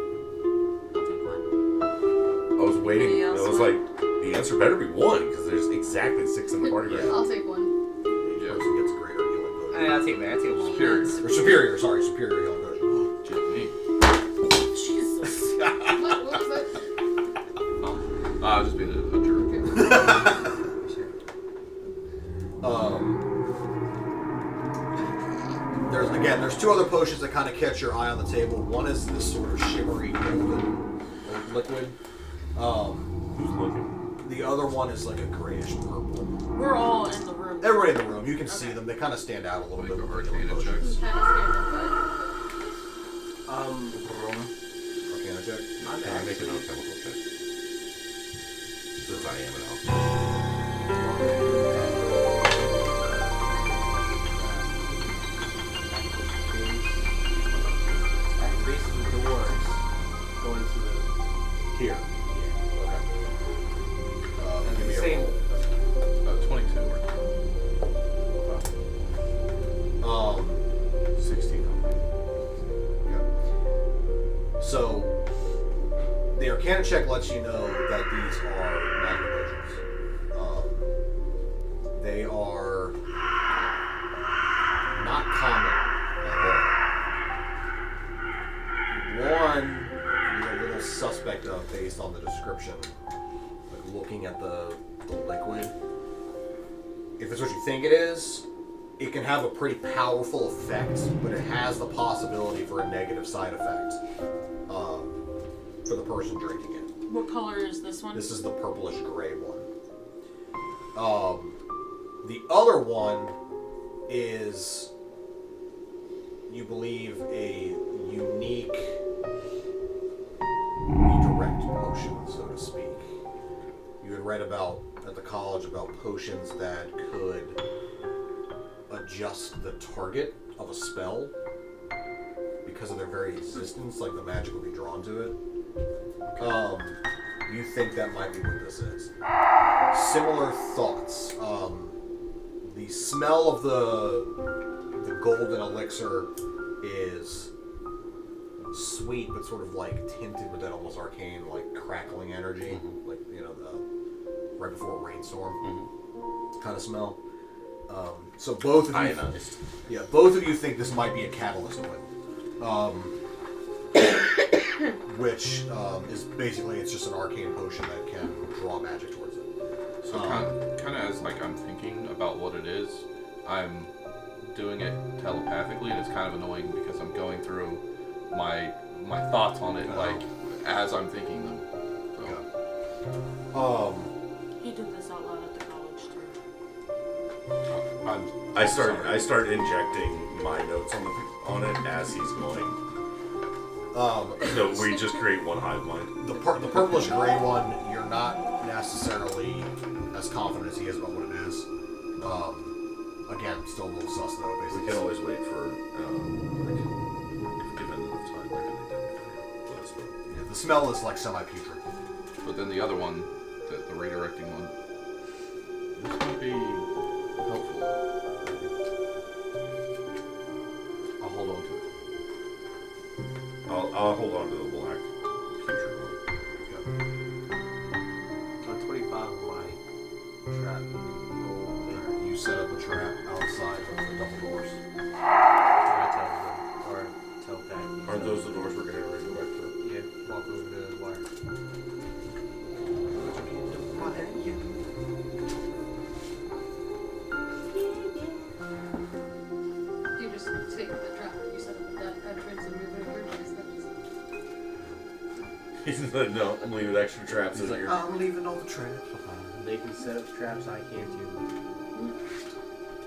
I was waiting. Anybody I else was want? like, the answer better be 1 because there's exactly 6 in the party right now. I'll take one. Each person gets a greater healing potion. I'll take that. I'll take one. Superior. Or superior, sorry, superior healing potion. Jimmy. Jesus. What was that? I was just being a jerk. There's 2 other potions that kind of catch your eye on the table. One is this sort of shimmery golden liquid. Who's looking? The other one is like a grayish purple. We're all in the room. Everybody in the room, you can see them. They kind of stand out a little bit. Make a with Arcana healing check. potions. Kind of scared, Arcana check. I'm Can I make an actually. alchemical check? Since I am an alchemist. At the base of the doors, going to the. Here. Yeah. Okay. Give me a Same. About 22 or roll. 16. Yeah. So, the Arcana check lets you know that these are magic potions. They are not common at all. One, you're a little suspect of based on the description. Like looking at the liquid. If it's what you think it is, it can have a pretty powerful effect, but it has the possibility for a negative side effect for the person drinking it. What color is this one? This is the purplish gray one. The other one is, you believe, a unique redirect potion, so to speak. You had read about at the college about potions that could adjust the target of a spell because of their very existence, like the magic would be drawn to it. You think that might be what this is. Similar thoughts. The smell of the golden elixir is sweet, but sort of like tinted with that almost arcane, like crackling energy, like right before a rainstorm kind of smell. So both of you, Ionized. both of you think this might be a catalyst oil, which is basically it's just an arcane potion that can draw magic towards it. So kind of as like I'm thinking about what it is, I'm doing it telepathically, and it's kind of annoying because I'm going through my thoughts on it like as I'm thinking them. So. He did this out loud at the college too. I start injecting my notes on it as he's going. So we just create one hive mind. The purplish gray one, you're not necessarily as confident as he is about what it is. Again, still a little sus though. Basically, We can always wait for if given enough time, I can identify. yeah, the smell is like semi-putrid. But then the other one, the redirecting one, this might be helpful. I'll hold on to it. I'll hold on to the black putrid one. On 25 of my trap. You set up a trap outside of the double doors. I tell them, or tell Pat. Aren't those the doors we're getting ready to go back through? Yeah, walk over the wire. You just take the trap that you set up at that entrance and move it over to his He said, no, I'm leaving extra traps in here. I'm leaving all the traps. They can set up traps, I can't do.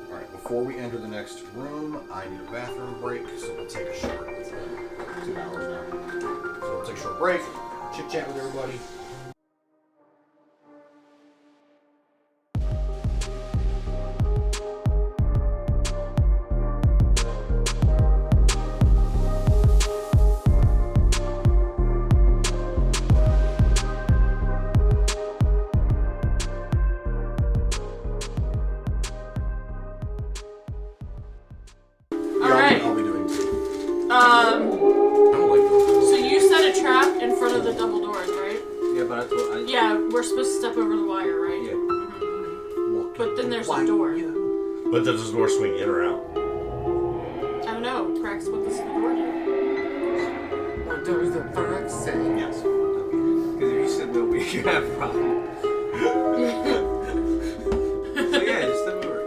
Alright, before we enter the next room, I need a bathroom break, so we'll take a short 2 hours now. So we'll take a short break, chit chat with everybody. Alright. I'll be doing I don't like those. So you set a trap in front of the double doors, right? Yeah, but I thought Yeah, we're supposed to step over the wire, right? Yeah. But then there's a door. But does this door swing in or out? I don't know. Cracks, what does the door do? What does the fox say? Yes. Because if you said no, we could have a problem. So yeah, just step over.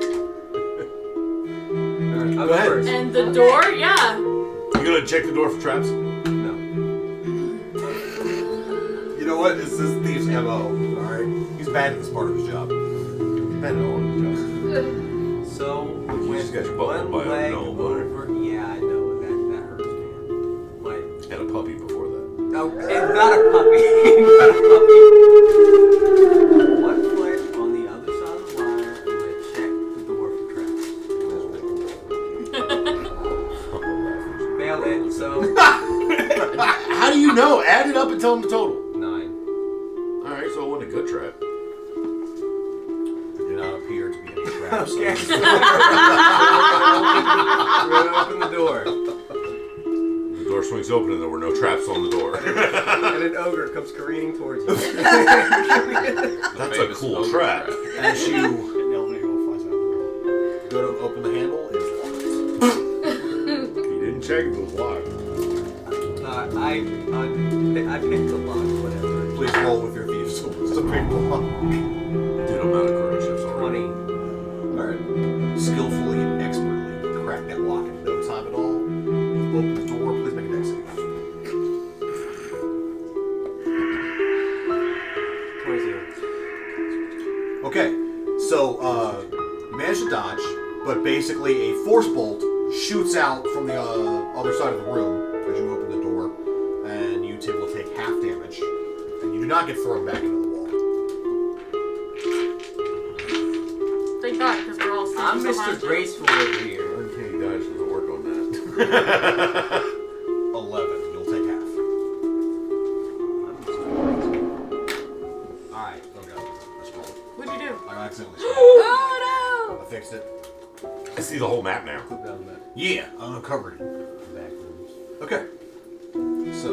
Alright, I'll Go ahead. first. And the door, yeah. You gonna check the door for traps? No. You know what? This is Thief's MO, alright? He's bad at this part of his job. He's bad at all of his jobs. So You just got your butt one whooped by a leg gnome, over. Yeah, I know that hurts, man. But And a puppy before that. no, it's not a puppy. Not a puppy. One foot on the other side of the wire. I'm gonna check the door for traps. Failed it. So How do you know? Add it up and tell him the total. 9. Alright, so it wasn't a good trap. There do not appear to be any traps. Okay. We're gonna open the door. The door swings open and there were no traps on the door. And an ogre comes careening towards you. That's a Famous cool ogre trap. As you An elevator will flies out the door. go to open the handle, it's locked. You didn't check if it was locked. I picked the lock, whatever. Please roll with your thieves tools to pick the lock. Dude, I'm out of chrono shifts already. 20. Alright. Skillfully and expertly crack that lock in no time at all. Open the door, please make a dex save. 22. Okay, so you manage to dodge, but basically a force bolt shoots out from the other side of the room as you open the door, and you two will take half damage, and you do not get thrown back into the wall. Thank God, because we're all sitting I'm behind Mr. you. Graceful over here. Uncanny dodge doesn't work on that. 11, you'll take half. Alright. Oh god, that's wrong. What'd you do? I accidentally screwed Oh I fixed it. I see the whole map now. Put down that Yeah, uncovered it. back rooms. Okay. So,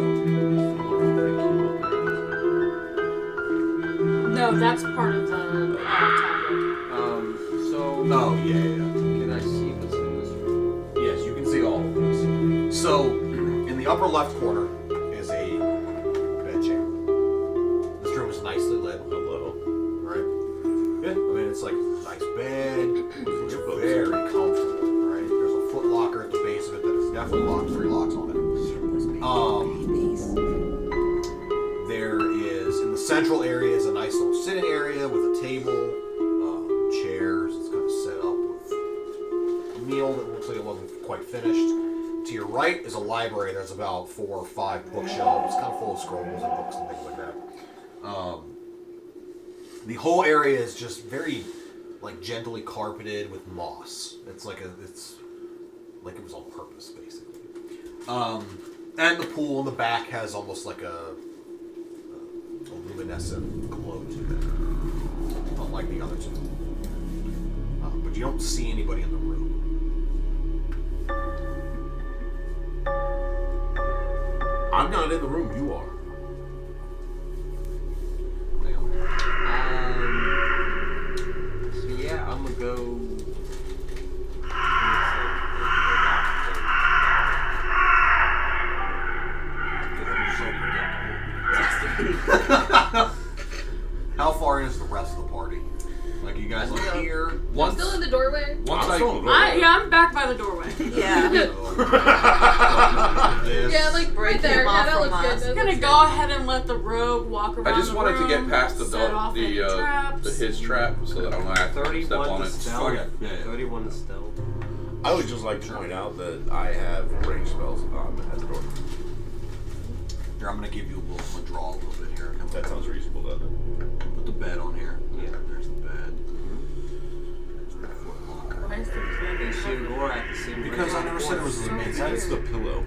No, that's part of the tablet. So. oh, yeah. Okay. the upper left corner is a bed chamber. This room is nicely lit. Hello. Right? Yeah. I mean, it's like a nice bed. It's very comfortable, right? There's a foot locker at the base of it that is definitely locked. 3 locks on it. There is, in the central area, is a nice little sitting area with a table, chairs. It's kind of set up with a meal that looks like it wasn't quite finished. To your right is a library. There's about 4 or 5 bookshelves, kind of full of scrolls and books and things like that. The whole area is just very, like, gently carpeted with moss. It's like it was on purpose, basically. And the pool in the back has almost like a luminescent glow to it, unlike the other 2. But you don't see anybody in the room. I'm not in the room. You are. So yeah, I'm gonna go. How far in is the rest of the party? Like, you guys like here? I'm still in the doorway. I'm back by the doorway. Yeah. Yeah, like right there. him off Yeah, that from looks us. good. I'm gonna go ahead and let the rogue walk around. I just the wanted to get room, past set off any traps. his trap so that I don't have to step 31 on to it. stealth. Okay. Yeah. 31 to stealth. I would just like to point out that I have range spells at the door. Here, I'm gonna give you a little. I'm gonna draw a little bit here. That sounds reasonable, doesn't it? Put the bed on here. Yeah. There's the bed. There's the foot locker. Why is the bed And she and Laura at the same Because I never said it was the main It's side. the pillow.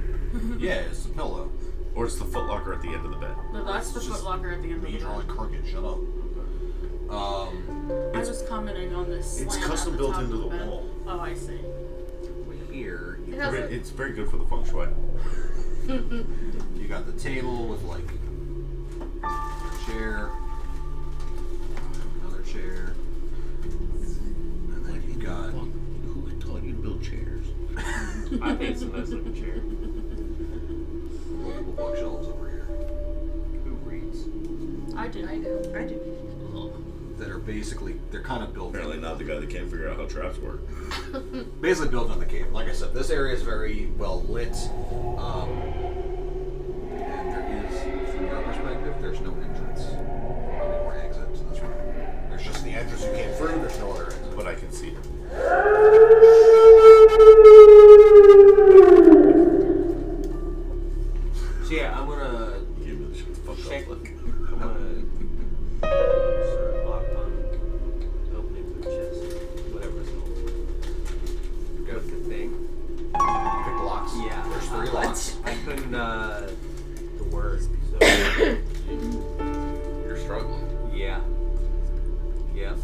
Yeah, it's the pillow. Or it's the footlocker at the end of the bed. No, that's the Just footlocker at the end of the Me bed. drawing crooked. Shut up. I was commenting on this. It's slant at custom the built top into of the bed. wall. Oh, I see. Here, It has a- It's very good for the feng shui. you got the table with like a chair, another chair, and then you got. Who taught you to build chairs? I think it's a nice looking chair. Multiple bookshelves over here Who reads? I do. I do. I do. that are basically they're kind of built. Apparently not the guy that can't figure out how traps work. Basically built on the cave. Like I said, this area is very well lit, and there is, from your perspective, there's no entrance or exit to this room. There's just the entrance you came through. There's no other exit. But I can see it. So yeah, I'm gonna You really should fuck check. up. I'm gonna sort of lock on opening the chest, whatever it's called. Go with the thing. Pick locks. Yeah. There's 3 locks. I couldn't the word. So You're struggling. yeah. Yeah.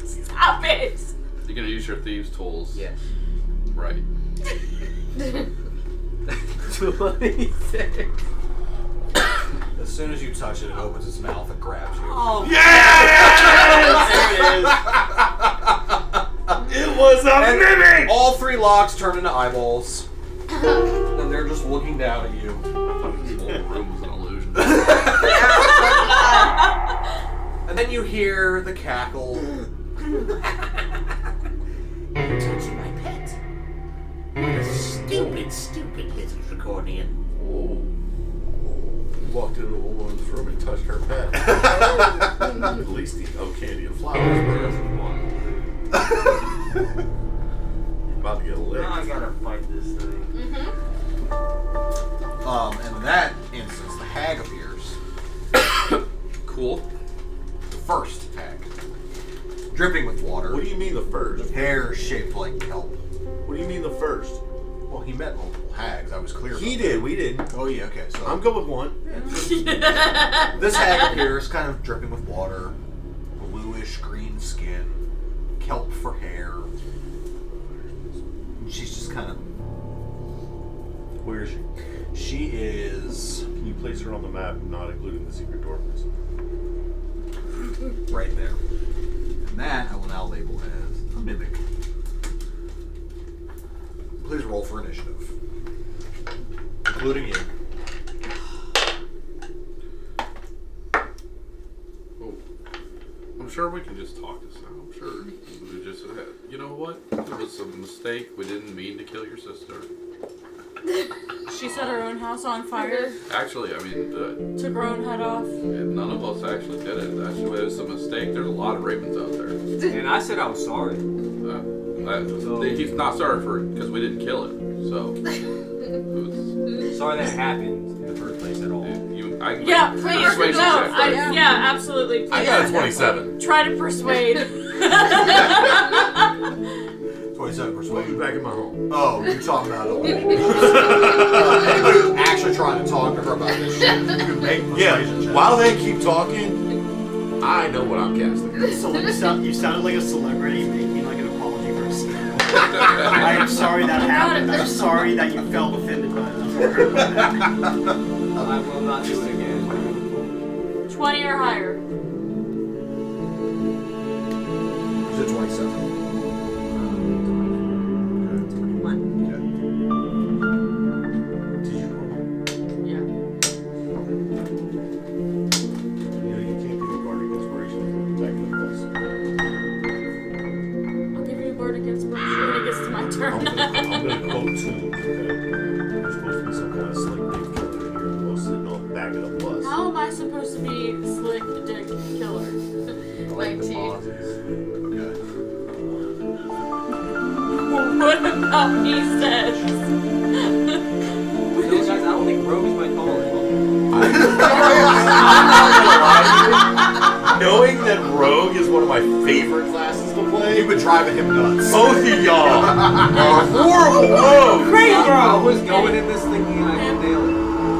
Stop it! You're gonna use your thieves' tools. Yes. Right. 26. As soon as you touch it, it opens its mouth and grabs you. Oh. It was a mimic! All 3 locks turn into eyeballs, and they're just looking down at you. I thought this whole room was an illusion. And then you hear the cackle. You're touching my pet. What a stupid, stupid little draconian. He walked into a woman's room and touched her pet. At least he candy and flowers. You're about to get a lick. Now I gotta fight this thing. And in that instance, the hag appears. Cool. The first hag. Dripping with water. What do you mean the first? Hair shaped like kelp. What do you mean the first? Well, he met multiple hags. I was clear He about did, we didn't. that. Oh, yeah, okay. So I'm good with one. this hag appears kind of dripping with water. Bluish green skin. Kelp for hair. And she's just kind of... Where is she? She is Can you place her on the map, not including the secret door, please? right there. And that I will now label as a mimic. Please roll for initiative. including you. Oh, I'm sure we can just talk this out. I'm sure we just you know what? It was a mistake. We didn't mean to kill your sister. She set her own house on fire. Actually, I mean, Took her own head off. none of us actually did it. Actually, it was a mistake. There's a lot of Ravens out there. And I said I was sorry. He's not sorry for it because we didn't kill it. So, it was, Sorry that happened in the first place at all. Yeah, please. Persuasion No, check. yeah, absolutely. Please. I got a 27. Try to persuade. 27 Welcome persuasion. back in my home. Oh, you're talking about anybody who's actually trying to talk to her about this shit. You can make persuasion Yeah, checks. while they keep talking, I know what I'm casting. So you sounded like a celebrity making like an apology for a scandal. I am sorry that happened. I'm sorry that you felt offended by that. I will not do it again. 20 or higher. Is it 27? 21. Did you roll? Yeah. You know, you can't do a bardic inspiration if you're attacking the plus. I'll give you a bardic inspiration when it gets to my I'm turn. gonna quote tunes, okay? There's supposed to be some kind of slick dick killer in here who's sitting on the back of the bus. How am I supposed to be slick dick killer? 19. Okay. What about me says? You know, guys, I don't think Rogue is my calling. Knowing that Rogue is one of my favorite classes to play, You've been driving him nuts. both of y'all are horrible rogues. I was going in this thinking I could nail it.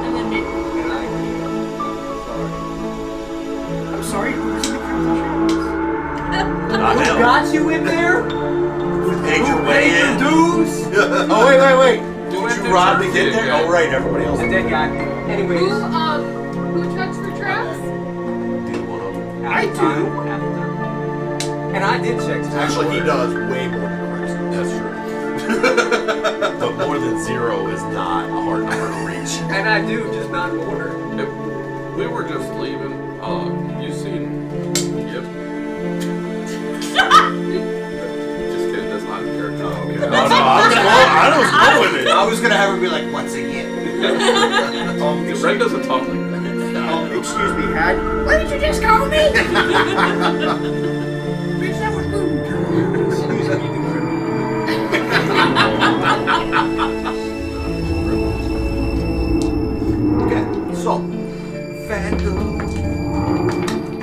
And then me. And I can't. I'm sorry. Who was in the Not Sorry. now. Got you in there? Paid your Paid way your in. dues? Oh, wait. Do Did it you to rob to Turkey get there? again. Oh, right, everybody else The did. dead guy. Anyways. Who checks for traps? One of them. Half I the time, do. half the time. And I did check. Actually, he does way more than Chris. That's true. But more than 0 is not a hard number to reach. And I do, just not in order. If we were just leaving. You seen? Yep. Just kidding. That's not a character. No, I was going with it. I was gonna have her be like, once again. Red doesn't talk like that. Excuse me, Hag. What did you just call me? Bitch, that was rude. Okay, so Vandal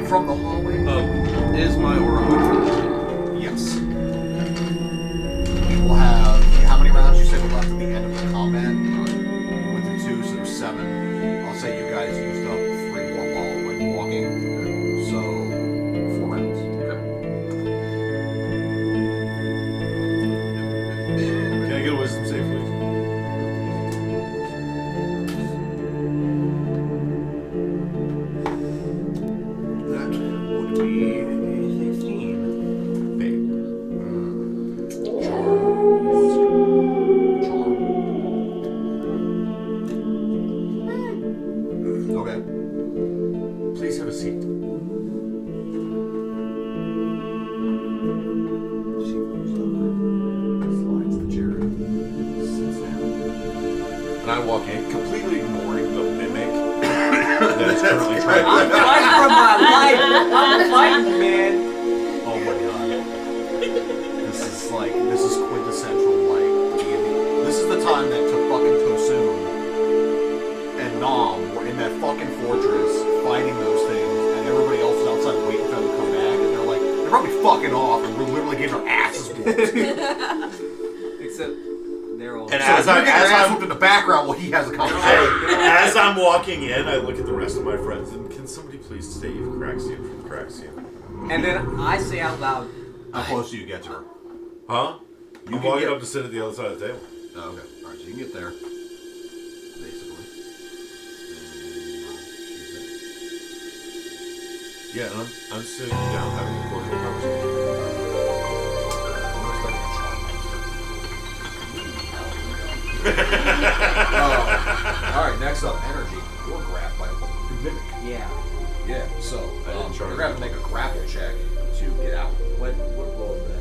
from the hallway. Is my aura on? Yes. We will have how many rounds you said were left at the end of the combat? With the 2, so there's 7. I'll say you guys used up 3 more while when walking. So 4 rounds. Can I get a wisdom save, please? That would be a 15. Babe. Charm. Okay. Please have a seat. She moves over, slides the chair in, sits down. And I walk in, completely ignoring the mimic that is currently trying I'm to... fighting for my life. I'm fighting, man. Oh my god. This is quintessential, like, D&D. This is the time that took fucking Tosun and Nom were in that fucking fortress fighting those things, and everybody else is outside waiting for them to come back, and they're probably fucking off, and we're literally getting our asses whooped. Except they're all. And So as you're I- getting as your ass I'm- whooped in the background while he has a Hey, conversation. as I'm walking in, I look at the rest of my friends and can somebody please save Craxian from Craxian? And then I say out loud, How close do you get to her? Huh? You I'm can walking get- up to sit at the other side of the table. Oh, okay. Alright, so you can get there. Basically. Yeah, and I'm sitting down having a cordial conversation. next up, energy. You're grabbed by the mimic. Yeah. Yeah, so I didn't you're try gonna have to make a grapple check to get out. What roll is that?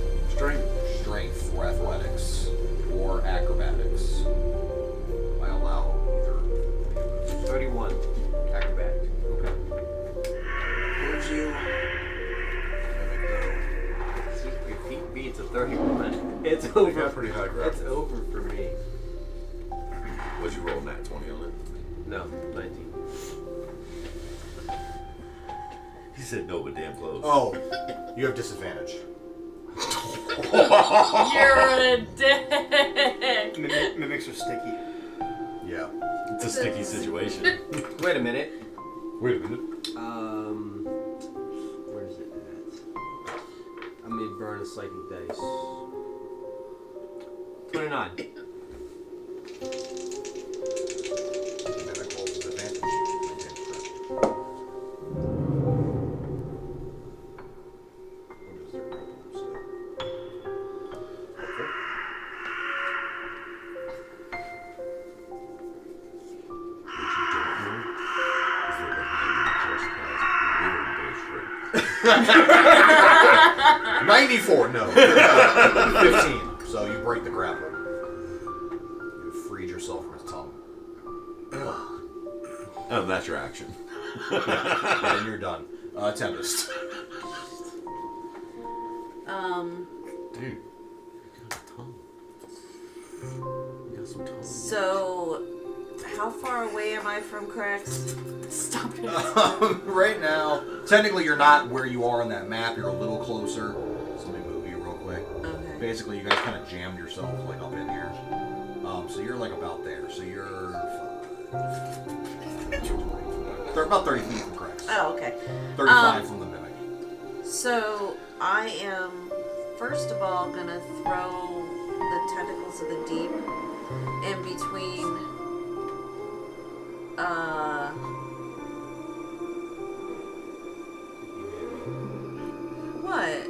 Strength or athletics or acrobatics. I allow either. 31. Acrobatic. Okay. Here's you. See, if he beats a 31, it's You over. got pretty high It's grapple. over for me. What'd you roll, Nat 20 on it? No, 19. He said no, but damn close. Oh, you have disadvantage. You're a dick. Mimics are sticky. Yeah. It's a sticky situation. Wait a minute. Wait a minute. Where's it at? I may burn a psychic dice. 29. Mimic rolls with advantage. What you don't know is that the hand just 94, no. 15. So you break the grapple. You freed yourself from his tongue. Oh, that's your action. And you're done. Tempest. Dude, you got a tongue. You got some tongue. So, how far away am I from Crex? Stop it. Right now, technically you're not where you are on that map. You're a little closer. So let me move you real quick. Okay. Basically, you guys kind of jammed yourselves like up in here. So you're like about there. So you're they're about 30 feet from Crex. Oh, okay. 35 from the mimic. So, I am, first of all, gonna throw the tentacles of the deep in between, what?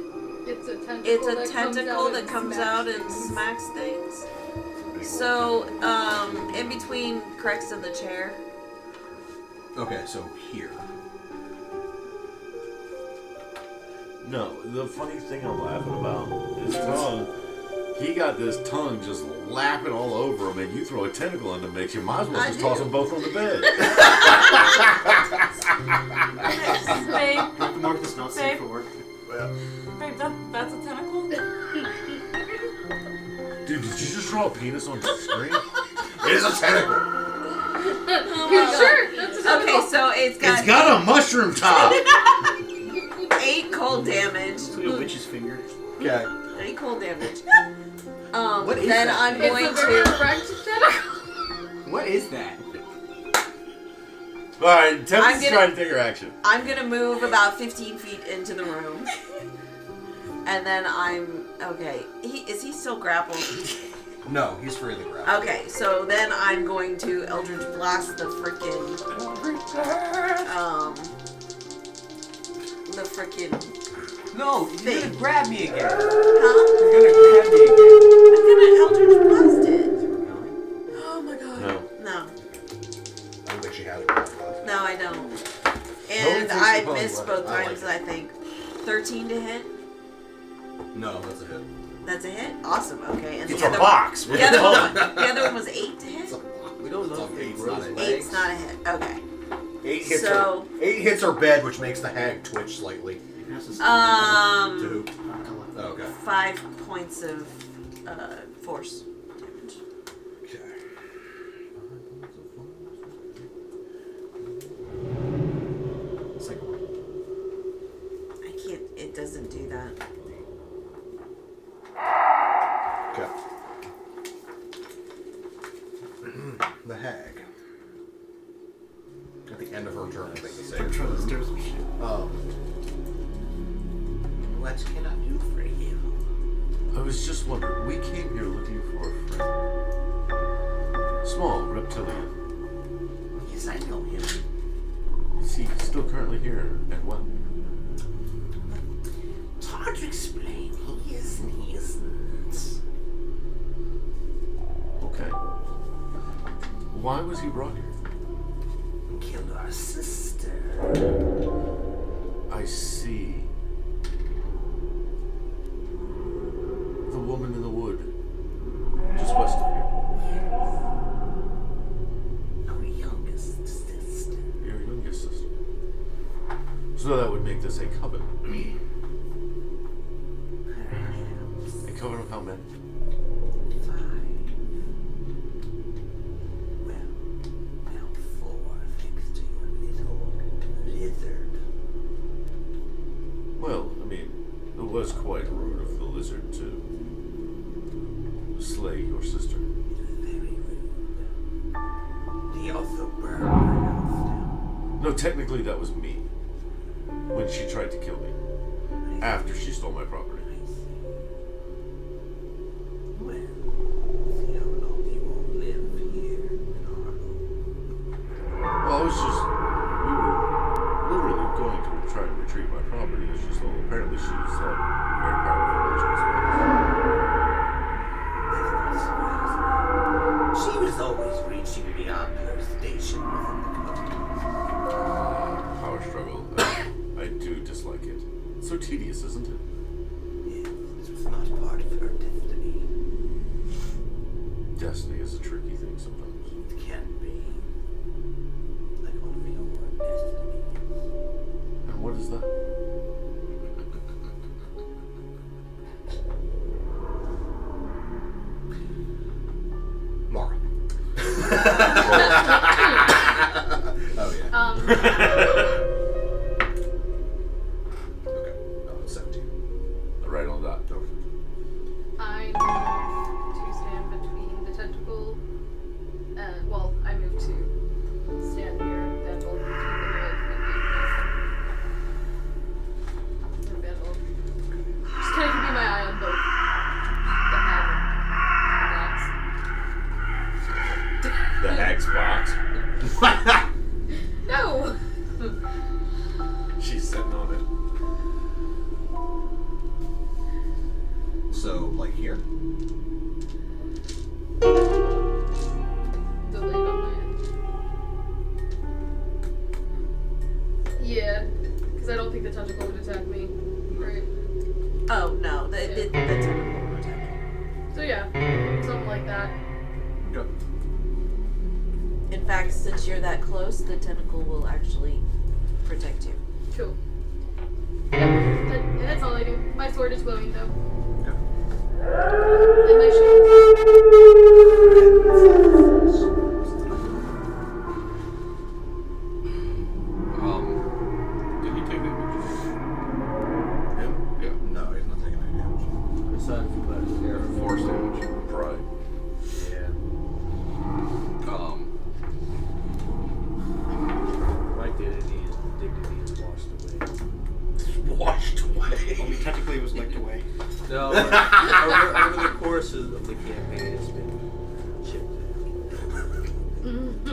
It's a tentacle. It's a tentacle that comes out and things. smacks things. So, in between Crex and the chair. Okay, so here. No, the funny thing I'm laughing about is tongue. He got this tongue just lapping all over him, and you throw a tentacle in the mix. You might as well just toss them both on the bed. Babe, Mark is not safe for work. babe, that's a tentacle? Dude, did you just draw a penis on the screen? It is a tentacle. Sure, that's a tentacle. Okay, so it's It's got a mushroom top. 8 cold damage. It's like a witch's finger. Okay. 8 cold damage. What is then that? I'm It's going a very to. erect tentacle. What is that? All right, Tempest I'm is gonna- trying to take her action. I'm gonna move about 15 feet into the room. And then I'm. Okay. Is he still grappled? No, he's free of the grapple. Okay, so then I'm going to Eldritch Blast the frickin'. The frickin'. No, you're gonna grab me again. Huh? You're gonna grab me again. I'm gonna Eldritch Blast it. Oh my god. No. No. I don't think she has it. No, I don't. Nobody And thinks I you probably missed would. both I like times, it. I think. 13 to hit? No, that's a hit. That's a hit? Awesome, okay. And It's the a other box. one, the other one was 8 to hit? We don't know if it Eight's grows not a hit. legs. 8's not a hit. Okay. 8 hits So- her. 8 hits her bed, which makes the hag twitch slightly. To who? Oh, okay. 5 points of force damage. Okay. Second one. I can't, it doesn't do that. Okay. The hag. At the end of her turn, I think the save. Trying to stir some shit. What can I do for you? I was just wondering. We came here looking for a friend. Small reptilian. Yes, I know him. Is he still currently here? And what? It's hard to explain. He is and he isn't. Okay. Why was he brought here? our sister. I see. The woman in the wood. Just west of here. Our youngest sister. Your youngest sister. So that would make this a coven. A coven of how many? 5. Well, 4, thanks to your little lizard. Well, I mean, it was quite rude of the lizard to slay your sister. Very rude. He also burned my house down. No, technically that was me. When she tried to kill me. After she stole my property. I see. Well, see how long you will live here in Harlow. Well, I was just... We were literally going to try and retrieve my property that she stole. Apparently she's very powerful religion as well. That's not surprising. She was always reaching beyond her station within the covenant. Power struggle. I do dislike it. It's so tedious, isn't it? Yes, this was not part of her destiny. Destiny is a tricky thing sometimes. It can be. Like one of your destinies. And what is that? Mara. Oh yeah. Okay. 17. Right on that. Okay. I move to stand between the tentacle. Well, I move to stand near Vandal between the mimic and Vandal. Just kind of keeping my eye on both the The hag's box. hag. No. She's sitting on it. So, like here? Delayed on my end. Yeah, because I don't think the tentacle would attack me. Right. Oh no, the tentacle will attack you. So yeah, something like that. Okay. In fact, since you're that close, the tentacle will actually protect you. Cool. Yep, that's all I do. My sword is glowing though. Okay. And my shield. Did he take damage? Him? Yeah. No, he's not taking any damage. Aside from that, Force damage. Pride. yeah. My dignity is washed away. Washed away. Only technically it was licked away. No, over the course of the campaign, it's been chipped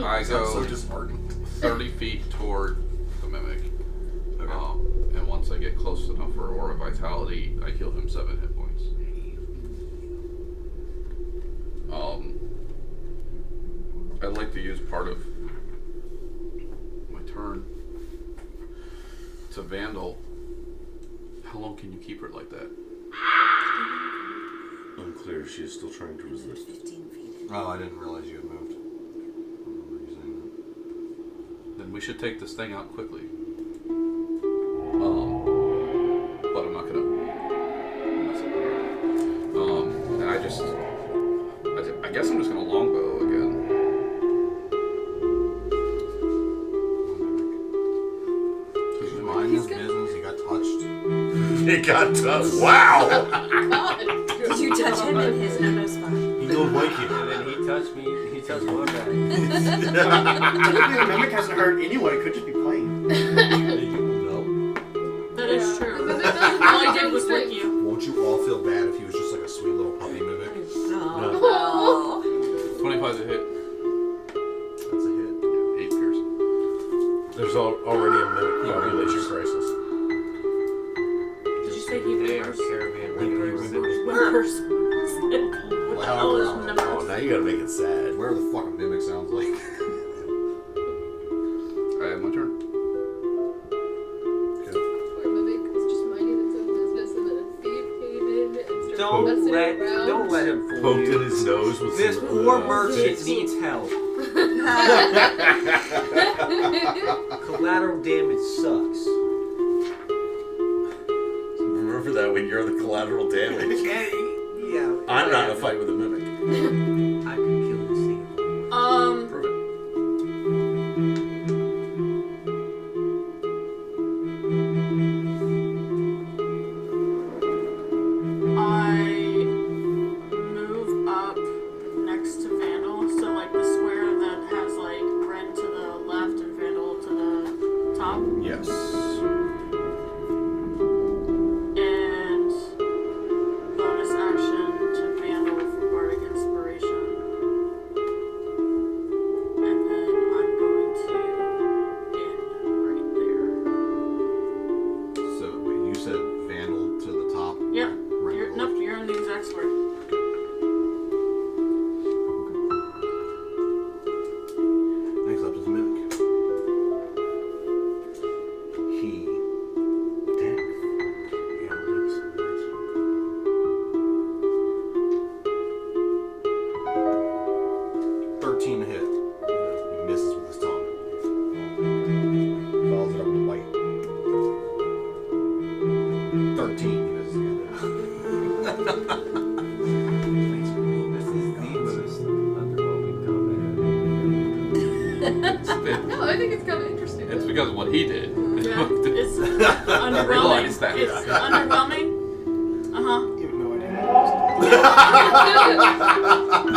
I So go disheartened. 30 feet toward the mimic. Okay. And once I get close enough for Aura Vitality, I heal him 7 hit points. I'd like to use part of my turn to Vandal. How long can you keep her like that? Unclear if she is still trying to resist. 15 feet. Oh, I didn't realize you had moved. I remember you saying Then we should take this thing out quickly. But I'm not gonna mess up here. And I guess I'm just gonna longbow again. that. He's minding his business. He got touched. It got tough. Wow! Did you touch him in his no spot? He don't like you. And then he touched me. He touched my back. Technically, the mimic hasn't hurt anyone. It could just be playing. That is Yeah. true. But that doesn't All I make did was sense. lick you. Won't you all feel bad if he was just like a sweet little puppy mimic? No. 25 to hit. That's a hit. 8 pierce. There's already a mimic population crisis. Did you say he They are was caravan reverse? laborers. What the hell is Oh, numbers? now you gotta make it sad. Whatever the fuck a mimic sounds like. Alright, I'm gonna to fool Poked you. in his nose with This some, poor merchant bits. needs help. Collateral damage sucks. Remember that when you're the collateral damage. Yeah. I'm not in a fight with a mimic. I could kill this thing. Prove it. I move up next to Vandal, so like the square that has like Ren to the left and Vandal to the top. Yes. And bonus action to Vandal for Bardic Inspiration. And then I'm going to in right there. So wait, you said Vandal to the top. Yeah. Right. Nope, you're in the exact square. Next up is the mimic. He. Dead. Yeah, thanks so much. 13 to hit. He misses with his tongue. Follows it up with a bite. 13. He misses again. This is the most underwhelming combat. No, I think it's kind of interesting. It's because of what he did. Yeah, it's underwhelming. Realize that. It's underwhelming. Uh huh. You have no idea.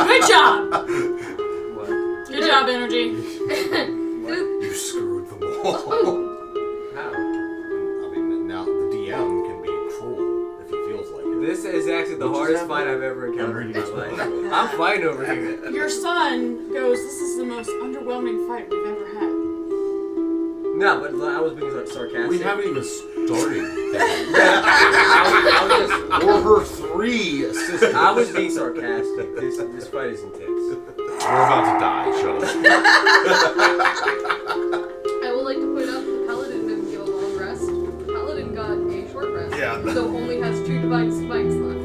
Good job. What? Good job, energy. You screwed them all. How? I mean, now the DM can be cruel if he feels like it. This is actually the hardest fight I've ever encountered in my life. I'm fine over here. Your son goes, "This is the most underwhelming fight we've ever had." No, but I was being sarcastic. We haven't even started. I was just. Or her 3 assistants. I was being sarcastic. This fight is intense. We're about to die. Shut up. I would like to point out the paladin didn't get a long rest. The paladin got a short rest. Yeah. So only has 2 divine spikes left.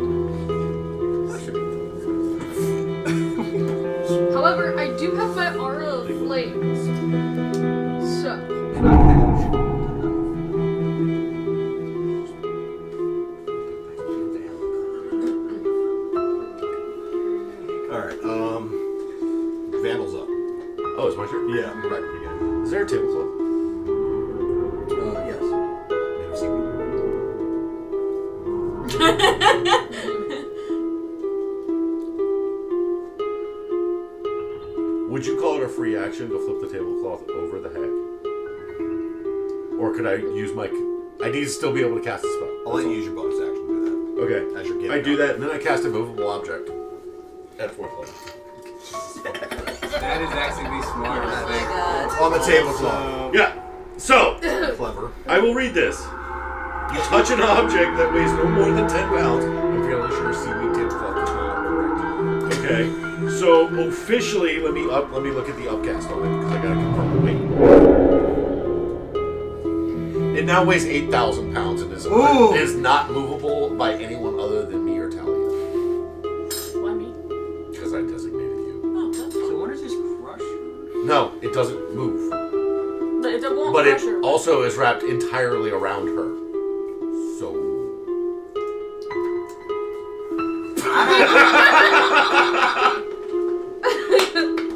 However, I do have my aura of flames. So. Alright, Vandal's up. Oh, it's my turn? Yeah, right again. Is there a tablecloth? Yes. Made of seaweed. Would you call it a free action to flip the tablecloth over the hag? Or could I use my... I need to still be able to cast a spell. I'll let you use your bonus action to do Okay. that. As you're getting I do up. that, and then I cast a movable object. At 4th level. That is actually the Oh smartest my thing. god. On the tablecloth. Yeah. So, Clever. I will read this. You touch an object that weighs no more than 10 pounds. I'm fairly sure seaweed tablecloth is not correct. Okay. So officially, let me look at the upcast on it because I gotta confirm the weight. It now weighs 8,000 pounds and is not movable by anyone other than me or Talia. Why me? Because I designated you. Oh, that's So what does this crush? No, it doesn't move. It won't But it crush her. also is wrapped entirely around her. So.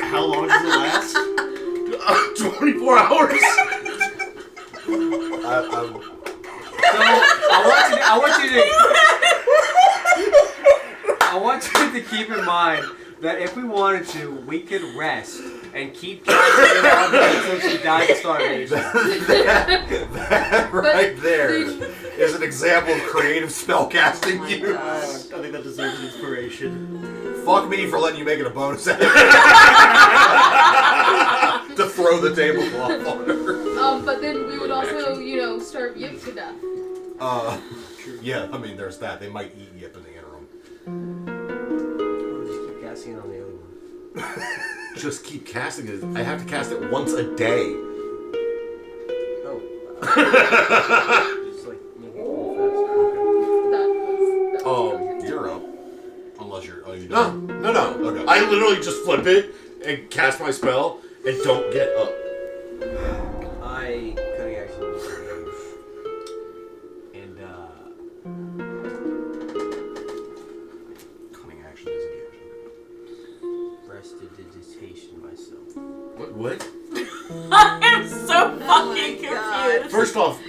How long does it last? 24 hours? I want you to keep in mind that if we wanted to, we could rest and keep casting it on until she died of starvation. That right there is an example of creative spellcasting use. I think that deserves an inspiration. Fuck me for letting you make it a bonus action. To throw the tablecloth on her. But then we would also, starve Yip to death. Yeah, I mean, there's that. They might eat Yip in the interim. Just keep casting it on the other one. Just keep casting it. I have to cast it once a day. Oh. Just like make it go That was You're up. Unless you're. Oh, you No. Okay. I literally just flip it and cast my spell and don't get up. I cutting action disengage. And Cunning action disengage. prestidigitation myself. What? I am so fucking confused. First off,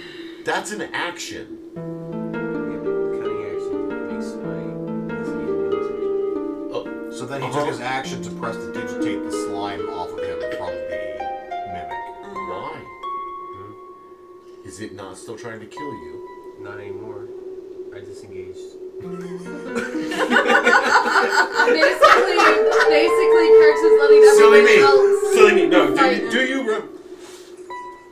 that's an action. Cutting action makes my disengage. So then he took his action to press to digitate the slime off of him from the mimic. Why? Is it not still trying to kill you? Not anymore. I disengaged. Basically, Perks is letting everybody else. Silly me. No, fight do you?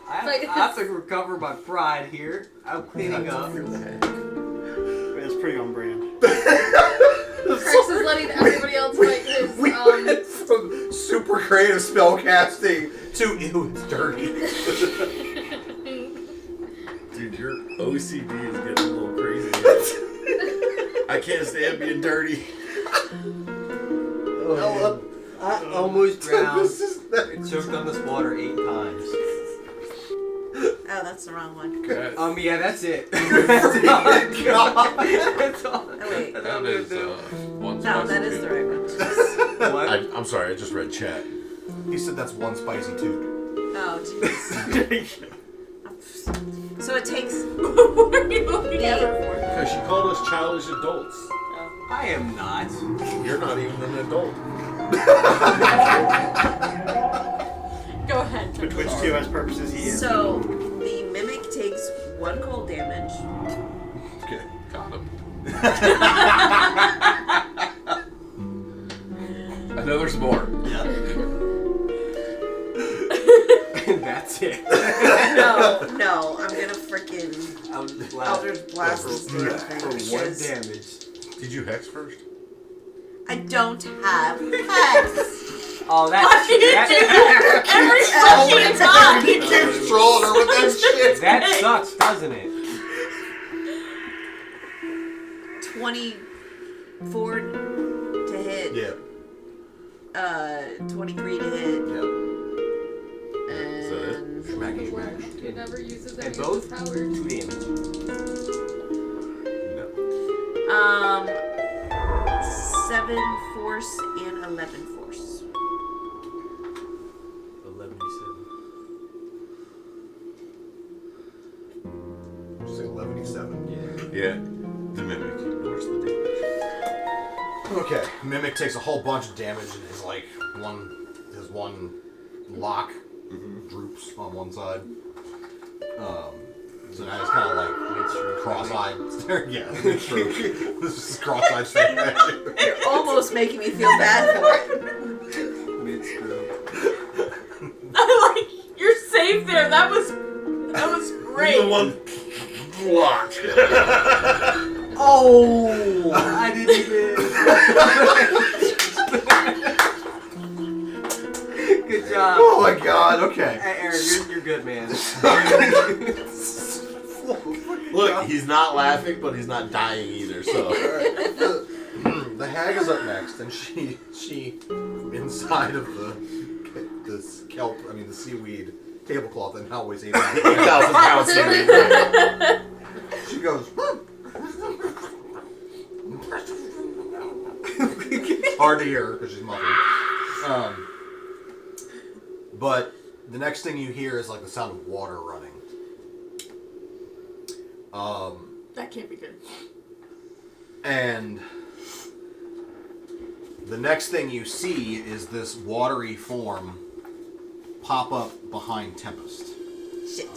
I have to recover my pride here. I'm cleaning up. It's pretty on brand. Perks is letting everybody else fight his. We went from super creative spellcasting to ew, it's dirty. Dude, your OCD is getting a little crazy. I can't stand being dirty. Oh, I almost drowned. This is Choked on this water 8 times. Oh, that's the wrong one. Yeah, that's it. That's Oh, all. wait. That is one No, spicy that is the too. right one. What? I'm sorry, I just read chat. He said that's one spicy too. Oh, jeez. So it takes. What are you looking at her for? Because she called us childish adults. I am not. You're not even an adult. Go ahead. Which to us purposes he is. So the mimic takes 1 cold damage. Okay. Got him. I know there's more. And that's it. No, I'm gonna freaking Eldritch Eldritch Blast this damn for thing 1 because damage. Did you hex first? I don't have hex. Oh, that's Why do you do that every fucking time? He keeps trolling her with that shit. that sucks, doesn't it? 24 to hit. Yeah. 23 to hit. Yeah. And He never uses And any of both his powers. 2 damage. No. 7 force and 11 force. 11 Did you say 11-7? Yeah. The mimic ignores the damage. Okay. Mimic takes a whole bunch of damage and his one lock droops on one side. So now he's kind of like cross-eyed. Yeah, it's true. This is cross-eyed staring at you. You're almost making me feel bad for it. Mid-screw. I'm like, you're safe there. That was great. The one block. Oh! I didn't even. Good job. Oh my god, okay. Hey, Aaron, you're good, man. Look, he's not laughing, but he's not dying either, so. The hag is up next, and she inside of the seaweed tablecloth that now weighs 8,000 pounds here. She goes. Hard to hear her because she's muffled. But the next thing you hear is like the sound of water running. That can't be good. And the next thing you see is this watery form pop up behind Tempest. Shit.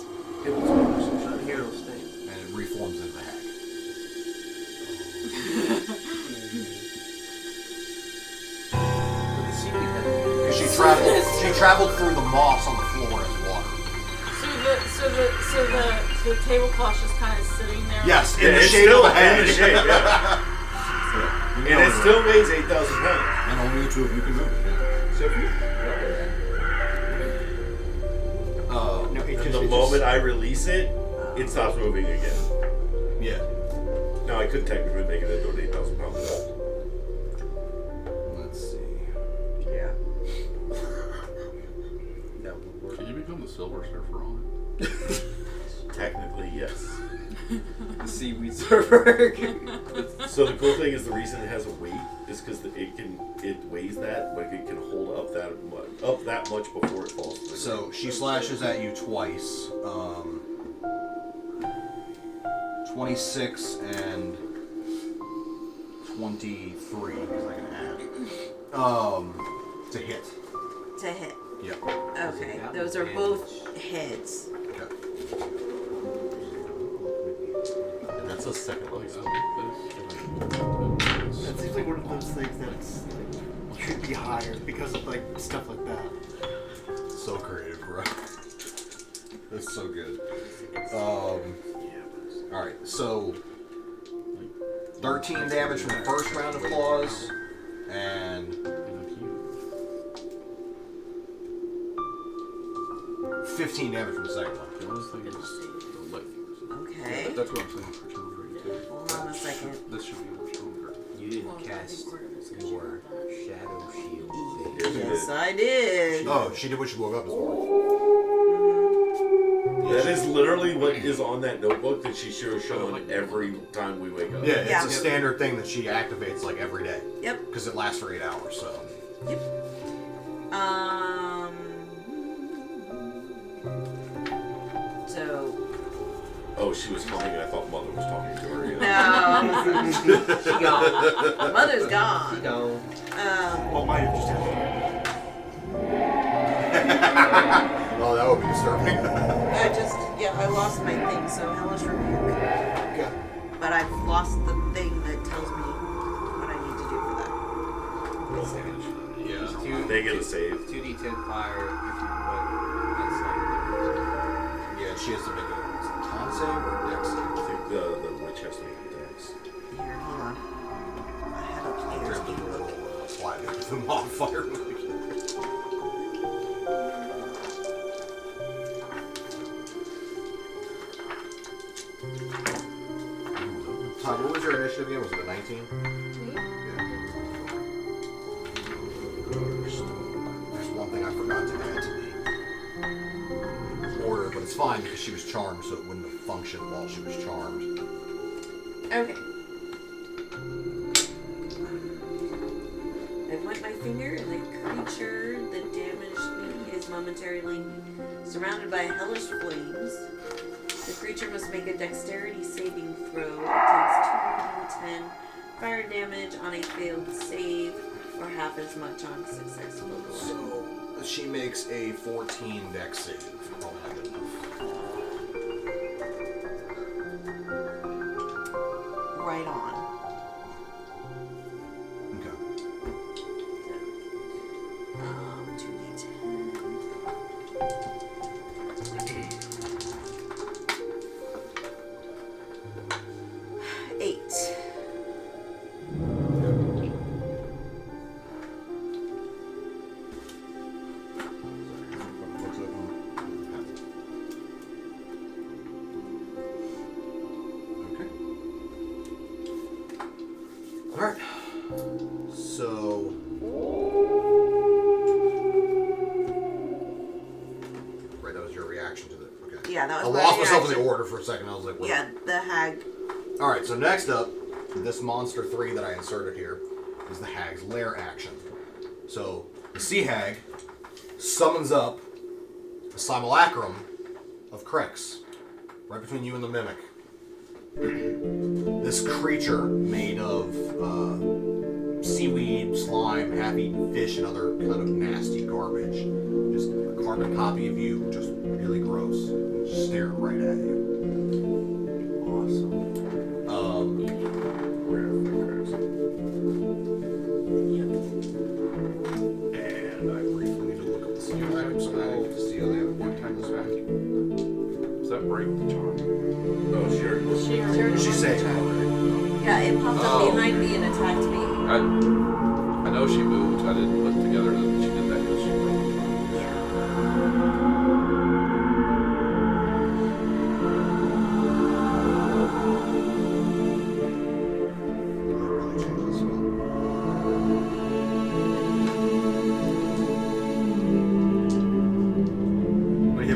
It was awesome. Trying to hear those things. And it reforms into the hag. Because she traveled through the moss on the floor as water. So the tablecloth's just kind of sitting there. Yes, in Yeah, the it's shape still of a hag. in the shape, yeah. And it still weighs 8,000 pounds. And only the two of you can move it. So if you No, it and just, the moment I release it, it stops moving again. Yeah. Now I could technically make it into an 8,000 pound ball. Let's become the Silver Surfer on it? Technically, yes. The seaweed surfer. So the cool thing is the reason it has a weight is because it weighs that, but it can hold up that much before it falls. To the So ground. she slashes at you twice. 26 and 23, because I can add. To hit. To hit. Yep. Okay, those are both hits. Okay. And that's a second life. That seems like one of those things that's should be higher because of like stuff like that. So creative, bro. That's so good. Alright, so 13 damage from the first round of claws, and 15 damage from the second one. Okay. That's what I'm saying for children too. Hold on a second. This should be much stronger. You didn't cast your shadow shield. Yes, I did. Oh, she did when she woke up this morning. That is literally what is on that notebook that she shows showing every time we wake up. Yeah, it's Yeah. a standard thing that she activates like every day. Yep. Because it lasts for 8 hours, so. Yep. So. Oh, she was humming and I thought Mother was talking to her. No. She gone. Mother's gone. Don't. Well, might have just happened. Oh, that would be disturbing. I lost my thing, so hellish rebuke. Okay. But I've lost the thing that tells me what I need to do for that. Roll damage. Yeah. They get a save. 2d10 fire if you put that side. Yeah, she has to make a con save or dex I save. think the witch has to make a dex. Here, hold on. I had a player's ebook. Apply the modifier. Todd, what was your initiative again? Was it a 19? Me? Yeah. There's one thing I forgot to add to the order, but it's fine because she was charmed, so it wouldn't have functioned while she was charmed. Okay. I wet my finger, and the creature that damaged me is momentarily surrounded by hellish flames. The creature must make a dexterity saving throw. It takes 2d10 fire damage on a failed save, or half as much on successful. So she makes a 14 dex save. Probably not good enough. Right on. Okay. 2d10. 8. Okay. Alright. So. Right, that was your reaction to the. Okay. Yeah, that I was my lost myself in reaction. the order for a second. I was like, what? Yeah, the hag. Alright, so next up, this monster 3 that I inserted here is the hag's lair action. So, the sea hag summons up a simulacrum of Krex, right between you and the mimic. This creature made of seaweed, slime, half-eaten fish, and other kind of nasty garbage. Just a carbon copy of you, just really gross, just staring right at you. Awesome. And I briefly need to look up the skill items so to see how they have What time is that? Does that break the charm? Oh, sure. She said, Yeah, it popped up Oh. behind me and attacked me. I know she moved. I didn't put together that she did that because she broke the charm. really changed the spell. When it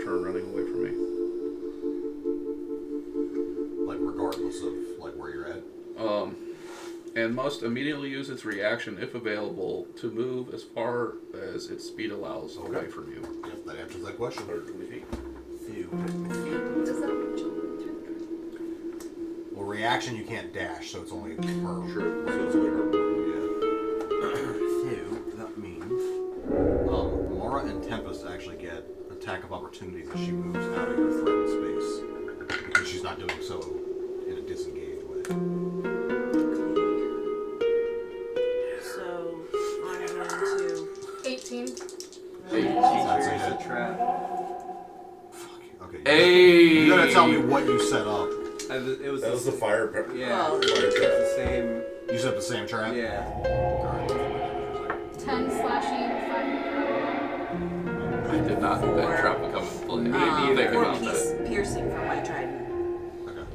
turn running away from me. Like regardless of like where you're at. And must immediately use its reaction, if available, to move as far as its speed allows away from you. Yep, that answers that question. 120 feet. Does that Well, reaction you can't dash, so it's only per. Sure. So it's only her. So that means Mara and Tempest actually get attack of opportunities as she moves out of your threatened space because she's not doing so in a disengaged way. So I'm going to. 18. That's It's a a trap. Okay. Hey! You gotta tell me what you set up. It was That was the fire pepper. Yeah, Well, it's the same. You set up the same trap. Yeah. Alright. 10 slashing, 5 I did not think that trap would come into play. I didn't even think Or about that. piercing from my trident. Okay.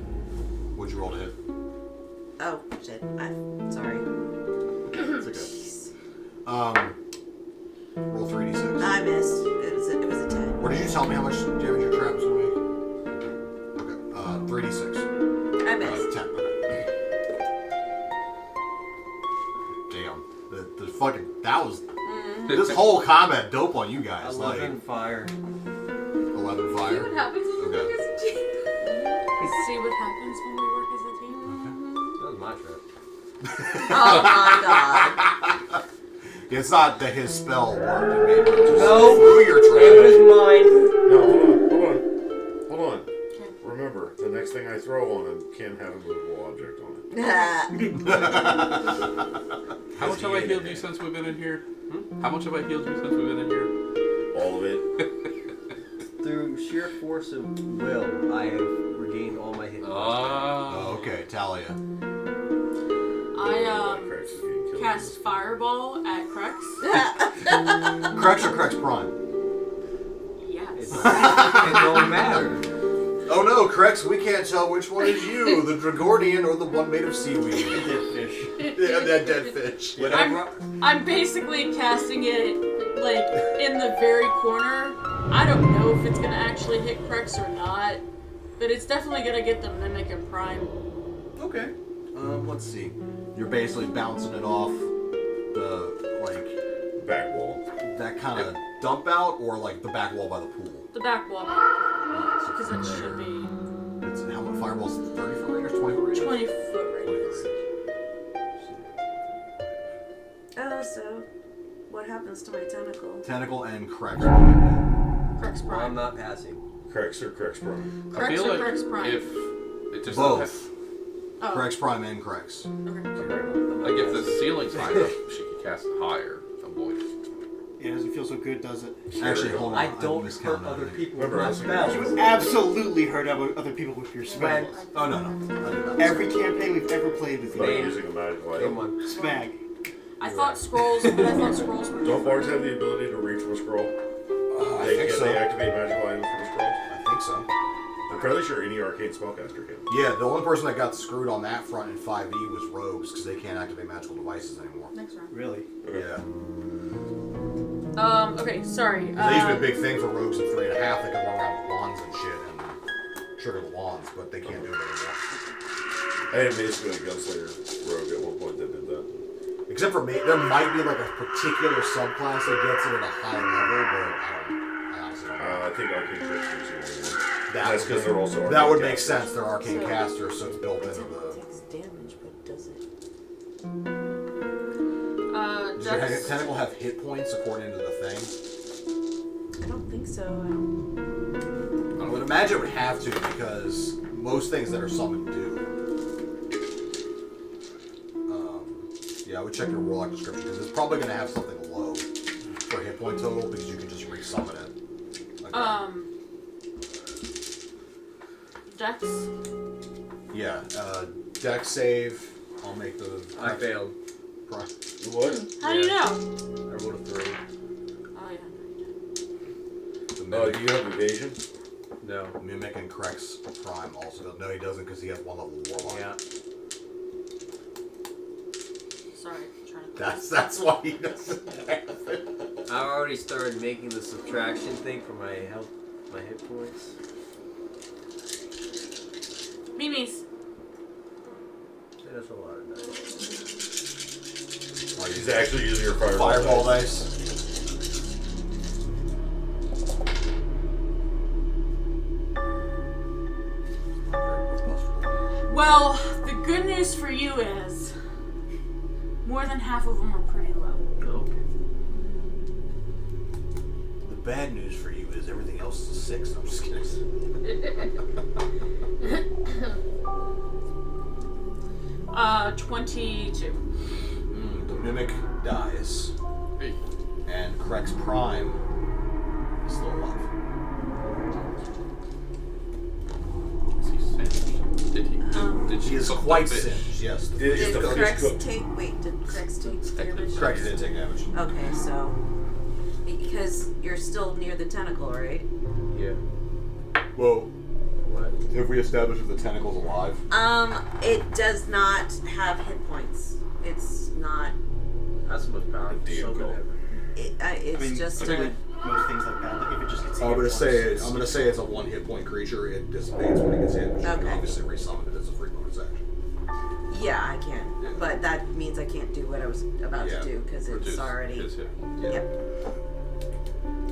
What'd you roll to hit? Oh shit! I'm sorry. It's okay. Roll 3d6. I missed. It was a 10. Or did you tell me how much damage your trap was gonna make? Okay. 3d6. I missed. 10. Okay. Damn. The fucking that was this whole combat dope on you guys. 11 fire. Like 11 See fire. what happens when you Okay. work as a team. See what happens when we work as a team? That was my trap. Oh my god. It's not that his spell worked and made it just No. through your It trap. was mine. No, hold on. Remember, the next thing I throw on him can't have a movable object on it. How much have I healed you since we've been in here? How much have I healed you since we've been in here? All of it. Through sheer force of will, I have regained all my hit points. Oh, okay, Talia. I Cracks is getting killed. cast Fireball at Krex. Crex or Crex Prime? Yes. It don't matter. Oh no, Crex, we can't tell which one is you, the Dragordian or the one made of seaweed. Dead fish. Yeah, that dead fish. I'm basically casting it like in the very corner. I don't know if it's gonna actually hit Krex or not, but it's definitely gonna get the Mimic and Prime. Okay. Let's see. You're basically bouncing it off the, like, Back wall. that kind of dump out or like the back wall by the pool? The back wall, because Because that should be It's how much fireballs? 30 foot radius, 20 foot radius? 20-foot radius. Oh, so what happens to my tentacle? Tentacle and Crex. Krex Well, I'm Prime. not passing. Cracks or Cracks Prime. I Krex feel or like Krex Prime? if it just Both. Oh. Crex Prime and Crex. like if the ceiling's high enough, she could cast it higher. I'm going. It doesn't feel so good, does it? Actually, hold on. I don't hurt miscounted other it. people with Remember, my I was spells. You absolutely hurt other people with your spells. Oh, no. I did not. Every campaign we've ever played with Like you. using a magical Come item. on. Smag. I thought scrolls, but I thought scrolls were Don't bards have the ability to reach from a scroll? I think so. They activate magical items from a scroll? I think so. I'm fairly sure any arcane spellcaster can. Yeah, the only person that got screwed on that front in 5e was rogues because they can't activate magical devices anymore. next round. Really? Yeah. Okay, sorry. That used to be a big thing for rogues in 3.5. They could run around with wands and shit and trigger the wands, but they can't do it anymore. I had basically a Gunslinger rogue at one point that did that. Except for me, there might be like a particular subclass that gets it at a high level, but I honestly don't know. I think arcane tricksters are one. That That's would because they're also that arcane would make casters. sense. They're arcane So- casters, so it's built into It the. takes damage, but does it? Does your Dex. tentacle have hit points according to the thing? I don't think so. I would imagine it would have to because most things that are summoned do. Yeah, I would check your warlock description because it's probably going to have something low for hit point total because you can just re-summon it. Again. Dex. Yeah, dex save. I'll make the. I failed. What? How do you know? I rolled a 3. Oh yeah. The Oh, do you have evasion? No. Mimic and Crex Prime also does. No, he doesn't because he has one level warlock. Yeah. Sorry, trying to. That's why he doesn't have it. I already started making the subtraction thing for my health My hit points. Mimi's. That's a lot of dice. She's actually using her Fireball dice. Well, the good news for you is more than half of them are pretty low. Okay. The bad news for you is everything else is a 6. I'm just kidding. 22. The mimic dies. Hey. And Krex Prime is still alive. Is he singed? Did he? Did she He is cook the quite fish? singed, yes. Did Did the fish Krex cook? take? Wait, did Krex take damage? Krex did take damage. Okay, so because you're still near the tentacle, right? Yeah. Whoa. What? Have we established if the tentacle's alive? It does not have hit points. It's not. That's the most powerful Damn summon cool. ever. It's I mean, just typically most things like that, like if it just gets I'm hit gonna once, say it's- I'm gonna say it's a 1 hit point creature. It dissipates when it gets hit, but you can Okay. obviously resummon it as a free bonus action. yeah, I can, Yeah. but that means I can't do what I was about Yeah. to do because it's Reduce already. his hit. Yep.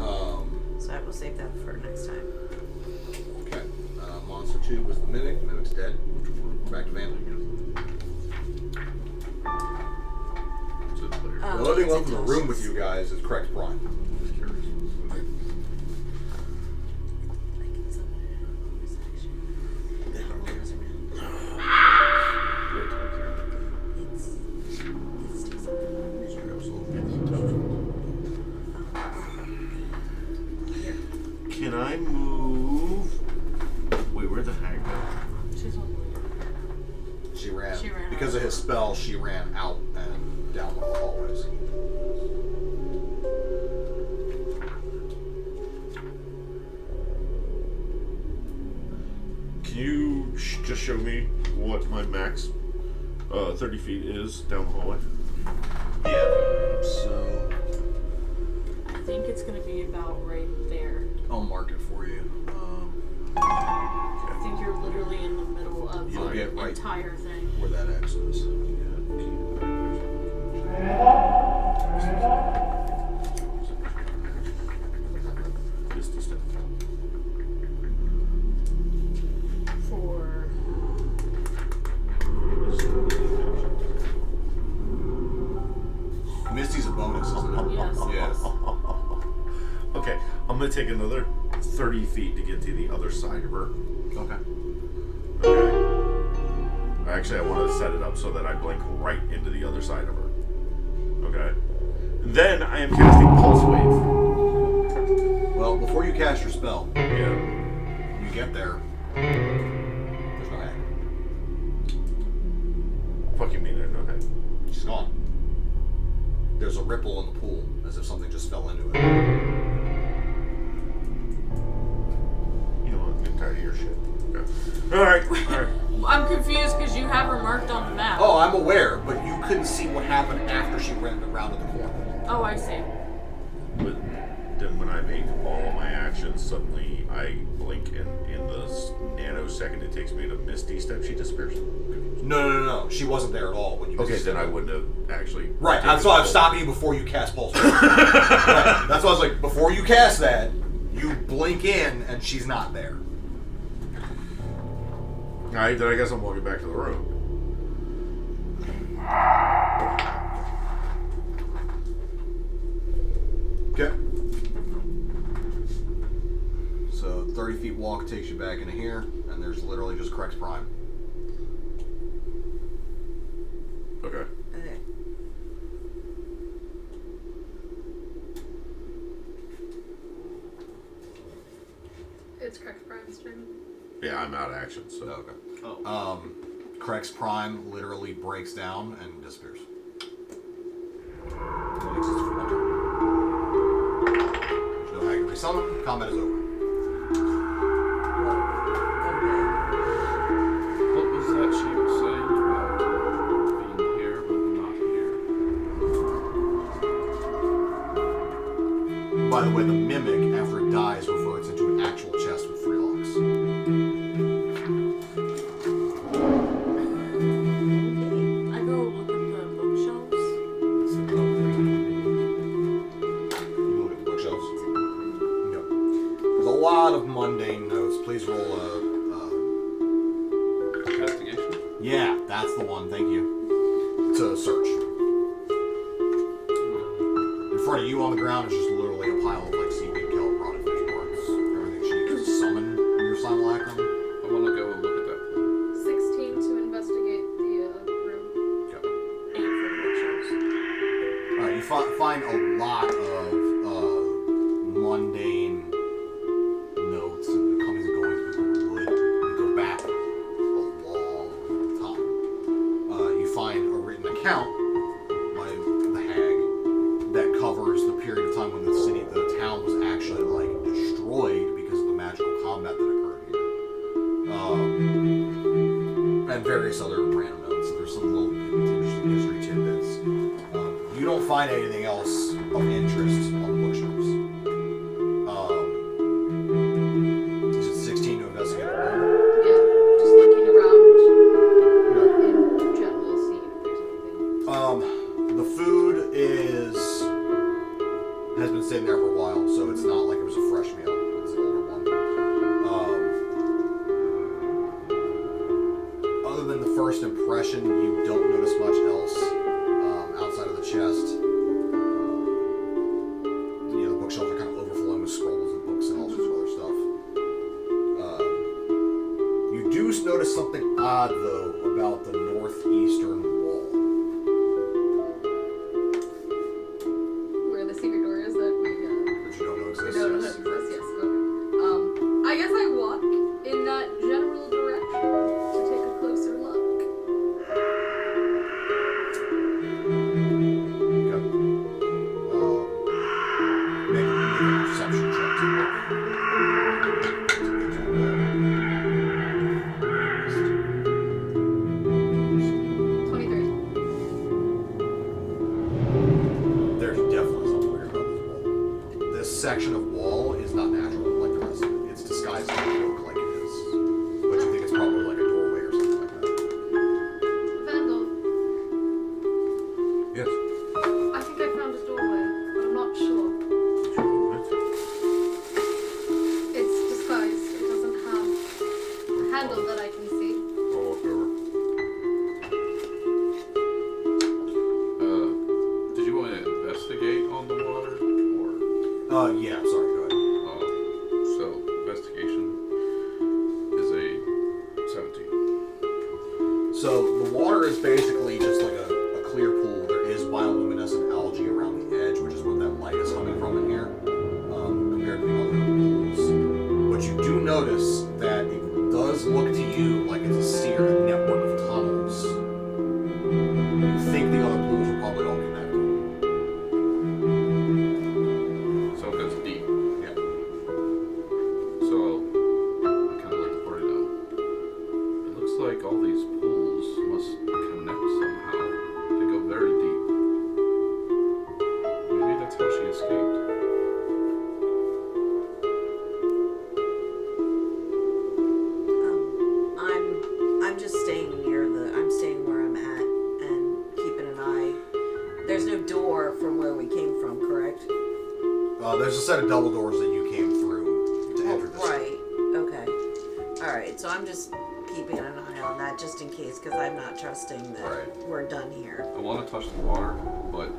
Um, So I will save that for next time. okay. Monster 2 was the mimic. The mimic's dead. Back to Vandal. So it's clear. Oh, The only thing it's left in the room with intelligence. you guys is Krex Prime. Just curious. I can summon it in a bonus action. The hell goes around. It sticks up in here. Can I move? Wait, where'd the hag go? She's on She ran. She ran Because out. of his spell, she ran out and down one of the hallways. Can you just show me what my max 30 feet is down the hallway? Yeah. So I think it's gonna be about right there. I'll mark it for you. I think you're literally in the middle of You'll the get right entire thing. where that X is. Misty step. For Misty's a bonus, isn't it? yes. Yeah. Okay, I'm gonna take another 30 feet to get to the other side of her. Okay. Okay. Actually, I want to set it up so that I blink right into the other side of her. Okay. Then I am casting Pulse Wave. Well, before you cast your spell, Yeah. you get there. There's no hag. Fuck you mean there's no head? She's gone. There's a ripple in the pool, as if something just fell into it. You know what? I'm tired of your shit. Okay. Alright, alright. I'm confused because you have her marked on the map. Oh, I'm aware, but you couldn't see what happened after she ran around to the corner. Oh, I see. But then when I make all of my actions, suddenly I blink and in the nanosecond it takes me to Misty Step, she disappears. No. She wasn't there at all when you. Okay, then I wouldn't have actually. Right, that's why I'm stopping you before you cast Pulse Wave. Right, that's why I was like, before you cast that, you blink in and she's not there. Alright, then I guess I'm walking back to the room. Okay. So 30 feet walk takes you back into here, and there's literally just Krex Prime. Okay. Okay. It's Krex Prime's turn. Yeah, I'm out of action, so. Okay. Oh. Krex Prime literally breaks down and disappears. Only exists for one turn. There's no hag to resummon. Combat is over. Okay. What was that she was saying about being here but not here? By the way, the mimic, after it dies, reverts into an actual chest with 3 locks. I go look at the bookshelves. You look at the bookshelves. Yep. There's a lot of mundane notes. Please roll a. Investigation. Yeah, that's the one. Thank you. It's a search. In front of you on the ground is just literally a pile of like seaweed, kelp, rotted fish parts. Everything she used to summon your simulacrum. I want to go look at that. 16 to investigate the room. 8 for the bookshelves. Alright, you find a lot of mundane notes and the comings and goings of the wood that go back a long time. You find a written account by the Hag that covers the period of time when the town was actually like destroyed because of the magical combat that occurred here. And various other random notes. There's some little interesting history tidbits. You don't find anything else of interest on the bookshelves. Is it 16 to investigate the room? Yeah, just looking around in general, seeing if there's anything. The food has been sitting there for a while, so it's not like it was a fresh meal. It's an older one. Other than the first impression, you don't notice much else outside of the chest. The bookshelves are kind of overflowing with scrolls and books and all sorts of other stuff. You do notice something odd, though, about the northeastern wall. Where the secret door is that we That you don't know exists. don't know Yes. that exists, yes. Okay. I guess I walk in that general direction to take a closer look. Okay. Make a perception check to look. 23. There's definitely something weird about this wall. This section of wall is not natural like the rest of it. It's disguised to look like it is. But you think it's probably like a doorway or something like that. Vandal, Yes. I think I found a doorway, but I'm not sure. It's disguised. It doesn't have a handle that I can see. I'll walk over. Did you want to investigate on the water, or Yeah, sorry, go ahead. so investigation is a 17. So the water is basically just like a clear pool. There is bioluminescent algae around the edge, which is what that light is coming from in here, compared to the other pools. But you do notice that it does look to you like it's a seared network of tunnels. You think the other pools are probably all connected. So it goes deep. Yeah. So I kind of let the party know. It looks like all these pools must connect somehow. They go very deep. Maybe that's how she escaped. I'm just staying I'm staying where I'm at and keeping an eye. There's no door from where we came from, correct? There's a set of double doors that you came through to enter this. Right. Okay. All right. So I'm just keeping an eye on that just in case, because I'm not trusting that Right. we're done here. I want to touch the water, but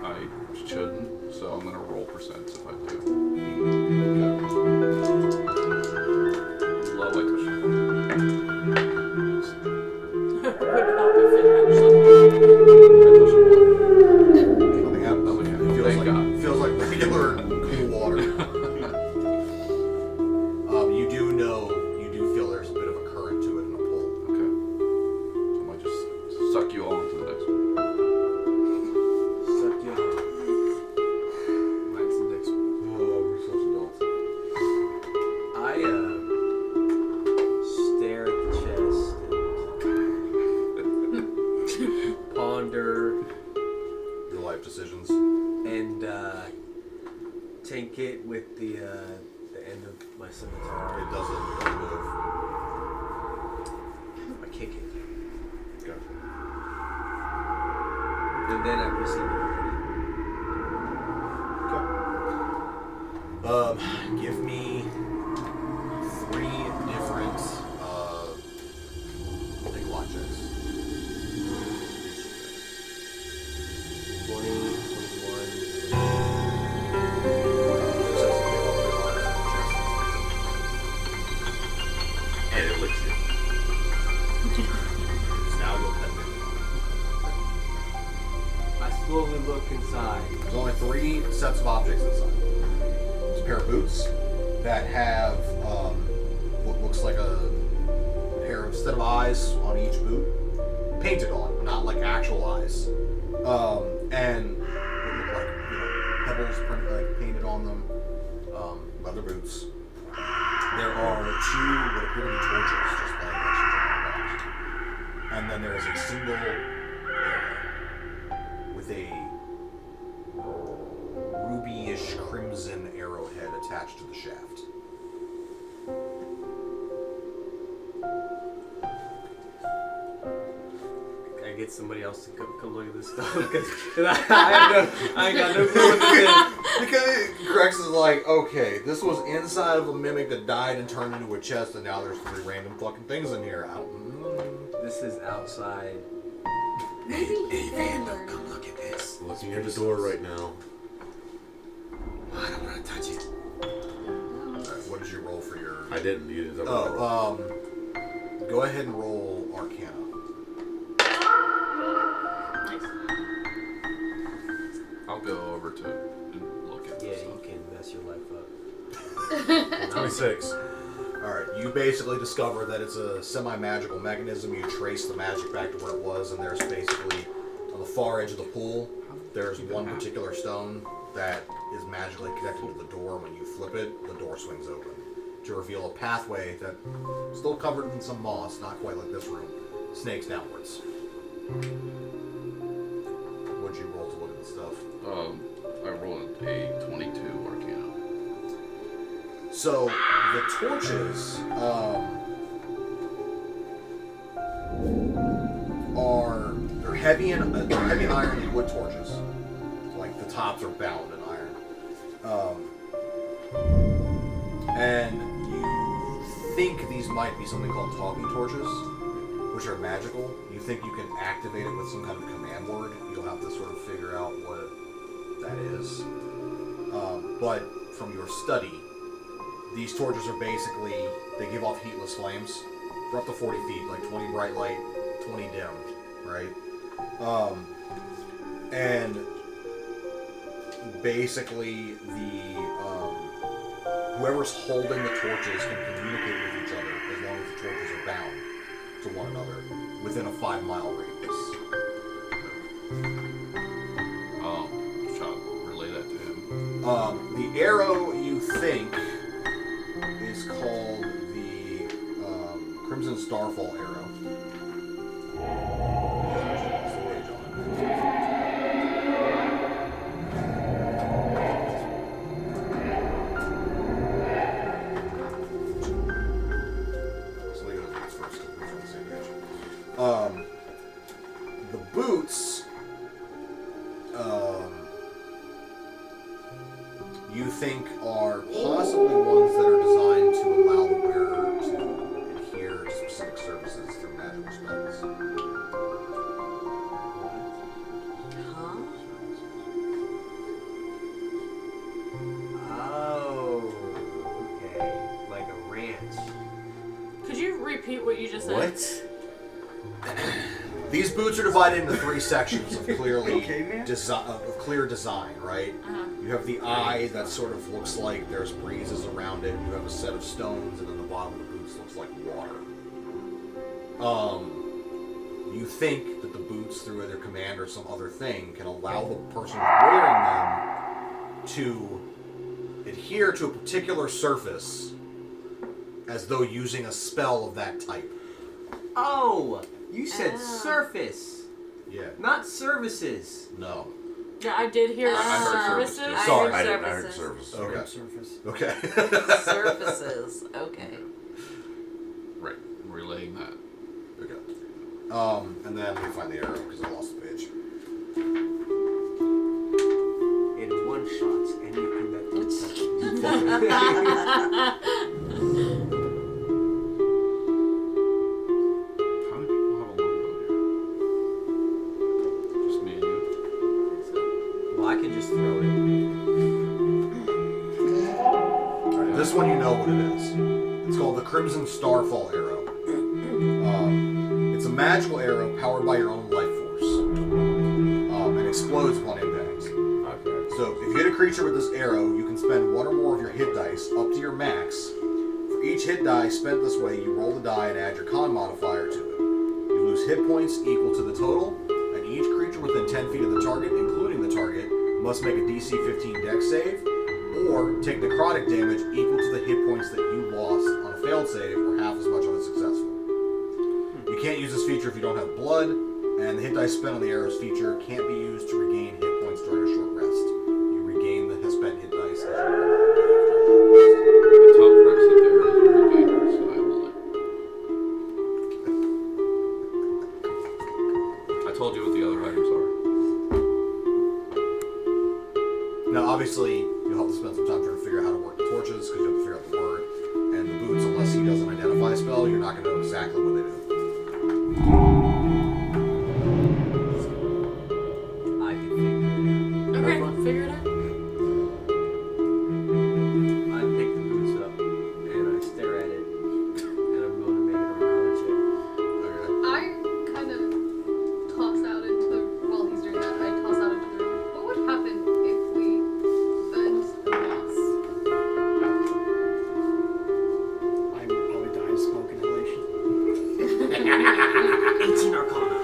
I shouldn't, so I'm going to roll percents if I do. Low, I touch the water. It would help if it actually. I touch the water. Nothing happens. Nothing happens. It Thank God. feels like regular cool water. You do feel there's a bit of a current to it and a pull. Okay. So I might just suck you all into the next one. Suck you off. Mine's the next one. Oh, we're such adults. I stare at the chest and ponder Your life decisions. and tink it with the The end of my scimitar. It doesn't move. I kick it. Go. And then I proceed to Give me 3 different lock checks. 20, 21. And it licks you. So now you'll pet me. I slowly look inside. There's only 3 sets of objects inside. There's a pair of boots that have what looks like a pair of, instead of eyes on each boot, painted on, not like actual eyes. And what look like, pebbles painted on them. Leather boots. There are 2 what appear to be torches just laying next to each other. And then there is a single arrow with a ruby-ish crimson arrowhead attached to the shaft. Can I get somebody else to come look at this stuff? Because I ain't got no clue what this is. Because Grex is like, okay, this was inside of a mimic that died and turned into a chest, and now there's 3 random fucking things in here. This is outside. Hey, Vandal, come look at this. Looking at the door right now. I don't want to touch it. Alright, what did you roll for your... I didn't. You didn't. Go ahead and roll Arcana. Nice. I'll go over to and look at Yeah, this you stuff. can mess your life up. 26. Alright, you basically discover that it's a semi-magical mechanism. You trace the magic back to where it was, and there's basically, on the far edge of the pool, there's one particular stone that is magically connected to the door. When you flip it, the door swings open to reveal a pathway that, still covered in some moss, not quite like this room, snakes downwards. What'd you roll to look at the stuff? I rolled a 22 Arcana. So the torches they're heavy iron and wood torches. Like the tops are bound in iron, and you think these might be something called talking torches, which are magical. You think you can activate it with some kind of command word. You'll have to sort of figure out what that is. But from your study, these torches are basically, they give off heatless flames for up to 40 feet, like 20 bright light, 20 dimmed, right? And basically whoever's holding the torches can communicate with each other as long as the torches are bound to one another within a 5-mile radius. Shall I relay that to him? The arrow, you think, is called the Crimson Starfall arrow. The boots, you think are possibly ones that are designed to allow the wearer to adhere to specific surfaces through magical spells. Huh? Oh, okay. Like a ranch. Could you repeat what you just said? What? These boots are divided into 3 sections of clearly Okay, man. of clear design, right? Uh-huh. You have the eye that sort of looks like there's breezes around it. You have a set of stones, and then the bottom of the boots looks like water. You think that the boots, through either command or some other thing, can allow the person wearing them to adhere to a particular surface as though using a spell of that type. Oh, you said surface, Yeah. not services. No. Yeah, I did hear I heard services. services. I Sorry, heard I heard services. service. Okay. Surface. Okay. Surfaces. Okay. Right. Relaying that. Okay. And then we find the arrow because I lost the page. In one shot, anything that How many people have a longbow here? Just me and you? Well, I can just throw it. Alright, this one you know what it is. It's called the Crimson Starfall Arrow. It's a magical arrow powered by your own life force. And explodes upon impact. Okay. So if you hit a creature with this arrow, you can spend one or more of your hit dice up to your max. For each hit die spent this way, you roll the die and add your con modifier to it. You lose hit points equal to the total, and each creature within 10 feet of the target, including the target, must make a DC 15 Dex save, or take necrotic damage equal to the hit points that you lost on a failed save, or half as much on a successful. You can't use this feature if you don't have blood, and the hit dice spent on the arrow's feature can't be used to regain hit points during a short rest. You regain the spent hit dice as you The top Rex that there is very dangerous, so I will it. I told you what the other items are. Now, obviously, you'll have to spend some time trying to figure out how to work the torches, because you have to figure out the word. And the boots, unless he doesn't identify a spell, you're not going to know exactly what they do. I can figure it Okay, figure it out. out. I pick the boots up and I stare at it, and I'm going to make it a arcana check. Okay. I kind of toss out into the while he's doing that. I toss out into the room. What would happen if we burned the moss? I'm probably dying of smoke inhalation. 18 Arcana.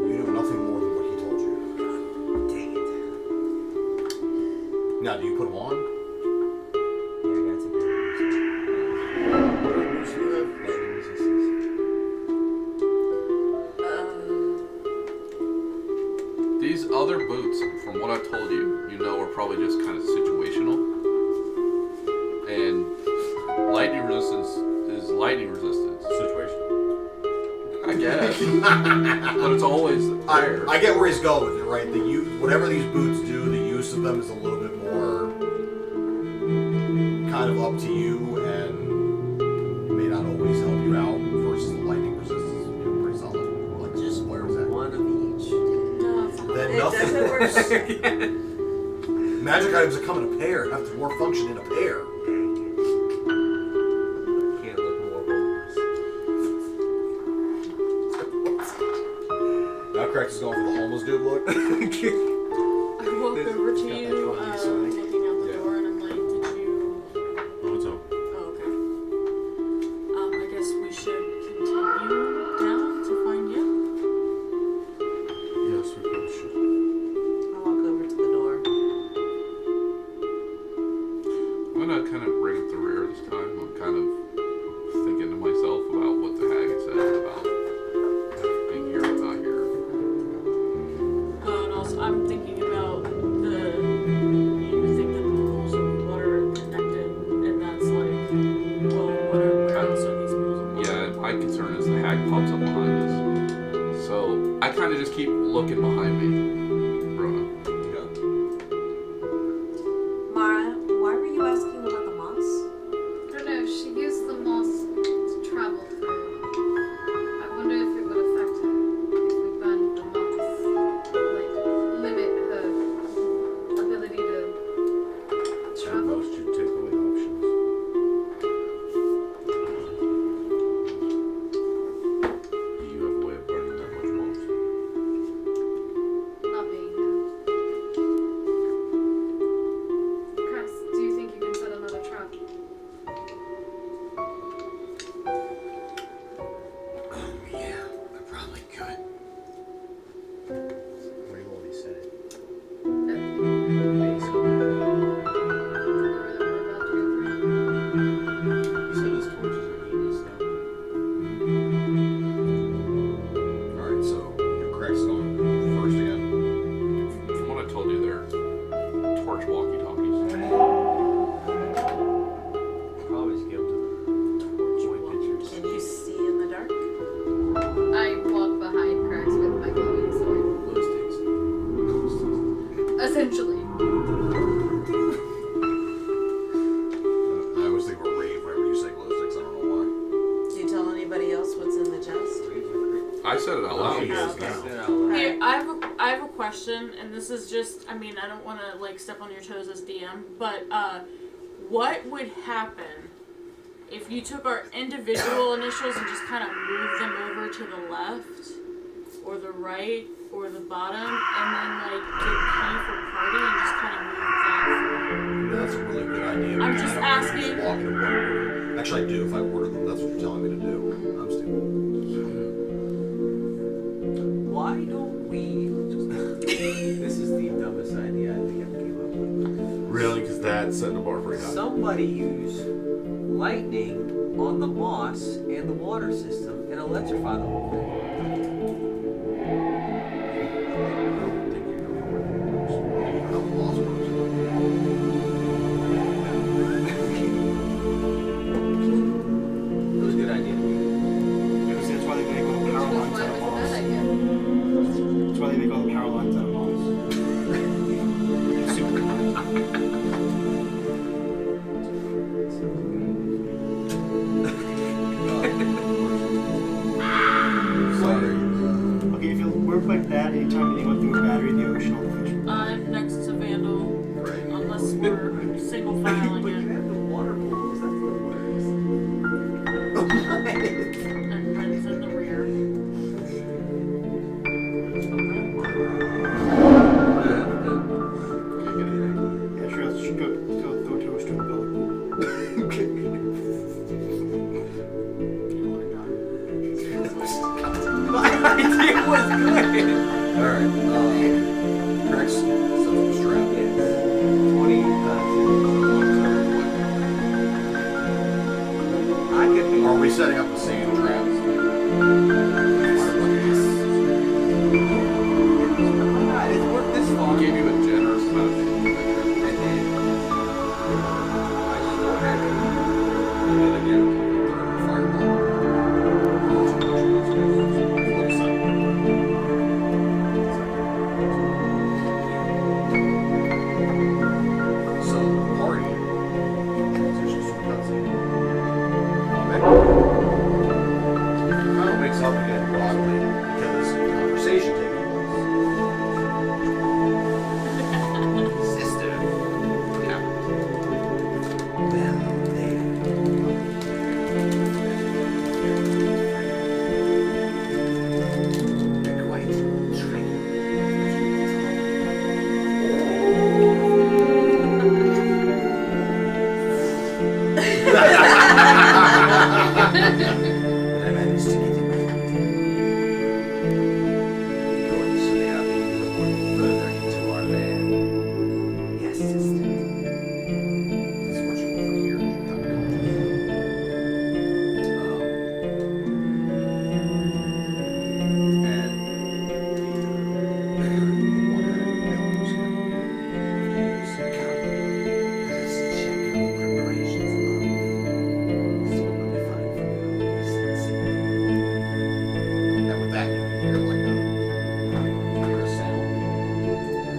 You know nothing more than what he told you. Dang it. Now, do you put them on? Yeah, I gotta take care of Boots you have? lightning resistance. These other boots, from what I've told you, you know are probably just kind of situational. And lightning resistance is lightning resistance. Situation. I guess. But it's always there. I get where he's going with it, right? Whatever these boots do, the use of them is a little bit more kind of up to you, and may not always help you out, versus the lightning resistance is pretty solid. Like, Just where is that? one of each. Then It nothing doesn't work. Magic items that come in a pair have to more function in a pair. Can't look more hopeless. Now Crax is going for the homeless dude look. I walk over to got that you, comedy side. looking out the Yeah. door, and I'm like, did you... Oh, it's on. Oh, okay. I guess we should continue down to find you. Yes, we probably should. I walk over to the door. I'm gonna kind of bring up the rear this time. I'm kind of thinking to myself about what the hag had said about being here or not here. And also, I'm thinking about you think that the pools of water are connected, and that's like, well, where else are these pools of water? Yeah, my concern is the hag pops up behind us. So I kind of just keep looking behind me, Rona. Mara, why were you asking about the moss? I don't know. She used the moss to travel through. I wonder if it would affect her if we burned the moss. Like, limit her ability to At travel. most, you take away options. Do you have a way of burning that much moss? question, and this is just, I mean, I don't want to, like, step on your toes as DM, but, what would happen if you took our individual initials and just kind of moved them over to the left, or the right, or the bottom, and then, like, did P for party and just kind of move that forward? That's a really good idea. I'm just asking. Just walk in order. Actually, I do if I order them. That's what you're telling me to do. I'm stupid. Why don't we this is the dumbest idea I think I came up with. Really? Because that's setting the bar pretty high. Somebody use lightning on the moss and the water system and electrify the whole thing. It was a good idea. That's why they make all the power lines out of That's a moss. bad idea. That's why they make all the power lines out of moss. It's super high. Sorry. Okay, if you work like that, anytime anyone threw a battery in the ocean, all the fish would I'm next to Vandal, Right. unless we're single filing But you it, have the water pools, that's the worst. and Ren's in the rear. Yeah, sure, let's go throw toast to a belly pool. My idea was good. Alright, Rex, so strap. Yes. 20, I could be. Are we setting up the same traps? Alright, it's worked this far. I'll give you a generous amount of And then I just don't have it. And then again, fireball. So, party. Transitions to cutscene. Kind of wakes up again broadly because conversation taking place. Sister. Yeah. Then they're quite But I managed to get him. Going so they are being reported further into our lair. Yes, sister. This is what you over here. And with that, you can hear like a sound.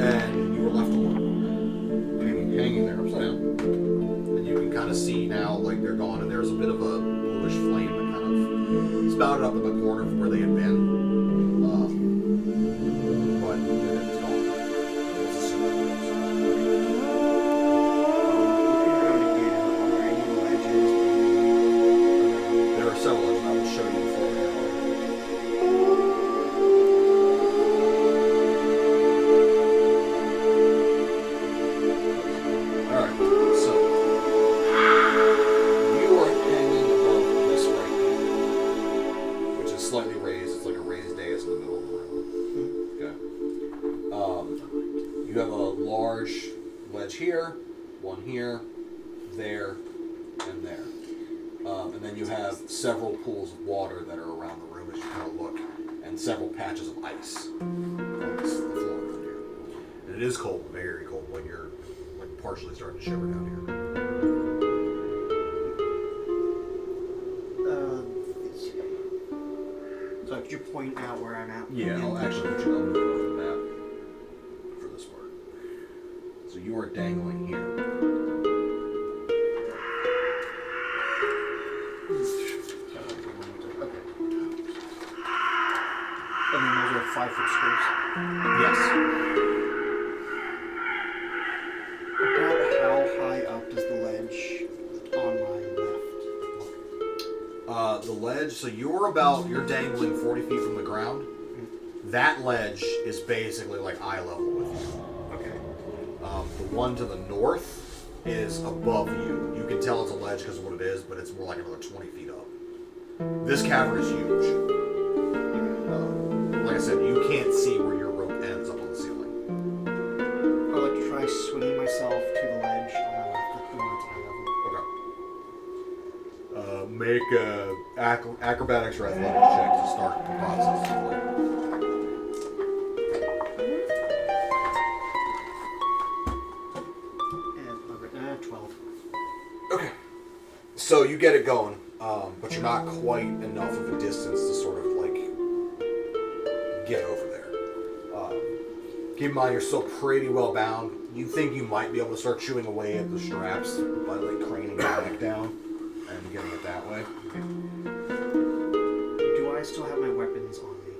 And you were left alone, hanging there upside down. And you can kind of see now, like they're gone, and there's a bit of a bluish flame that kind of spouted up in the corner from where they had been. But it's gone. Let's assume it was. Looking around again, are there any ledges? There are several, and I will show you the photo. Alright, so you are hanging above this right here, which is slightly raised. It's like a raised dais in the middle of the room. Okay. You have a large ledge here, one here, there, and there. And then you have several pools of water that are around the room as you kind of look, and several patches of ice on the floor around here. And it is cold, very cold, like you're like partially starting to shiver down here. So could you point out where I'm at? Yeah, I'll actually put you on the map. start dangling here. Okay. And then those are 5-foot squares. Yes. About how high up does the ledge on my left look? The ledge, so you're dangling 40 feet from the ground. That ledge is basically like eye level with you. Okay. The one to the north is above you. You can tell it's a ledge because of what it is, but it's more like another 20 feet up. This cavern is huge. Like I said, you can't see where your rope ends up on the ceiling. I would like to try swinging myself to the ledge on my left, the one that's eye level. Okay. Make acrobatics or athletics check to start the process. And 12. Okay. So you get it going, but you're not quite enough of a distance to sort of like get over there. Keep in mind you're still pretty well bound. You think you might be able to start chewing away at the straps by like craning your neck down and getting it that way. Do I still have my weapons on me?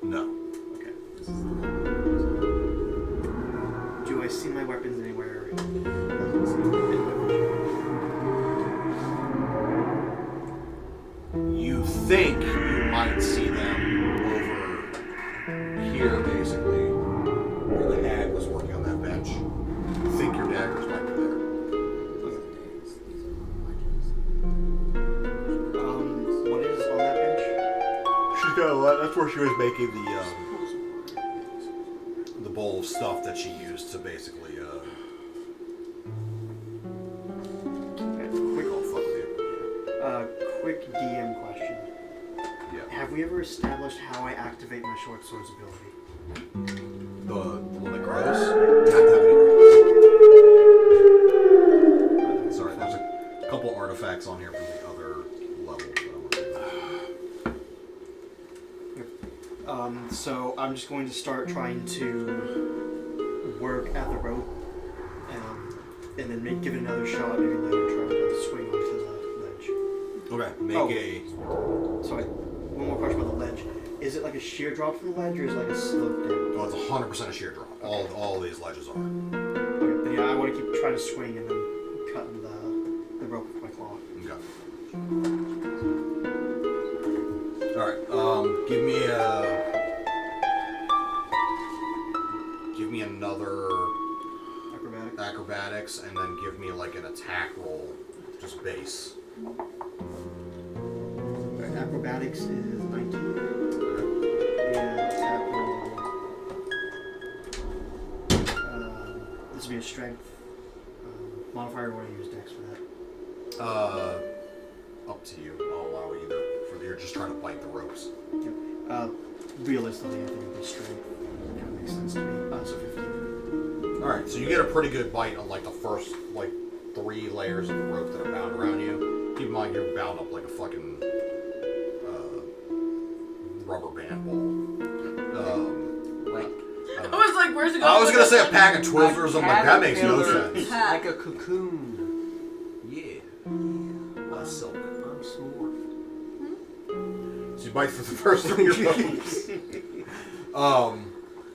No. Okay. Do I see my weapons anywhere? You think you might see them over here, basically, where the hag was working on that bench. You think your daggers might be there. What is on that bench? She's got a lot. That's where she was making the bowl of stuff that she used to basically Quick DM question. Yeah. Have we ever established how I activate my short sword's ability? The one that grows. You have to have it. Sorry, there's a couple artifacts on here from the other level that I want to do. So I'm just going to start trying to work at the rope, and then give it another shot. Maybe later try to swing onto the ledge. Okay, Sorry, one more question about the ledge. Is it like a sheer drop from the ledge, or is it like a slope down? Oh, it's 100% a sheer drop. All of these ledges are. Okay, then yeah, I want to keep trying to swing and then cutting the rope with my claw. Okay. Alright, give me another acrobatics, and then give me like an attack roll, just base. Acrobatics is 19. And attack roll. This would be a strength modifier. What do you use dex for that? Up to you. I'll allow either. You're just trying to bite the ropes. Yep. Realistically, I think it would be strength. Kind of makes sense to me. So 15. Alright, so you get a pretty good bite on like the first 3 layers of the rope that are bound around you. Keep in mind you're bound up like a fucking rubber band ball. I was like, where's it going? I was gonna say a pack of Twizzlers. I'm like, that makes no sense. Like a cocoon. Yeah. Silk. I'm smart. So you bite for the first 3 ropes.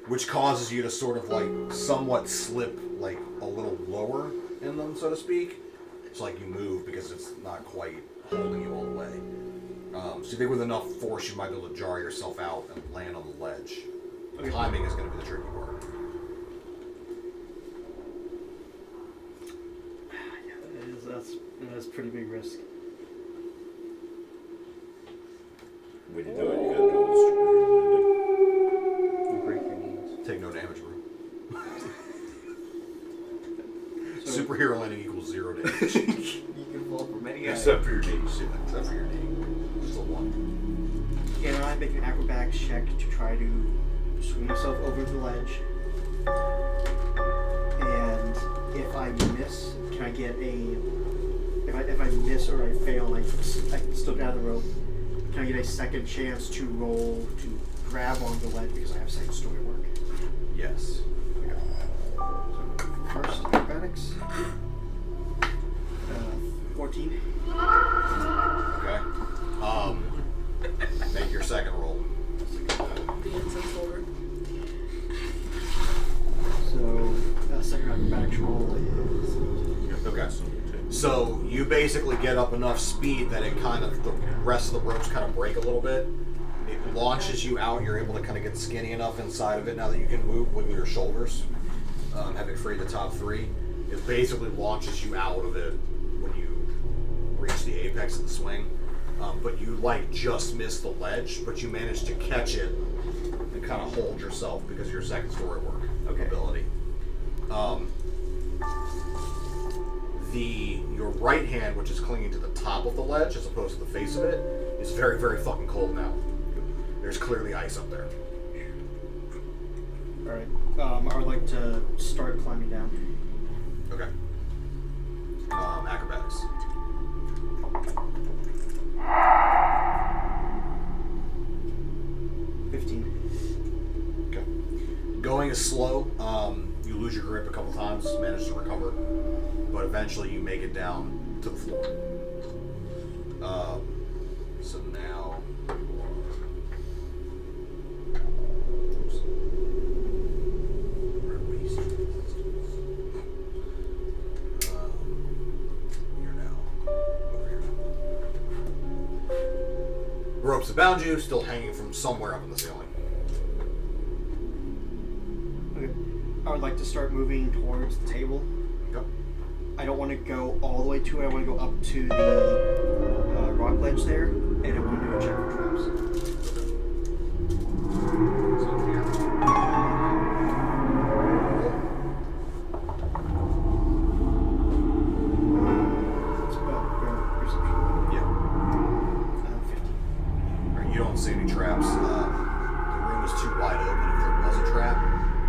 Which causes you to sort of somewhat slip a little lower in them, so to speak. It's like you move because it's not quite holding you all the way. So you think with enough force you might be able to jar yourself out and land on the ledge. The timing is going to be the tricky part. That's a pretty big risk. When you do it, you gotta do it You break your knees. Take no damage, bro. Superhero landing equals 0 damage. You can fall from any except for your knees. Yeah, except for your knee. Just a 1. Can I make an acrobatics check to try to swing myself over the ledge? And if I miss, can I get a... If I miss or I fail, I still get out of the rope. Can I get a second chance to roll to grab onto the ledge because I have second story work? Yes. So first acrobatics. acrobatics. 14. Okay. Make your second roll. The incense holder. So, second acrobatics roll is... Okay. So you basically get up enough speed that it kind of, the rest of the ropes kind of break a little bit. It launches you out. You're able to kind of get skinny enough inside of it now that you can move, wiggle your shoulders, having freed the top three. It basically launches you out of it when you reach the apex of the swing. But you just missed the ledge, but you managed to catch it and kind of hold yourself because of your second story work ability. Your right hand, which is clinging to the top of the ledge as opposed to the face of it, is very, very fucking cold now. There's clearly ice up there. Alright. I would like to start climbing down. Okay. Acrobatics. Okay. Going is slow. You lose your grip a couple times, manage to recover, but eventually you make it down to the floor. So now oops. We're at waist. You're now over here. Ropes that bound you still hanging from somewhere up in the ceiling. Okay. I would like to start moving towards the table. Okay. I don't want to go all the way to it. I want to go up to the rock ledge there, and I want to do a check for traps. So here. It's about perception. Yeah. 15. Alright, you don't see any traps. The room is too wide open. If there was a trap,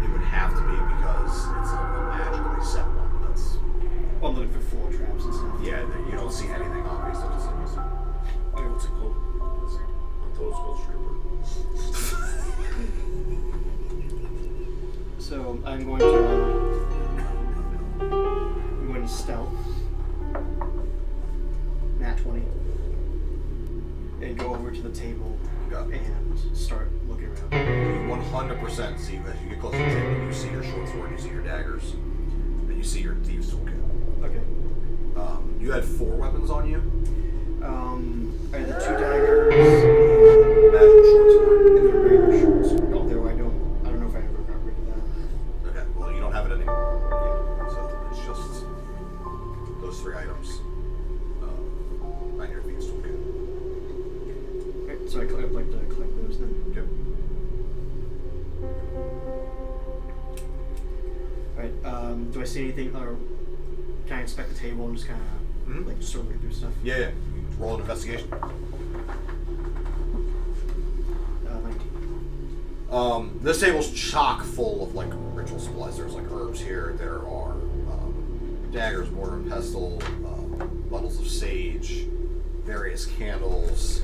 it would have to be because it's a magically set one. That's Well, I'm looking for full traps and stuff. yeah. You don't see anything obvious. That just Okay, what's it called? I thought it was called stripper. So I'm going to stealth. Nat 20. And go over to the table and start looking around. You 100% see as you get close to the table. You see your short sword. You see your daggers. And you see your thieves' toolkit. Okay. You had 4 weapons on you. I had the 2 daggers Magic short sword. and the regular short sword. Although I don't know if I ever got rid of that. Okay. Well, you don't have it anymore. So it's just those 3 items. On your thieves' toolkit. Okay, so I'd like to collect those then. Yep. Alright, do I see anything, or can I inspect the table and just kind of, just sort of look through stuff? Yeah, yeah. You roll an investigation. 19. This table's chock full of ritual supplies. There's herbs here. There are daggers, mortar and pestle, bundles of sage, various candles,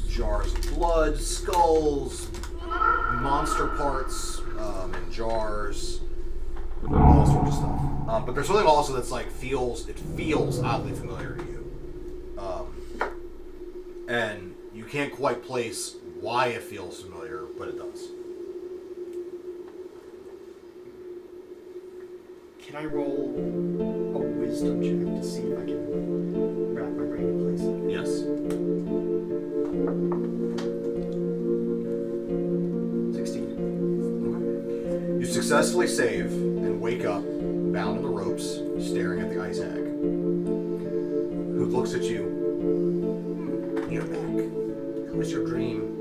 jars of blood, skulls, monster parts in jars, all sorts of stuff. But there's something also that's feels oddly familiar to you, and you can't quite place why it feels familiar, but it does. Can I roll a wisdom check to see if I can wrap my brain in place? Yes. 16. You successfully save and wake up, bound in the ropes, staring at the ice hag, who looks at you. You're back. How was your dream?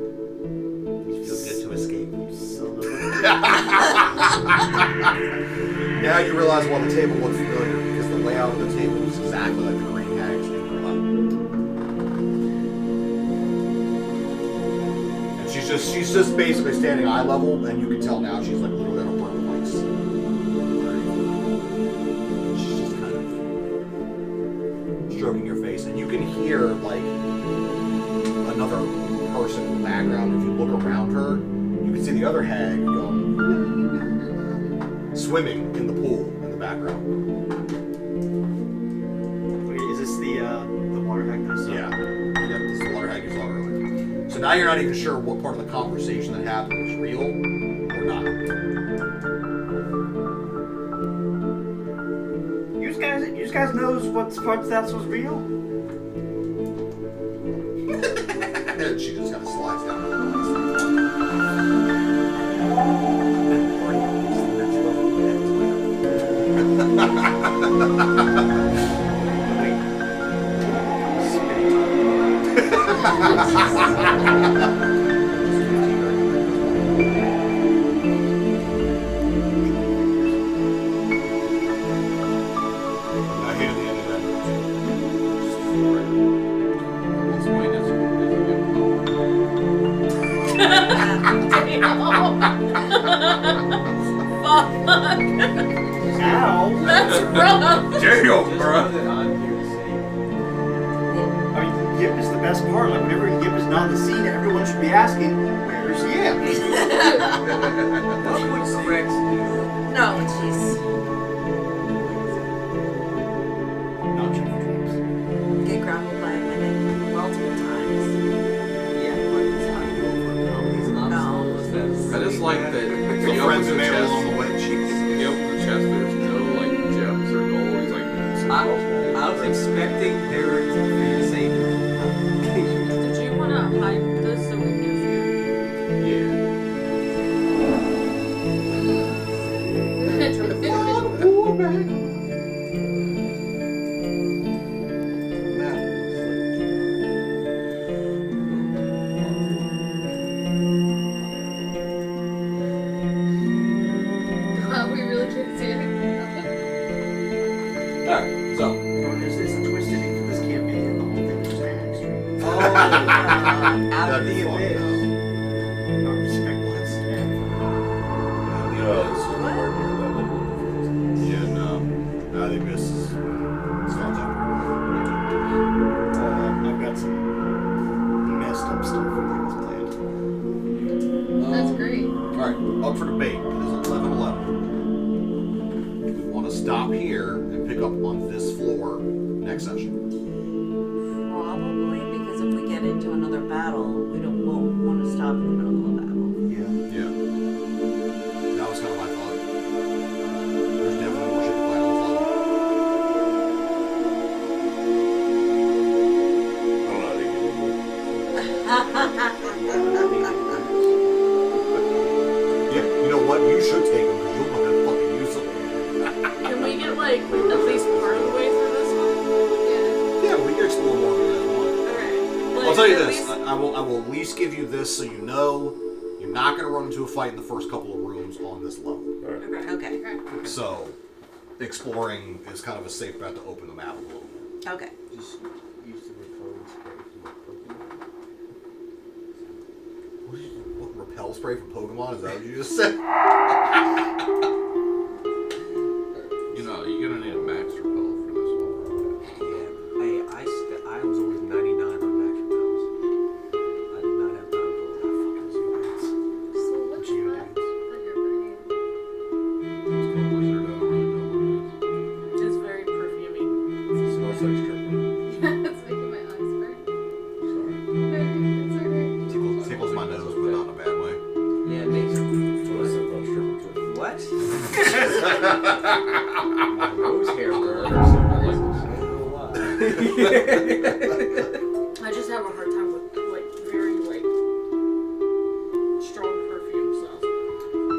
It feels good to escape. Son of a... Now you realize why the table looked familiar, because the layout of the table was exactly like the green hag's in her lap. And she's just basically standing eye level, and you can tell now she's literally on a burn of ice. She's just kind of stroking your face, and you can hear another person in the background. If you look around her, you can see the other hag going, swimming in the pool in the background. Okay, is this the water hag that I saw? Yeah. Yep, this is the water hag you saw earlier. So now you're not even sure what part of the conversation that happened was real or not. You guys knows what part that's was real? And she just kind of slides down. I hated the end of that. What's point is Fuck. Ow! That's rough. Damn, Just bro. know that I'm here to save. I mean, Yip is the best part. Like, whenever Yip is not in the scene, everyone should be asking, where's Yip? What would Rex do? No, she's Not check for traps. get grappled by a medic multiple times. Yeah, but it's not good for comedies and obstacles. I just like that. The He opens friends the and animals chest. on the way. He opens the chest. There's no like gems or gold. He's like, I was expecting there to be the same. Did you want to hide this so we can see yeah. We really can't see anything. Alright, so. There's a twist ending for this campaign, and the whole thing is just hags. Out of That'd the be fun, abyss. No respect once. Yeah, no. I think this sounds like I've got some messed up stuff for you guys planned. That's great. Alright, up for debate. It is 11:11. Do we want to stop here and pick up on this floor next session? Probably because if we get into another battle, won't want to stop in the middle of a battle. Yeah. Yeah. That was kind of my thought. There's definitely more shit to find on this level. I don't know how to Yeah, you know what? You should take them because you'll know how to fucking use them. Can we get like at least part of the way through this one? Yeah, we can explore more if you guys want. Alright. Like, I'll tell you at this. least- I will at least give you this so you know you're not going to run into a fight in the first couple of rooms on this level. Okay. So, exploring is kind of a safe bet to open the map a little more. Okay. Just use the repellent spray from What, repel spray from Pokemon? Is that what you just said? You know, you're gonna need a max repel for this one. Yeah. Hey, I was always 99 on max repels. I did not have time for that fucking zoots. So what's that that you're bringing? It's called Blizzard. I don't really know what it is. It's very perfumey. It smells like stripping. Yeah, it's making my eyes burn. Sorry. It's alright. Tickles my nose, but not in a bad way. Yeah, it makes That's what I said about stripping too. what? My nose hair burns. I don't know why. I just have a hard time with like very like strong perfume smells.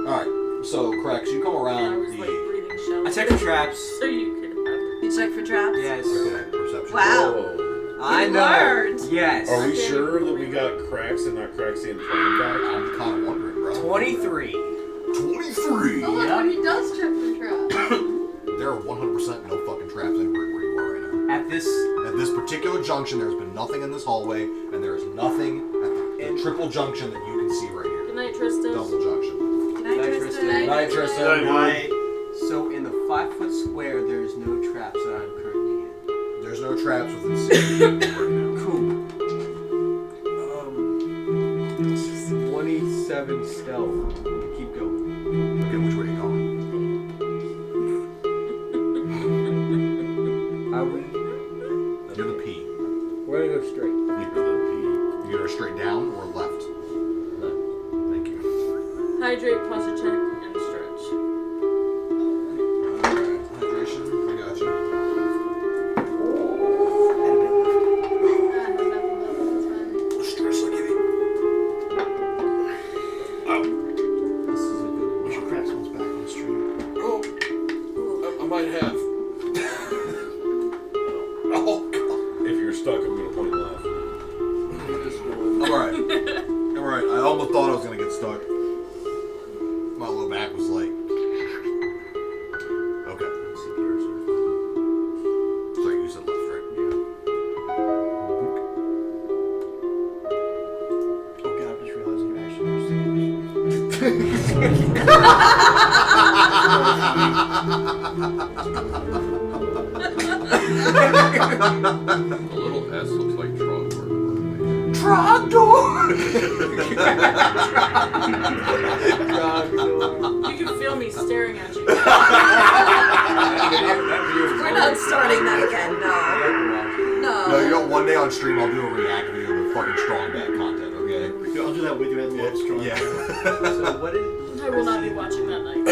Alright, so, Crex, you come And I around was like breathing shells. I check for traps. So you could have. You check for traps? Yes. Okay, perception. Wow. Whoa. I You know. learned. Yes. Are we sure that we got cracks and not cracks in playing back? I'm kind of wondering, bro. 23. 23! Oh, look, when he does check for traps. There are 100% no fucking traps anywhere where you are right now. At this. At this particular junction, there's been nothing in this hallway, and there is nothing at the triple junction that you can see right here. Good night, Tristan. Double junction. Good night, Night, Tristan. Tristan. Night, Tristan. Night. So in the 5-foot square, there's no traps that I'm currently in. There's no traps within 60 right now. Cool. 27 stealth. Keep going. Okay, which way are you going? The little S looks like Trogdor. You can feel me staring at you. We're not starting that again, no. No, you know, one day on stream I'll do a react video with fucking strong back content, okay? I'll do that with you at Love Strong. Yeah. So what is? I will not be watching that night.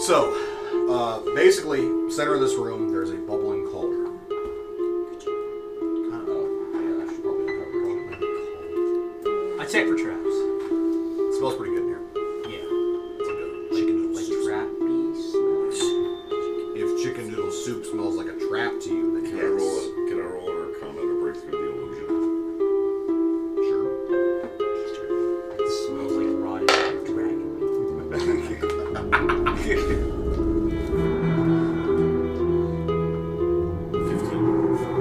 So, basically, center of this room, there's a bubbling cauldron. Kind of, yeah, I should probably cover it. I check for traps. It smells pretty good in here. Yeah. It's a good chicken noodle Like soup. trappy smell. If chicken noodle soup smells like a trap to you, then Can yes. I roll an Arcana to break through the illusion? Sure. It smells like rotted dragon meat. 15. It's an illusion.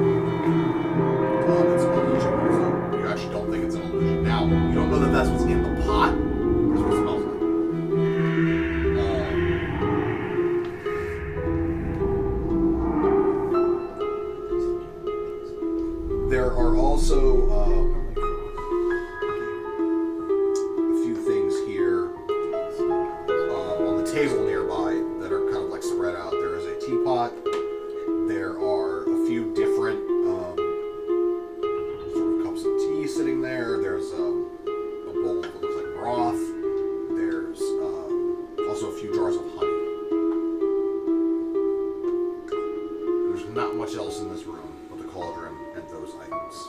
So you actually don't think it's an illusion. Now, you don't know that that's what's in the pot. That's what it smells like. There are also a few things here on the table nearby that are kind of like spread out. There is a teapot. There are a few different sort of cups of tea sitting there. There's a bowl that looks like broth. There's also a few jars of honey. There's not much else in this room but the cauldron and those items.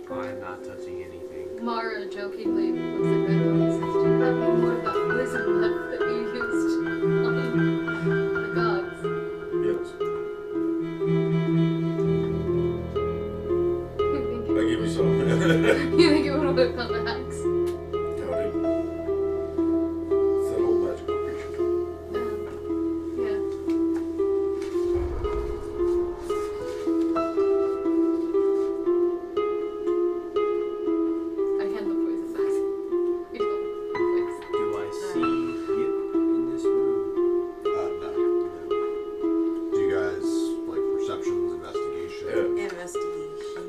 I'm not touching anything. Mara jokingly looks at Vendel and says, "Do you have any more of that poison left that you used on the gods?" Yes. I give you some. You think it would have whipped on the axe? Yeah, dude. It's that old magical creature. Yeah. I hand the poison back. We don't. Do I see you in this room? No. Do you guys like perceptions, investigation? Yeah. Investigation.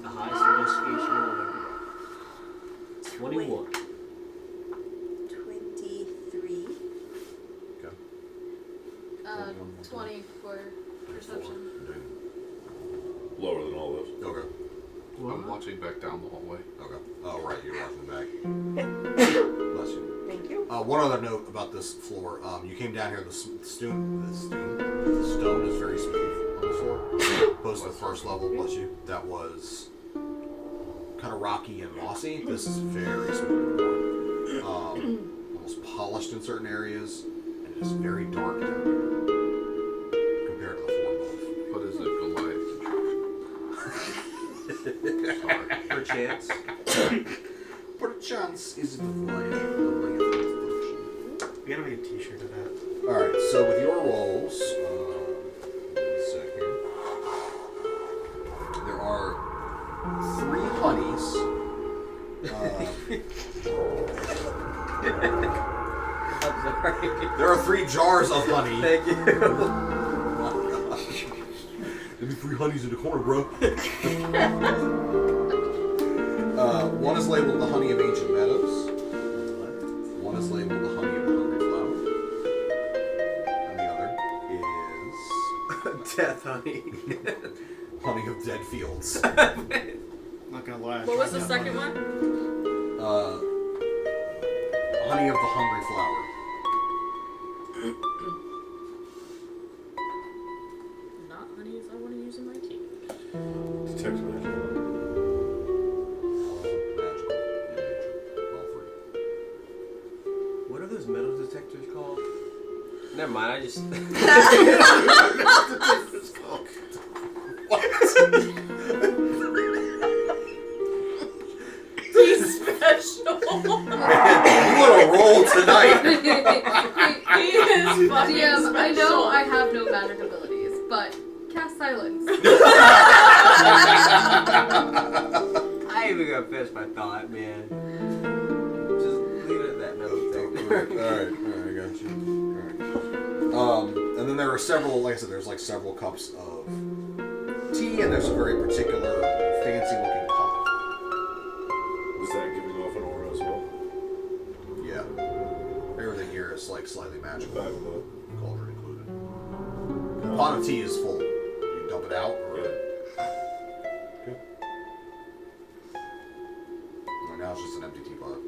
The highest investigation roll I've ever done. 21. 23. 20 for perception. Lower than all those. Okay. I'm watching back down the hallway. Okay. Oh, right. You're watching back. Bless you. Thank you. One other note about this floor. You came down here. The stone is very smooth on the floor. Opposed to the first level. Bless you. That was kind of rocky and mossy. This is very smooth and worn. Almost polished in certain areas, and it is very dark down here compared to the floor above. What is it, Goliath construction? Sorry. Perchance. Perchance is the Goliath construction. We gotta make a t-shirt of that. Alright, so with your rolls, one sec here. There are 3 honeys. I'm sorry. There are 3 jars of honey. Thank you. There'll be 3 honeys in the corner, bro. One is labeled the honey of ancient meadows. One is labeled the honey of the hungry flower. And the other is Death, honey. honey of dead fields. Not gonna lie. I What was tried the that second one? Honey of the hungry flower. Not honeys I want to use in my tea. Detect magic. Magical in nature. All 3. What are those metal detectors called? Never mind, I just. He's special. You want to roll tonight? He is fucking DM, I know special. I have no magic abilities, but cast Silence. I ain't even gonna finish my thought, man. Just leave it at that middle thing. Alright, I got you. Alright. And then there are several, like I said, there's like several cups of tea, and there's a very particular fancy looking pot. Was that giving off an aura as well? Yeah. Everything here is like slightly magical. Cauldron included. The pot of tea is full. You dump it out, or right now it's just an empty teapot.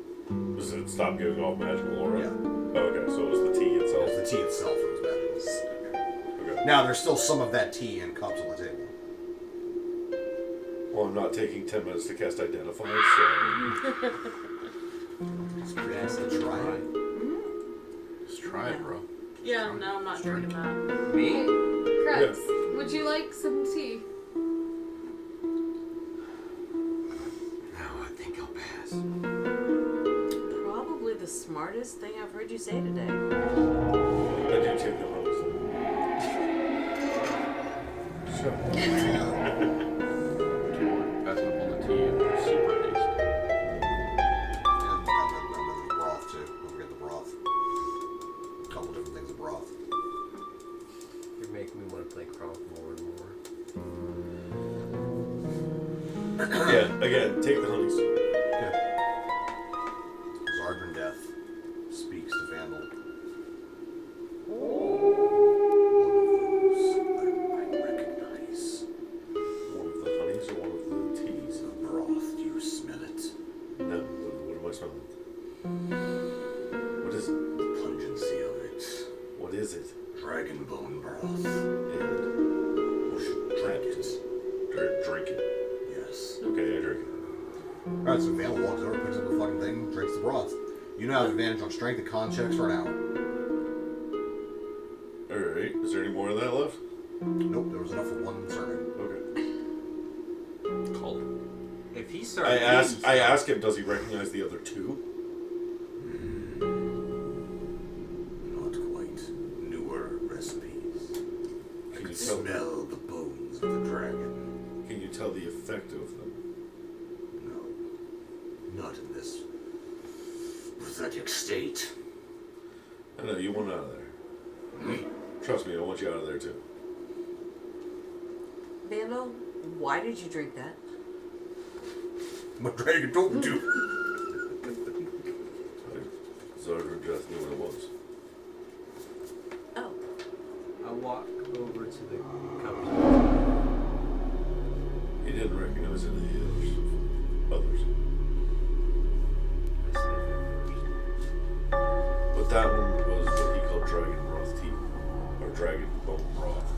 Does it stop giving off magical aura? Yeah. Oh, okay, so it was the tea itself. It's the tea itself that was magical. Okay. Now there's still some of that tea in cups on the table. Well, I'm not taking 10 minutes to cast Identify, so... That's the try. Just try it, bro. Yeah, no, I'm not drinking that. Me? Krex, would you like some tea? No, I think I'll pass. Probably the smartest thing I've heard you say today. I do take the honest. Sure. Passing up on the tea and super haste. And the broth too. Don't forget the broth. A couple different things of broth. You're making me want to play Crawl more and more. Again, take the honeys. Okay. Zardran Death speaks to Vandal. One of those I recognize. One of the honeys or one of the teas? The broth, do you smell it? No, what am I smelling? What is it? The pungency of it. What is it? Dragon bone broth. And You should drink it. drink it. Yes. Okay, I drink it. Alright, so Vandal walks over, picks up the fucking thing, drinks the broth. You now have advantage on strength and con checks for an hour. Alright, is there any more of that left? Nope, there was enough for one serving. Okay. Called. If he starts, I ask him, does he recognize the other two? Not quite. Newer recipes. I Can can you tell? smell the bones of the dragon. Can you tell the effect of them? No. Not in this pathetic state. I know you want out of there. Trust me, I want you out of there too. Vandal, why did you drink that? My dragon told me to. Zardran just knew what it was. Oh. I walk over to the cups. He didn't recognize any of the others. I sniff it first. But that one was what he called dragon broth tea. Or dragon bone broth.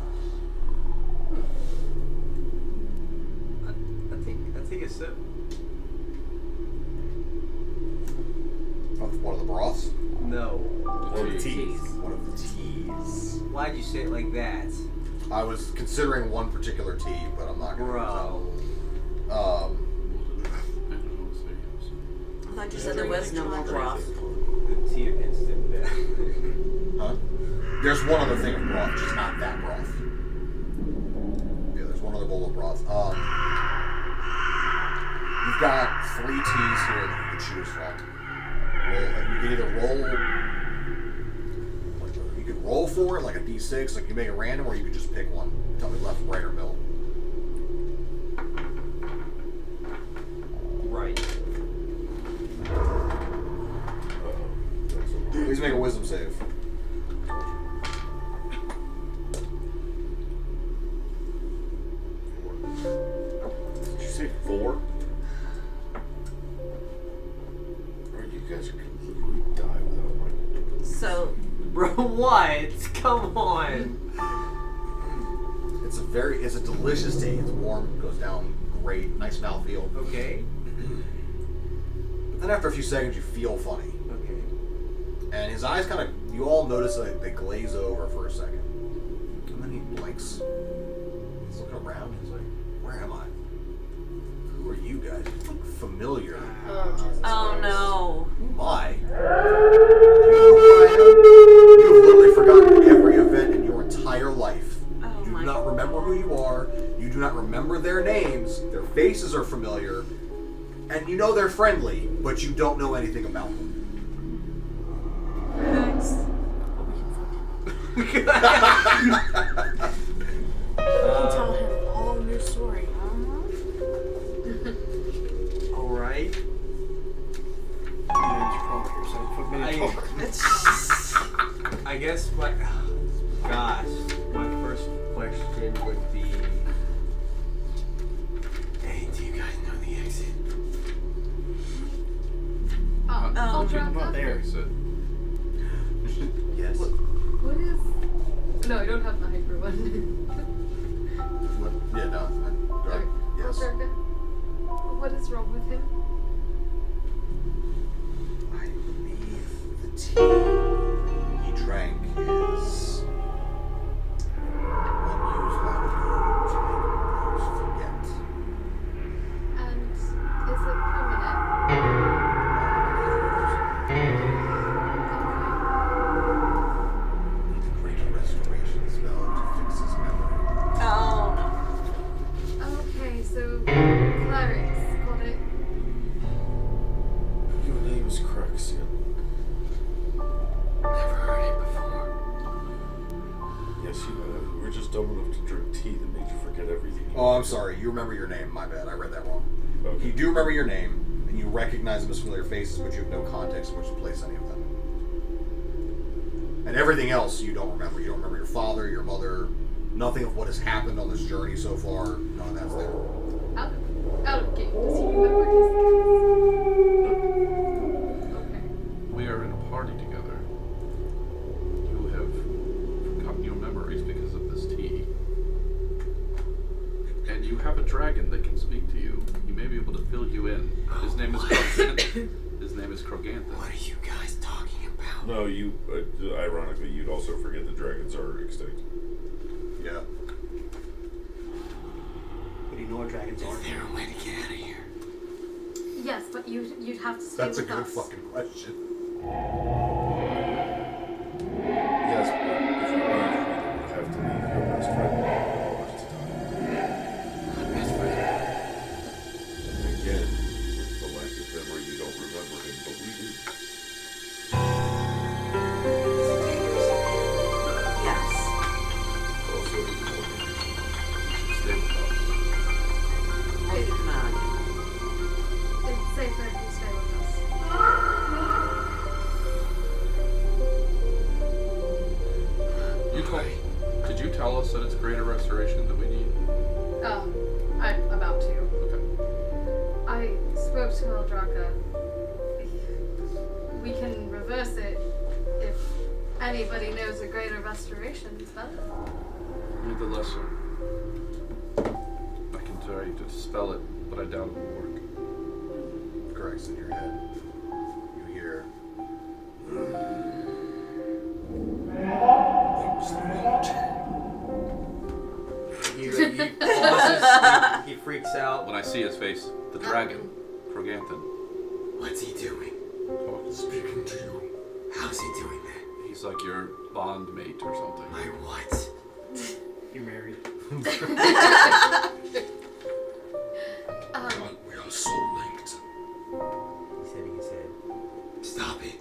I take a sip. Of one of the broths? No. One of the teas. One of the teas. Why'd you say it like that? I was considering one particular tea, but I'm not going to Bro. I thought you said there was no more broth. The tea of instant death. Huh? There's one other thing of broth, just not that broth. Yeah, there's one other bowl of broth. You've got 3 teas here that you can choose from. You can either you could roll for it like a d6, like you make it random, or you could just pick one. Tell me left, right, or middle. Right. Please make a wisdom save. Did you say 4? You guys are gonna literally die without my. So, Bro, what? Come on. It's a delicious tea. It's warm, goes down great, nice mouthfeel. Okay. But then after a few seconds, you feel funny. Okay. And his eyes kind of, you all notice that they glaze over for a second. And then he blinks. He's looking around. He's like, where am I? Who are you guys? You look familiar. oh no. Who am I? Do you know who I am? You have literally forgotten every event in your entire life. Oh You do my not remember who you are. their names, their faces are familiar, and you know they're friendly, but you don't know anything about them. Next. You can tell him all new story. Alright. I guess my first question would be, Hey, do you guys know the exit? I'll Oh, drop I'm not that. there. Yes. What is? No, I don't have the hyper one. What? Yeah, no. Okay. Yes. Aldraka. What is wrong with him? I believe the tea he drank is one used long ago to make those forget. And is it permanent? Need the greater restoration spell to fix his memory. Oh Okay, so clerics got it. Your name is Cruxian. Never heard it before. Yes, you have. You were just dumb enough to drink tea that made you forget everything. Oh, I'm sorry. You remember your name. My bad. I read that wrong. Okay. You do remember your name, and you recognize them as familiar faces, but you have no context in which to place any of them. And everything else you don't remember. You don't remember your father, your mother, nothing of what has happened on this journey so far. None of that's there. Out of game. Does he remember his Okay. We are in a party together. You have forgotten your memories because of this tea. And you have a dragon that can speak to you. He may be able to fill you in. His name is Kroganthan. His name is Kroganthan. What are you guys talking about? No, you. Ironically, you'd also forget the dragons are extinct. Yeah. But you know what dragons are? Is there a way to get out of here? Yes, but you'd have to stay That's a with good us. fucking question. Yes, but if you leave, we would have to leave your best friend. My best friend. Again, with the lack of memory, you don't remember him, but we do. Is it dangerous? Yes. Also, important. You should stay with us. I'll keep an eye on you. It's safer if you stay with us. Did you tell us that it's greater restoration that we need? I'm about to. Okay. I spoke to Eldraka. We can reverse it if anybody knows a greater restoration spell. Read the lesser. I can try to spell it, but I doubt it will work. Corrects in your head. You hear. he pauses, he freaks out. When I see his face, the dragon, Kroganthan, What's he doing? Speaking to you. How's he doing that? he's like your bond mate or something. My what? You're married. We are so linked. He said. Stop it.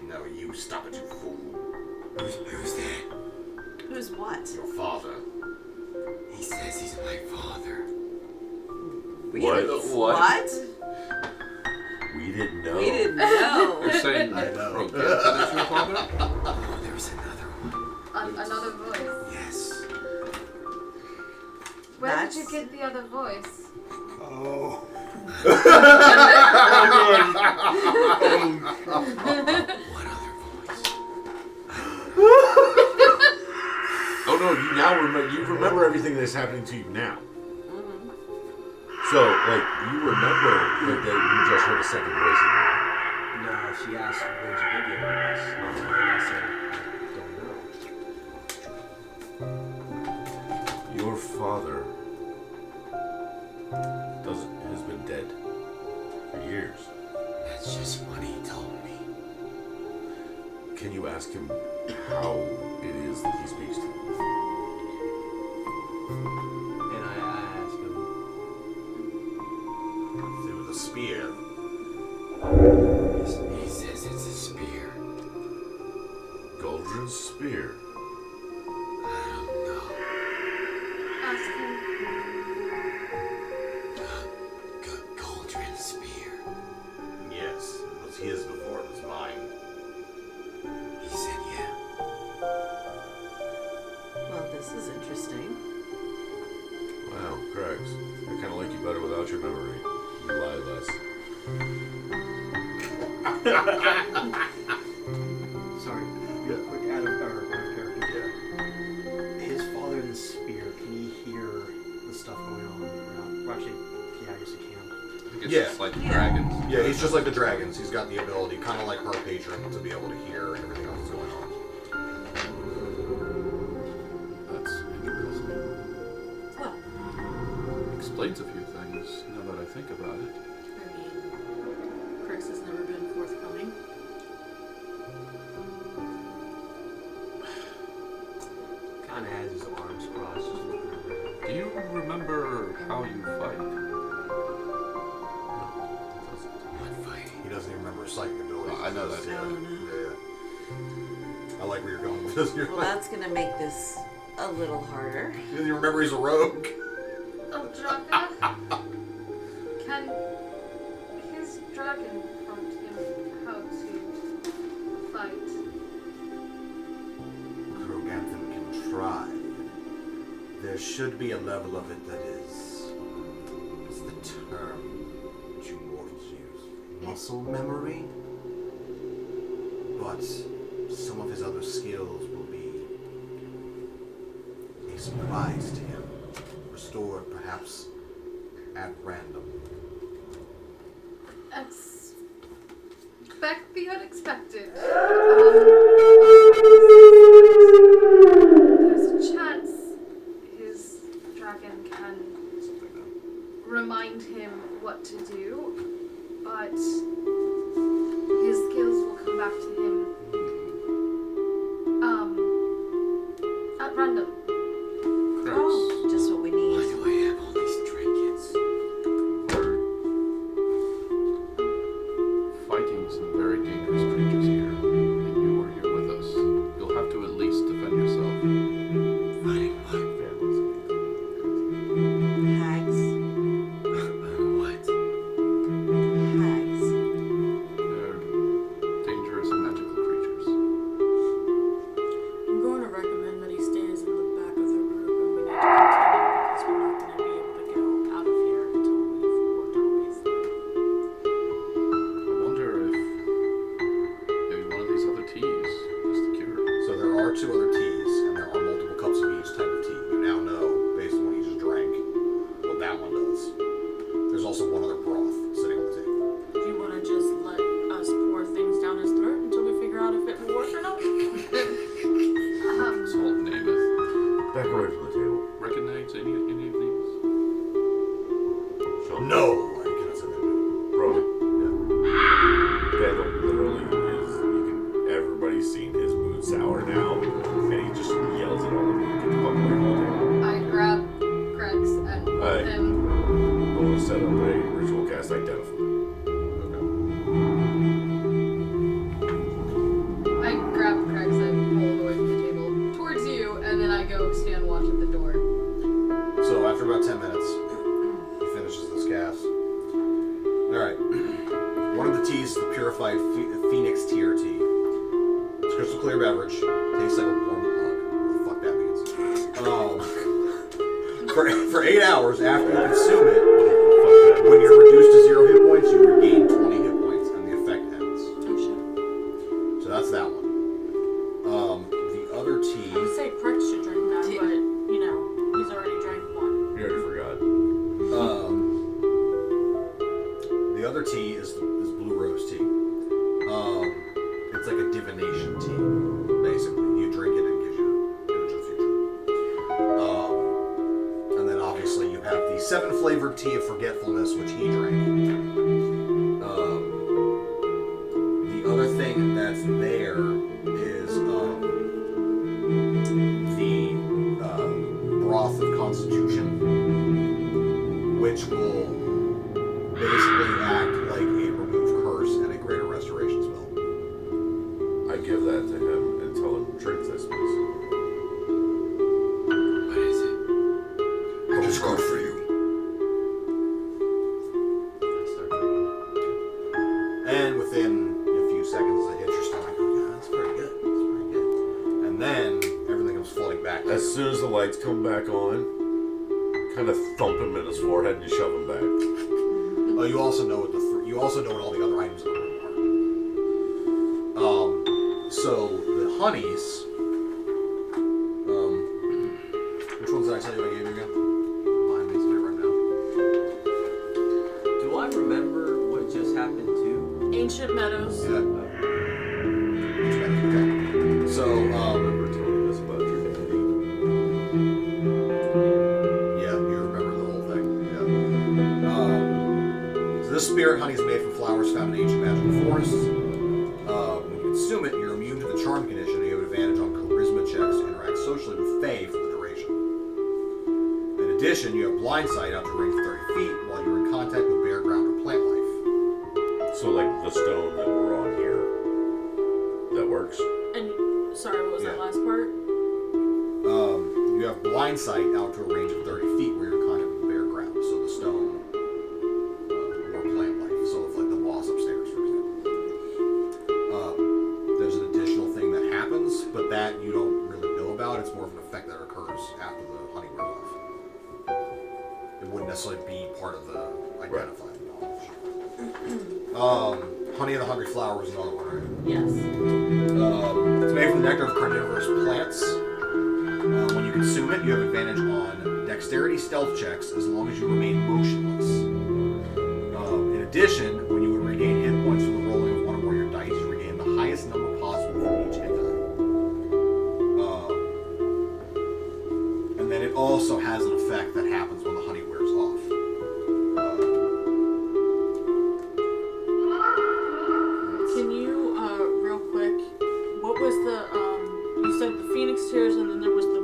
No, you stop it, you fool. Who's that? Who's what? Your father. He says he's my father. What? What? We didn't know. We didn't know. You're saying I know. Kroganthan is your father? Oh, there's another one. Another voice. Yes. Where That's- did you get the other voice? Oh. What other voice? Oh no, you now remember. You remember everything that's happening to you now. Mm-hmm. So, like, you remember that you just heard a second voice in there. No, she asked where'd you get the other voice? And I said, don't know. Your father has been dead for years. That's just what he told me. Can you ask him how it is that he speaks to you? And I asked, Goldrin's spear? Ask him. Goldrin's spear. Yes, it was his before it was mine. He said, yeah. Well, this is interesting. Wow, Craigs. I kind of like you better without your memory. You lie less. Sorry, real quick, out of character. His father in the spear, can he hear the stuff going on around? Well, actually, yeah, I guess he can. I think it's Yeah. just like the dragons. Yeah, he's just like the dragons. He's got the ability, kind of like her patron, to be able to hear everything else that's going on. That's interesting. Well, Explains a few things now that I think about it. I mean, Crix has never been forthcoming. Kind of has his arms crossed. Just looking around. Do you remember how you fight? What fight? He doesn't even remember his psychic abilities. I know that. Yeah. Oh, no. Yeah. I like where you're going with this. You're well, like, that's gonna make this a little harder. he doesn't even remember he's a rogue. Oh, Draka, can his dragon prompt him how to fight? Krogantham can try. There should be a level of it that is. What's the term that you mortals use? Muscle memory? But some of his other skills will be a surprise to him. Restored perhaps at random. Expect the unexpected. There's a chance his dragon can remind him what to do, but his skills will come back to him at random. Oh, just what we Why need. do I have all these trinkets? We're fighting some very dangerous creatures here, and you are here with us. You'll have to at least defend yourself. Fighting what? Hags. What? Hags. They're dangerous and magical creatures. I'm going to recommend that he stays in the back of the group, and we need to continue because we're not going to be able to go out of here until we've worked our way through. I wonder if maybe one of these other teas is the cure. So there are two other teas, and there are multiple cups of each type of tea. You now know, based on what you just drank, what that one does. There's also one other broth sitting on the table. Do you want to just let us pour things down his throat until we figure out if it will work or not? Salt Namath. Back away from the table. Recognize any of these? Sean. No! I cannot say that. Bro. Yeah. Vandal literally is, everybody's seen his mood sour now, and he just yells at all of you, get the fuck away from the table. I grab Crix and pull Aye. him. I'm gonna set up a ritual cast identify. I grab Crix and pull him away from the table towards you, and then I go stand watch at the door. So after about 10 minutes, he finishes this cast. Alright. One of the teas is the purified Phoenix Tear tea. It's crystal clear beverage. Tastes like a warm hug. What the fuck that means. For 8 hours after you consume it, when you're reduced to 0 hit points, you regain 20 hit points and the effect ends. Oh shit. So that's that one. The other I would tea. say Crix should drink that, but, you know, he's already drank one. You already forgot. The other tea is blue rose tea. It's like a divination tea, basically. You drink it and it gives you image of the future. And then obviously you have the 7 flavored tea of forgetfulness, which he drank. The other thing that's there is the broth of constitution, which will basically act like a remove curse and a greater restoration spell. I give that to him and tell him, drink And within a few seconds, it hits your stomach. Yeah, that's pretty good. That's pretty good. And then everything comes flooding back. As soon as the lights come back on, kind of thump him in his forehead and you shove him back. Oh, you also know what all the other items in the room are. So the honeys. Which ones did I tell you I gave you again? Mine is here right now. Do I remember what just happened to? Ancient Meadows. Yeah. Okay. So Remember telling us about your daddy. yeah, you remember the whole thing. Yeah. So this spirit honey is made from flowers found in ancient magical forests. When you consume it, you're immune to the charm condition, and you have an advantage on charisma checks to interact socially with Fae for the duration. In addition, you have blind sight out to a range of 30 feet while you're in contact with bare ground or plant life. So like the stone that we're on here, that works. And sorry, what was that Yeah. last part? You have blind sight out to a range of 30 feet where you're in contact with bare ground. So the stone or plant life. So if like the boss upstairs, for example. There's an additional thing that happens, but that you don't really know about. It's more of an effect that occurs after the honey wears off. It wouldn't necessarily be part of the identifying knowledge. Honey of the Hungry Flower was another one, right? Yes. It's made from the nectar of carnivorous plants. When you consume it, you have advantage on dexterity stealth checks as long as you remain motionless. In addition, when you would regain hit points from the rolling of one or more of your dice, you regain the highest number possible from each hit die. And then it also has an effect that happens when the honey wears off. Can you, real quick, what was the, you said the Phoenix Tears and then there was the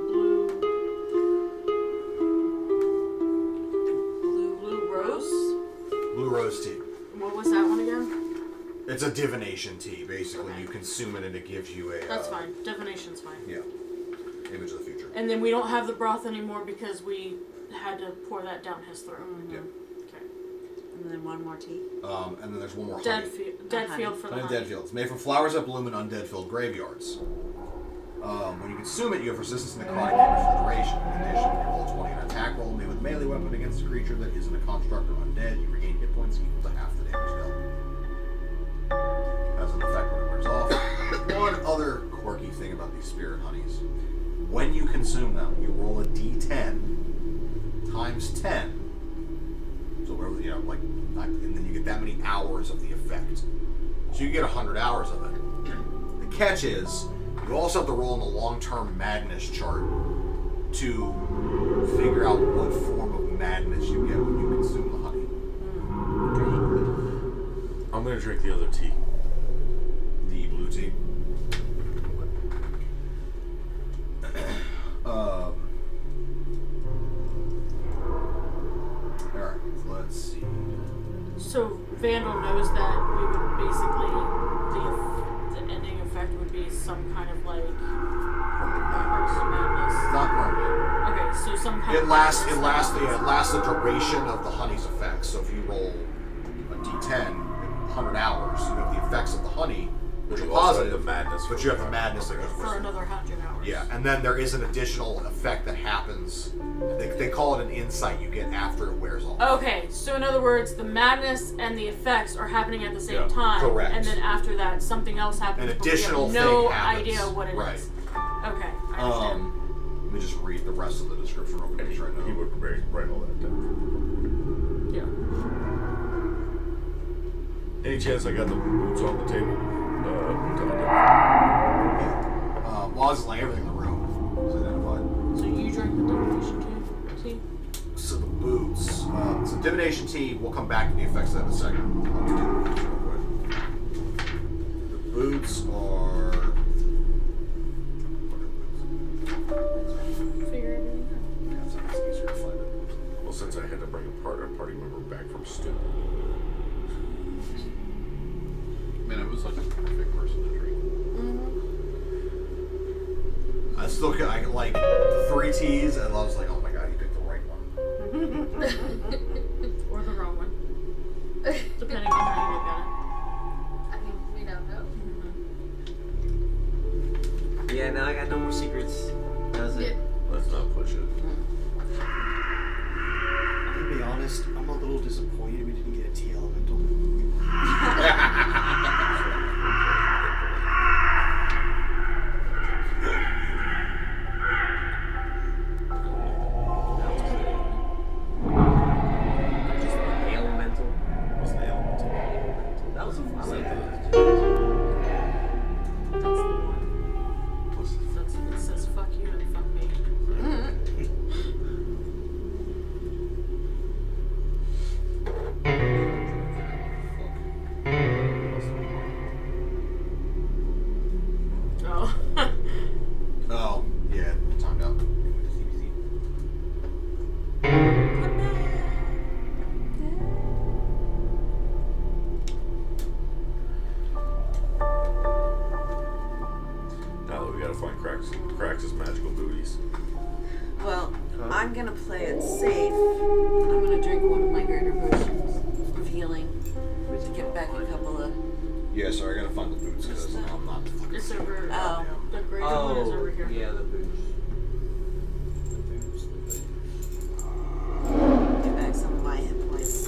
Blue Rose? Blue Rose tea. What was that one again? It's a divination tea, basically. You consume it and it gives you a... That's fine. Divination's fine. Yeah. Image of the future. And then we don't have the broth anymore because we had to pour that down his throat. Yeah. Okay. And then one more tea. And then there's one more Dead, honey. dead Honey. field for the Honey honey. dead fields. Made from flowers that bloom in undead filled graveyards. When you consume it, you have resistance to necrotic damage for the duration. In addition, you roll a 20 on an attack roll made with melee weapon against a creature that isn't a construct or undead. You regain hit points equal to half the damage dealt. Has an effect when it wears off. One other quirky thing about these spirit honeys. When you consume them, you roll a d10 times 10. So whatever, and then you get that many hours of the effect. So you get 100 hours of it. The catch is, you also have to roll in the long-term madness chart to figure out what form of madness you get when you consume the honey. I'm gonna drink the other tea. The blue tea. Alright, let's see. So Vandal knows that we would basically, the ending effect would be some kind of like permanent madness. Not permanent. Okay, so some kind It of lasts madness. the duration of the honey's effects. So if you roll a d10 in 100 hours, you have the effects of the honey, which are You also have positive, the madness but you have the madness that goes with For it. another 100 hours. Yeah, and then there is an additional effect that happens. They call it an insight you get after it wears off. Okay, so in other words, the madness and the effects are happening at the same Yeah, time. correct. And then after that, something else happens. An but we additional have no thing happens. idea what it is. Right. Okay, I understand. Let me just read the rest of the description real quick right now. He would write all that down. Yeah. Any chance I got the boots on the table? Well, I was like everything in the room is identified. So you drink the divination tea? So the boots. So divination tea. We'll come back to the effects of that in a second. Let me do the boots real quick. The boots are. What are the boots? Figure everything out. Yeah, it's easier to find it. Well, since I had to bring a party member back from Stu. Man, it was like a perfect person to drink. I still I like the 3 teas, and I was like, oh my god, you picked the right one. Or the wrong one. Depending on how you look at Yeah, sorry, I gotta find the boots because I'm not fucking. It's over. Oh. The greater one is over here. yeah, the boots. Get back some of my hit points.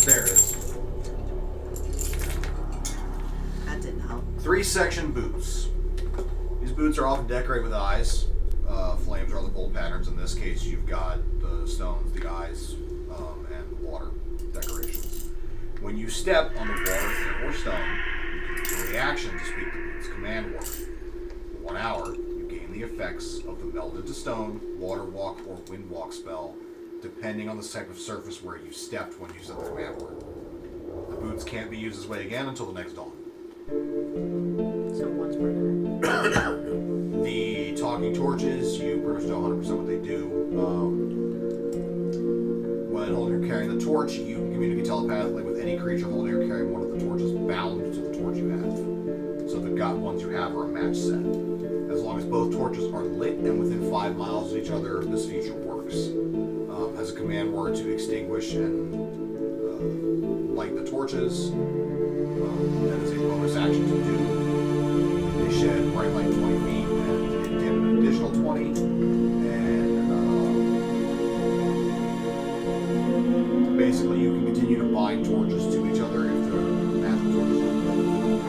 There it is. That didn't help. 3-section boots. These boots are often decorated with eyes. Flames are the bold patterns. In this case, you've got the stones, the eyes, and water decorations. When you step on the water or stone, you can use a reaction to speak the boots' command word. For 1 hour, you gain the effects of the meld into stone, water walk, or wind walk spell, depending on the type of surface where you stepped when you said the command word. The boots can't be used this way again until the next dawn. So once per day. The talking torches, you pretty much know 100% what they do. When holding or carrying the torch, you can communicate telepathically with any creature holding or carrying one of the torches bound to the torch you have. So the ones you have are a match set. As long as both torches are lit and within 5 miles of each other, this feature works. Has a command word to extinguish and light the torches. That is a bonus action to do. They shed bright light 20 feet and dim an additional 20. And basically you can continue to bind torches to each other if the magic torches are lit.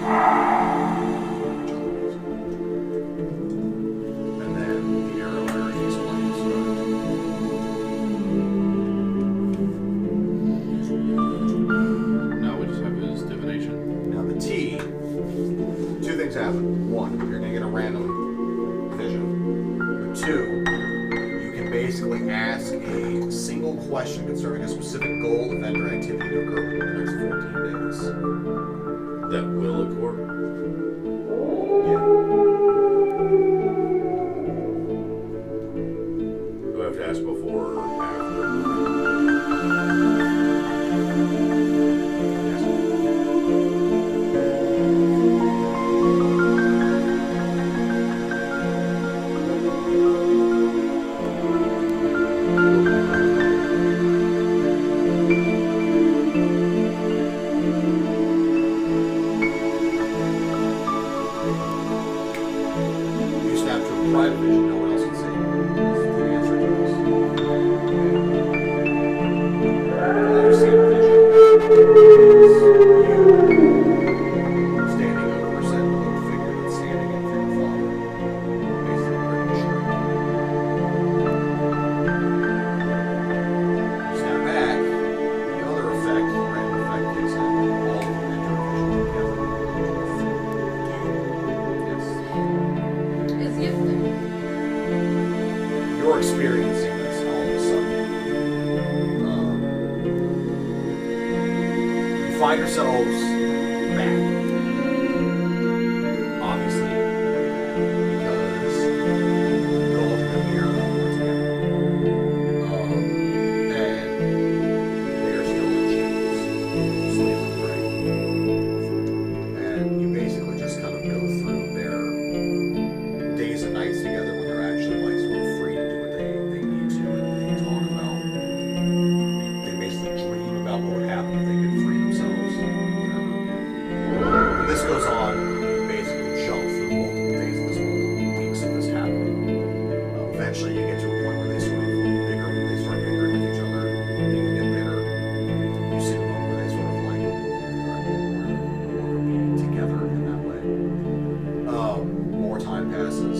And then the arrow already explains. Now we just have his divination. Now the T, 2 things happen. 1, you're going to get a random vision. Or 2, you can basically ask a single question concerning a specific goal, event, or activity to occur within the next 14 days. That will occur. Yeah. Do I have to ask before or after? You snap to a private vision, no one else can see. This is the answer to this. All you see in the vision is you standing over said little figure that's standing in front of Father. Basically ready to shrink. You snap back, the other effect, the random effect kicks in. All of them enter a vision together. Yes. Is he up there? You're experiencing this all of a sudden. You find yourselves back. Obviously, way back. Because you all have been here together. And they are still in chains, slave and prey. And you basically just kind of go through their days and nights together when they're actually like sort of free to do what they need to, and they talk about they basically dream about what would happen if they could free themselves, whatever. When this goes on, you basically jump through multiple days of this, multiple weeks of this happening. Eventually you get to a point where they start bickering with each other, things get bitter. You see the moment where they sort of like, we're no longer being together in that way. More time passes.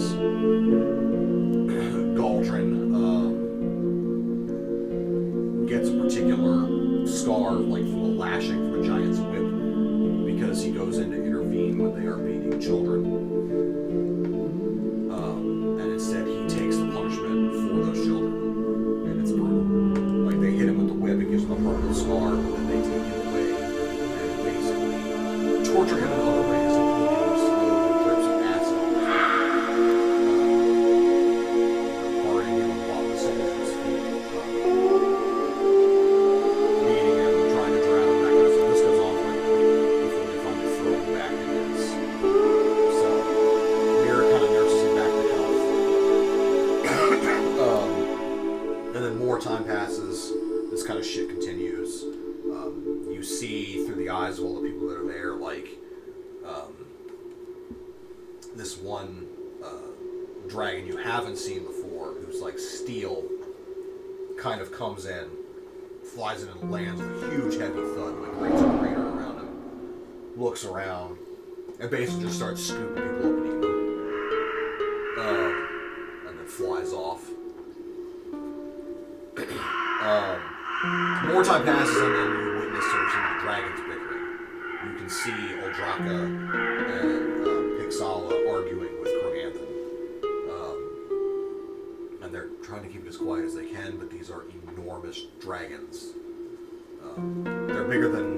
Galdrin gets a particular scar, like from a lashing from a giant's whip, because he goes in to intervene when they are beating children. And instead, he takes the punishment for those children, and it's brutal. Like they hit him with the whip, it gives him a permanent scar, but then they take him away and basically torture him in other ways, including slowly drip some acid on his burning him while the soles of his feet, beating him, trying to drown him, that kind of stuff. This goes on for like a week before they finally throw him back in his cell. Mirror kind of nurses him back to health. And then more time passes. This kind of shit continues. You see through the eyes of all the people that are there, like this one dragon you haven't seen before, who's like steel, kind of comes in, flies in and lands with a huge heavy thud, like creates a crater around him, looks around, and basically just starts scooping people up and eating them. And then flies off. More time passes and then you witness sort of some of the dragons bickering. You can see Oldraka and Pixala arguing with Kroganthan. And they're trying to keep it as quiet as they can, but these are enormous dragons. They're bigger than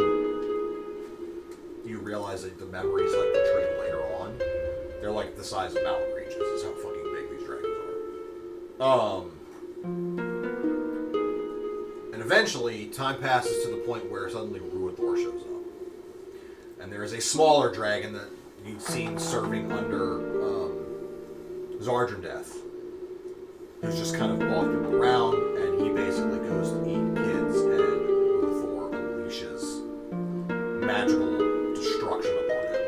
you realize that the memories like portrayed later on. They're like the size of mountain ranges is how fucking big these dragons are. And eventually, time passes to the point where suddenly Ruidor shows up. And there is a smaller dragon that you've seen serving under Zardrendeth, who's just kind of walking around, and he basically goes to eat kids, and Ruidor unleashes magical destruction upon him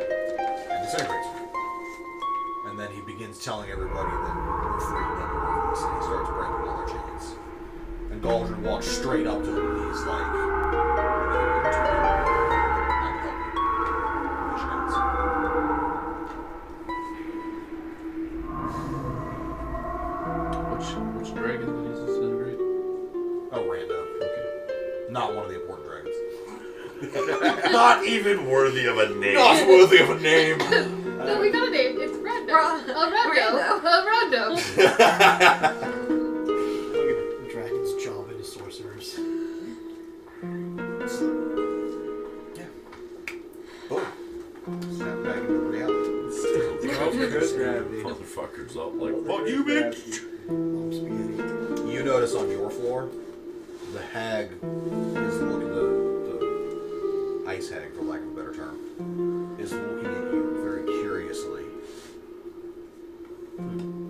and disintegrates him. And then he begins telling everybody that we're free, that we're over this, and he starts breaking all their chains. And Galdrin walks straight up to him and he's like, I'm helping. Which dragon did he disintegrate? Oh, Randa. Okay. Not one of the important dragons. Not even worthy of a name. Not worthy of a name. No, we got a name. It's Rondo. Rondo. Look at the dragon's job into sorcerers. Boom. Snap back into reality. Motherfuckers up like, fuck you, bitch. Mom spaghetti. You notice on your floor, the hag is looking, the ice hag, for lack of a better term, is looking at you very curiously. And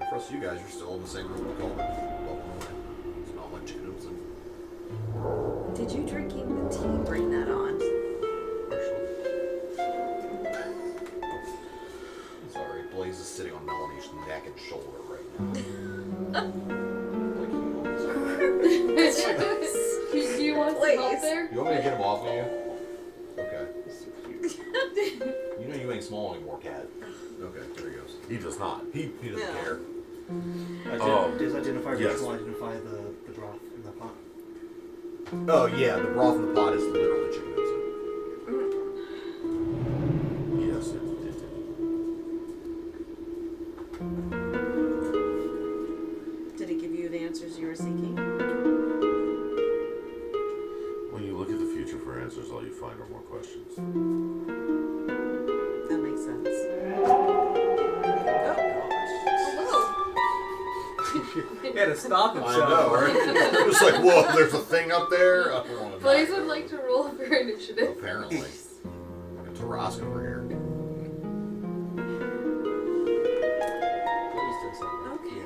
for us, you guys are still in the same room with Coleman. It's not much tunes and Did you drinking the tea bring that on? sorry, Blaze is sitting on Melanie's neck and shoulder right now. Do you want some help there? You want me to get him off of you? Okay. You know you ain't small anymore, cat. Okay, there he goes. He does not. He doesn't Yeah. care. Does identify yes. ritual identify the broth in the pot? Oh yeah, the broth in the pot is literally chicken soup. Yes, it did. Did it give you the answers you were seeking? When you look at the future for answers, all you find are more questions. That makes sense. He had to stop I himself. know, right? It was like, whoa, there's a thing up there? Blaze would like to roll for initiative. Apparently. Fucking Tarrasque over here. Okay.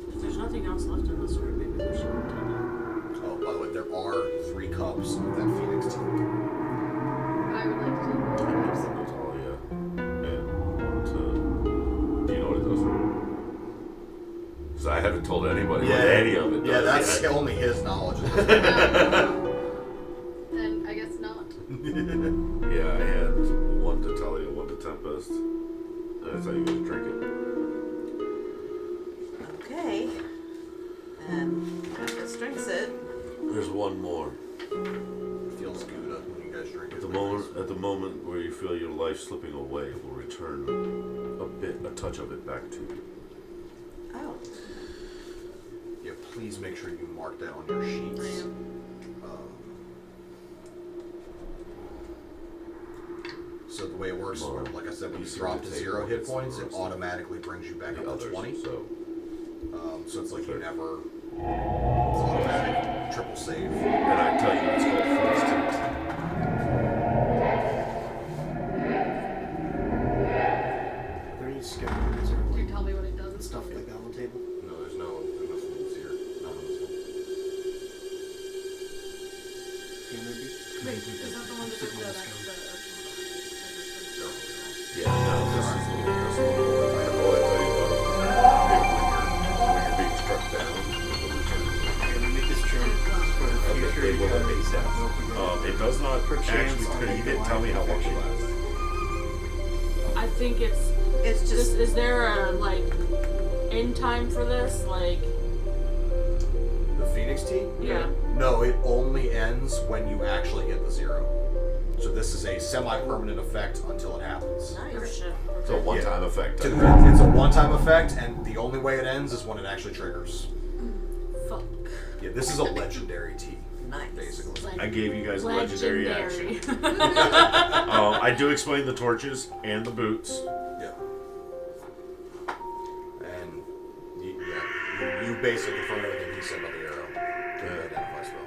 If there's nothing else left in this room, maybe we should continue. Oh, by the way, there are 3 cups of that Phoenix tea. I would like to. Natalia, and want to. Do you know what it does? Because I haven't told anybody what any of it does. Yeah, that's yet. only his knowledge. And I guess not. Yeah, I had 1 to Talia, 1 to Tempest. That's how you guys drink it. Okay. And Tempest drinks it. There's 1 more. Feels good when you guys drink it. At the moment where you feel your life slipping away, it will return a touch of it back to you. Oh. Yeah, please make sure you mark that on your sheets. I am. So the way it works is, Or like I said, when you you drop to take 0 what hit gets points, it reversed. automatically brings you back The up to others, 20. so So it's like you never. It's automatic triple save. and I tell you, it's called Force Wait, is that the one that no, that's the Yeah, no, this is the one. Oh, I thought you thought when you're being struck down, the return. Can we make this trade for the future? They will because base that. we'll forget. It does not For actually. chance, He didn't tell me how long it lasts. I think it's It's just is there a like end time for this? Like The Phoenix tea? yeah. No, it only ends when you actually hit the 0. So this is a semi-permanent effect until it happens. Oh nice. shit. It's a one-time effect. It's a one-time effect, and the only way it ends is when it actually triggers. Fuck. Yeah, this is a legendary tea, Nice. basically. I gave you guys legendary action. I do explain the torches and the boots. Yeah. And you basically confirm everything he said about the arrow. The identify spell.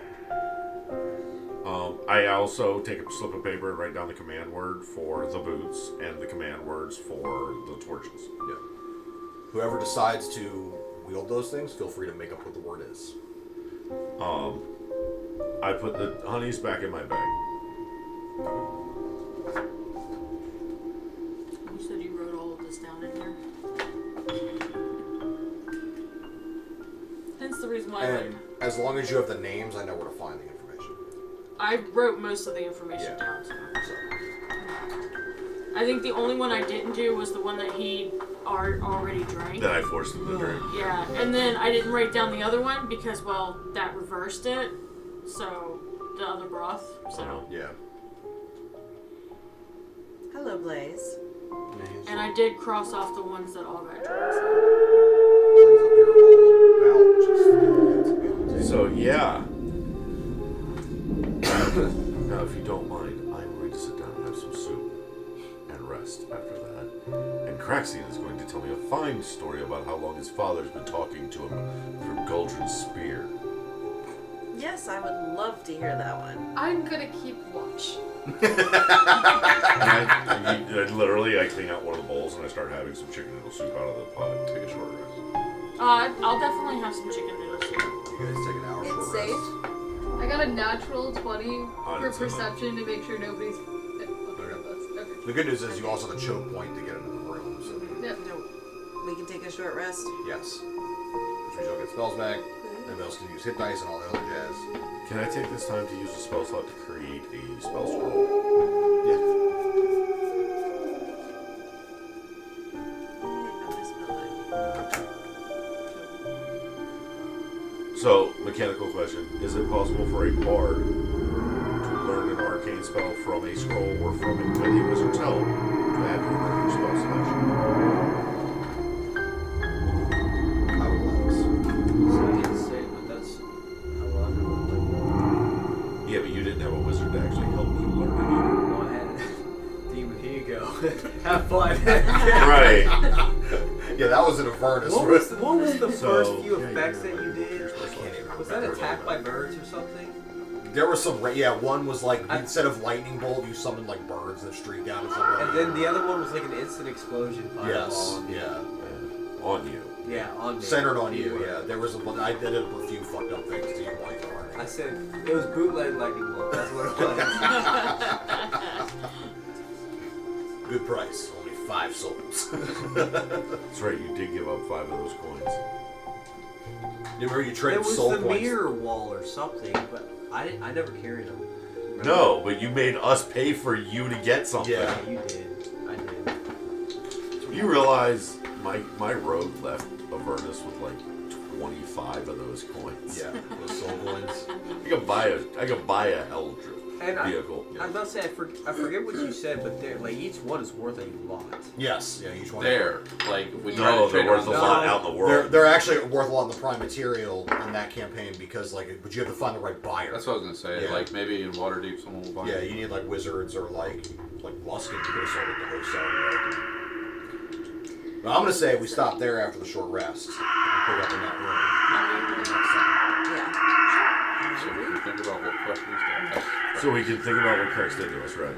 I also take a slip of paper and write down the command word for the boots and the command words for the torches. Yeah. Whoever decides to wield those things, feel free to make up what the word is. I put the honeys back in my bag. You said you wrote all of this down in here. Hence the reason why And as long as you have the names, I know where to find the information. I wrote most of the information Yeah. down. So. So, I think the only one I didn't do was the one that he already drank. Then I forced them to drink. Yeah, and then I didn't write down the other one because, well, that reversed it. So, the other broth. So, yeah. Hello, Blaze. and I did cross off the ones that all got drunk. So yeah. Now, if you don't mind, I'm going to sit down and have some soup and rest after that. And Craxian is going to tell me a fine story about how long his father's been talking to him through Guldran's spear. Yes, I would love to hear that one. I'm gonna keep watch. I clean out one of the bowls and I start having some chicken noodle soup out of the pot. Take a short rest. I'll definitely have some chicken noodle soup. You guys take an hour It's short safe. rest. I got a natural 20 for it's a perception to make sure nobody's. Okay. The good news is you also have a choke point to get into the room. So Yep. We can take a short rest. yes, which means you'll get spells back. Everybody else can use hit dice and all the other jazz. Can I take this time to use a spell slot to create a spell scroll? Yeah. So, mechanical question. Is it possible for a bard to learn an arcane spell from a scroll or from a wizard's help to add to your spell selection? I would like So I didn't say it, but that's how everyone played. Yeah, but you didn't have a wizard to actually help you learn it No, I had it. Demon, here you go. Have fun. either. Right. Yeah, that was an Avernus. What was the So- first few Yeah, effects you're that you did? Was that attack by birds or something? There was some, one was like, instead of lightning bolt, you summoned like birds that streak out and something. And then the other one was like an instant explosion fireball. Yes, on me. yeah. On you. Yeah, on me. Centered on you, yeah. There was I did a few fucked up things to you while you were I learning. said it was bootleg lightning bolt. That's what it was. Good price, only 5 souls. That's right, you did give up 5 of those coins. You remember you It traded was soul the points. mirror wall or something, but I never carried them. Remember? No, but you made us pay for you to get something. Yeah. Yeah, you did. I did. You realize my rogue left Avernus with like 25 of those coins. Yeah, those soul coins. I could buy a Eldritch And vehicle. I was about to say, I forget what you said, but like each one is worth a lot. Yes, yeah, each one. There, like we try No, to they're trade worth a on lot out in the world. They're actually worth a lot in the prime material in that campaign because but you have to find the right buyer. That's what I was gonna say. Yeah. Like maybe in Waterdeep, someone will buy. Yeah, it. you need like wizards or like Luskin. You could have sold it to Hosel. But I'm gonna say we stop there after the short rest and pick up in that room. Yeah. So we can think about what questions to ask. So we can think about what Kirk's did to us, right?